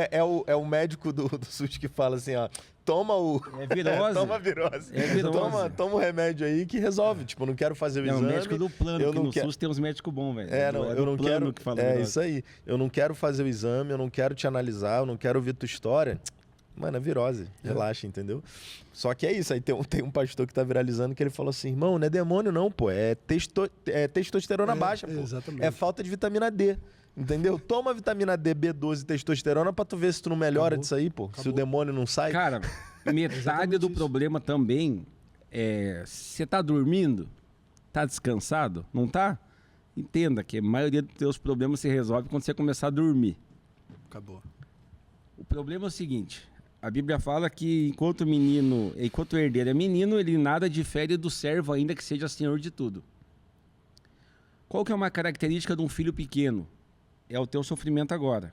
É o médico do SUS que fala assim, ó, toma o... É virose. Toma a virose. É virose. Toma o remédio aí que resolve. Tipo, não quero fazer o exame. É o médico do plano, que no SUS tem uns médicos bons, velho. Eu não quero... Que fala isso aí. Eu não quero fazer o exame, eu não quero te analisar, eu não quero ouvir tua história. Mano, é virose. Relaxa, entendeu? Só que é isso. Aí tem um pastor que tá viralizando que ele falou assim, irmão, não é demônio não, pô. É testosterona baixa, pô. Exatamente. É falta de vitamina D. Entendeu? Toma vitamina D, B12 e testosterona pra tu ver se tu não melhora disso aí, pô. Se o demônio não sai. Cara, metade do problema também é... Você tá dormindo? Tá descansado? Não tá? Entenda que a maioria dos teus problemas se resolve quando você começar a dormir. Acabou. O problema é o seguinte... A Bíblia fala que enquanto o herdeiro é menino, ele nada difere do servo, ainda que seja senhor de tudo. Qual que é uma característica de um filho pequeno? É o teu sofrimento agora.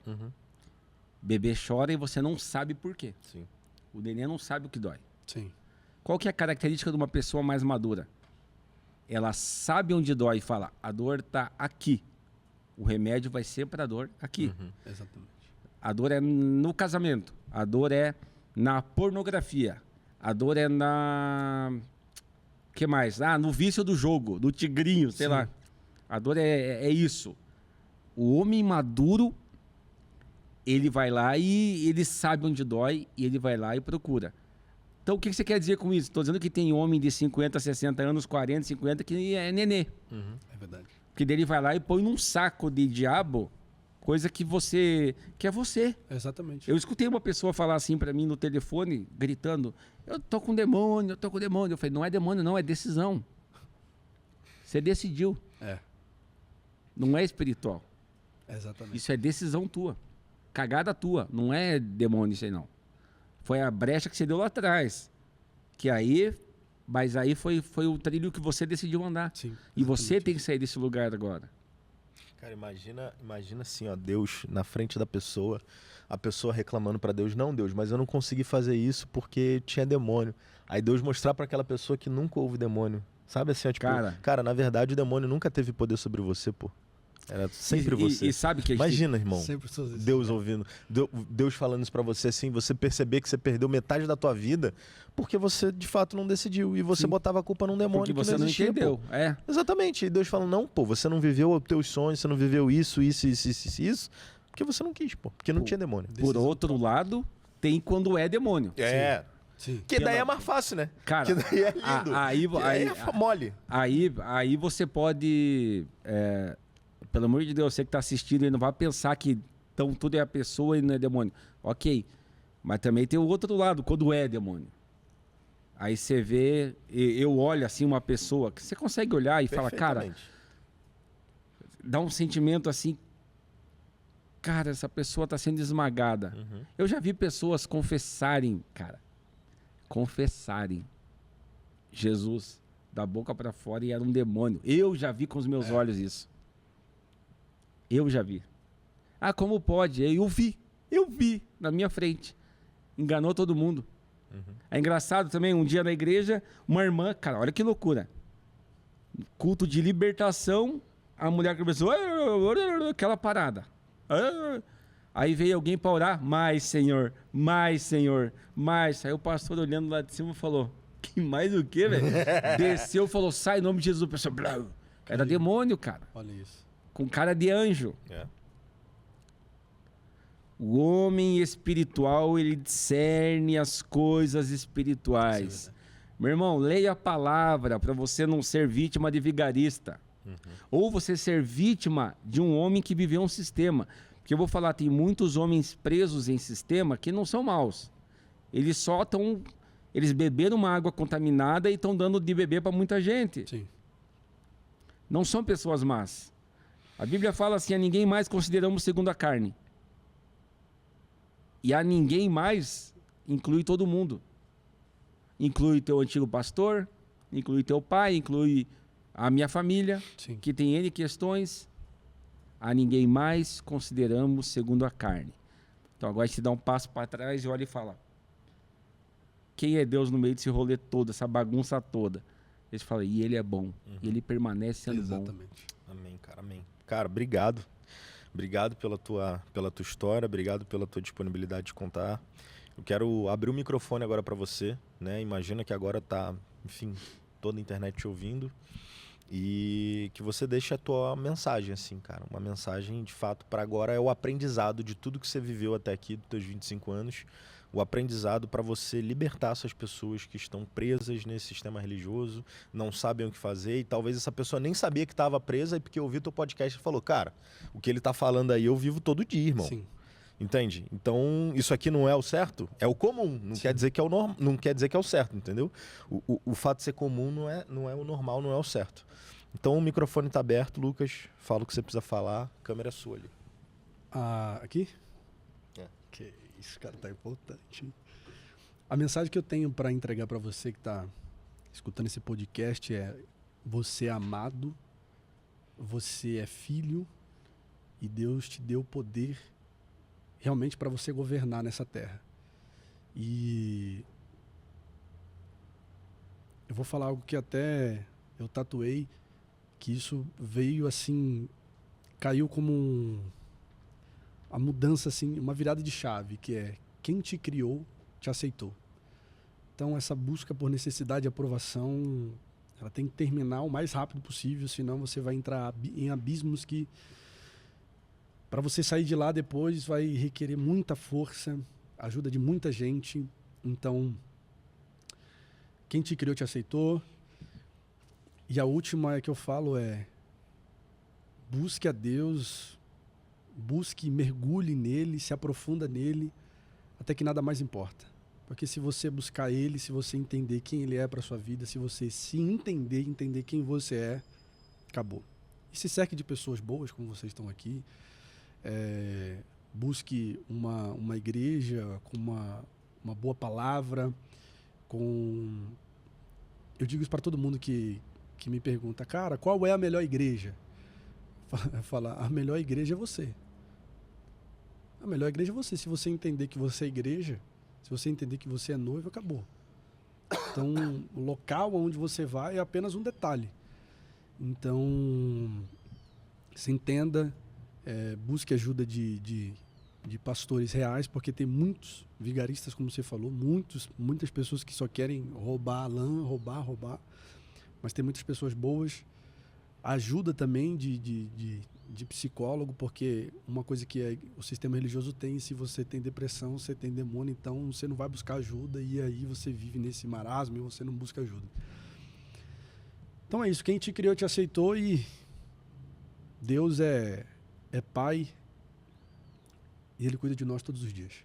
Bebê chora e você não sabe por quê. Sim. O neném não sabe o que dói. Sim. Qual que é a característica de uma pessoa mais madura? Ela sabe onde dói e fala, a dor está aqui. O remédio vai ser para a dor aqui. Exatamente. A dor é no casamento. A dor é na pornografia. A dor é na... O que mais? No vício do jogo, do tigrinho, sei lá. A dor é isso. O homem maduro, ele vai lá e ele sabe onde dói e ele vai lá e procura. Então, o que você quer dizer com isso? Estou dizendo que tem homem de 50, 60 anos, 40, 50, que é nenê. É verdade. Porque daí ele vai lá e põe num saco de diabo Coisa que é você. Exatamente. Eu escutei uma pessoa falar assim pra mim no telefone, gritando, eu tô com demônio, eu tô com demônio. Eu falei, não é demônio não, é decisão. Você decidiu. Não é espiritual. Exatamente. Isso é decisão tua. Cagada tua. Não é demônio isso aí não. Foi a brecha que você deu lá atrás. Mas aí foi o trilho que você decidiu andar. Sim, e você tem que sair desse lugar agora. Cara, imagina assim, ó, Deus na frente da pessoa, a pessoa reclamando pra Deus, não, Deus, mas eu não consegui fazer isso porque tinha demônio. Aí Deus mostrar pra aquela pessoa que nunca houve demônio. Sabe assim, ó, tipo, cara, na verdade o demônio nunca teve poder sobre você, pô. Era sempre você. E sabe que imagina, irmão, Deus cara. ouvindo, Deus falando isso pra você assim, você perceber que você perdeu metade da tua vida porque você de fato não decidiu e você botava a culpa num demônio porque que você não existia, entendeu. pô. Exatamente. E Deus falando, não, pô, você não viveu os teus sonhos, você não viveu isso, porque você não quis, pô, porque não tinha demônio. Por outro lado, tem quando é demônio. Sim. Que daí é mais fácil, né? Cara, que daí é lindo. Aí é mole. Aí você pode... pelo amor de Deus, você que está assistindo, não vai pensar que então, tudo é a pessoa e não é demônio. Ok. Mas também tem o outro lado, quando é demônio. Aí você vê, eu olho assim uma pessoa, que você consegue olhar e fala, cara, dá um sentimento assim, cara, essa pessoa está sendo esmagada. Eu já vi pessoas confessarem Jesus da boca para fora e era um demônio. Eu já vi com os meus olhos isso. Eu já vi. Ah, como pode? Eu vi na minha frente. Enganou todo mundo. É engraçado também, um dia na igreja, uma irmã, cara, olha que loucura. Culto de libertação, a mulher começou aquela parada. Aí veio alguém para orar, mais Senhor, mais Senhor, mais. Aí o pastor olhando lá de cima falou, que mais o quê, velho? Desceu e falou, sai em nome de Jesus. O pessoal, era demônio, cara. Olha isso. Com cara de anjo. O homem espiritual, ele discerne as coisas espirituais. Meu irmão, leia a palavra para você não ser vítima de vigarista. Ou você ser vítima de um homem que viveu um sistema. Porque eu vou falar, tem muitos homens presos em sistema que não são maus. Eles só estão... Eles beberam uma água contaminada e estão dando de beber para muita gente. Sim. Não são pessoas más. A Bíblia fala assim, a ninguém mais consideramos segundo a carne. E a ninguém mais inclui todo mundo. Inclui teu antigo pastor, inclui teu pai, inclui a minha família, Sim. que tem N questões. A ninguém mais consideramos segundo a carne. Então agora a gente dá um passo para trás e olha e fala, quem é Deus no meio desse rolê todo, essa bagunça toda? Eles falam, e ele é bom, e ele permanece sendo bom. Exatamente. Amém, cara, amém. Cara, obrigado. Obrigado pela tua história, obrigado pela tua disponibilidade de contar. Eu quero abrir o microfone agora para você, né? Imagina que agora tá, enfim, toda a internet te ouvindo e que você deixe a tua mensagem, assim, cara. Uma mensagem, de fato, para agora é o aprendizado de tudo que você viveu até aqui, dos teus 25 anos. O aprendizado para você libertar essas pessoas que estão presas nesse sistema religioso, não sabem o que fazer e talvez essa pessoa nem sabia que estava presa e porque ouviu teu podcast e falou, cara, o que ele tá falando aí eu vivo todo dia, irmão. Sim. Entende? Então, isso aqui não é o certo, é o comum, não quer dizer que é o normal, não quer dizer que é o certo, entendeu? O fato de ser comum não é o normal, não é o certo. Então, o microfone tá aberto, Lucas, fala o que você precisa falar, a câmera é sua ali. Aqui? Que isso, cara, tá importante. A mensagem que eu tenho para entregar para você que tá escutando esse podcast é: você é amado, você é filho e Deus te deu poder realmente para você governar nessa terra. E eu vou falar algo que até eu tatuei, que isso veio assim, caiu como a mudança, assim, uma virada de chave, que é quem te criou, te aceitou. Então, essa busca por necessidade e aprovação, ela tem que terminar o mais rápido possível, senão você vai entrar em abismos que, para você sair de lá depois, vai requerer muita força, ajuda de muita gente. Então, quem te criou, te aceitou. E a última que eu falo é: busque a Deus busque, mergulhe nele, se aprofunda nele, até que nada mais importa. Porque se você buscar ele, se você entender quem ele é para sua vida, se você se entender quem você é, acabou. E se cerque de pessoas boas, como vocês estão aqui. Busque uma igreja com uma boa palavra, Eu digo isso para todo mundo que me pergunta, cara, qual é a melhor igreja? Eu falo, a melhor igreja é você. A melhor igreja é você. Se você entender que você é igreja, se você entender que você é noivo, acabou. Então, o local onde você vai é apenas um detalhe. Então, se entenda, busque ajuda de pastores reais, porque tem muitos vigaristas, como você falou, muitas pessoas que só querem roubar a lã, roubar. Mas tem muitas pessoas boas. Ajuda também de psicólogo, porque uma coisa que o sistema religioso tem, se você tem depressão, você tem demônio, então você não vai buscar ajuda e aí você vive nesse marasmo e você não busca ajuda. Então é isso, quem te criou te aceitou e Deus é Pai e Ele cuida de nós todos os dias.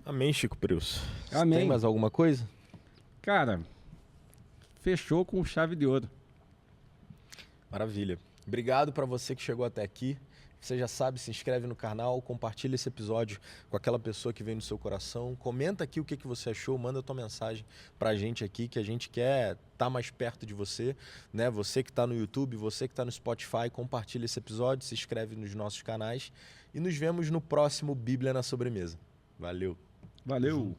Amém, Chico Preus. Amém. Tem mais alguma coisa? Cara, fechou com chave de ouro. Maravilha. Obrigado para você que chegou até aqui. Você já sabe, se inscreve no canal, compartilha esse episódio com aquela pessoa que vem no seu coração. Comenta aqui o que você achou, manda a tua mensagem pra gente aqui, que a gente quer estar mais perto de você, né? Você que está no YouTube, você que está no Spotify, compartilha esse episódio, se inscreve nos nossos canais e nos vemos no próximo Bíblia na Sobremesa. Valeu. Valeu.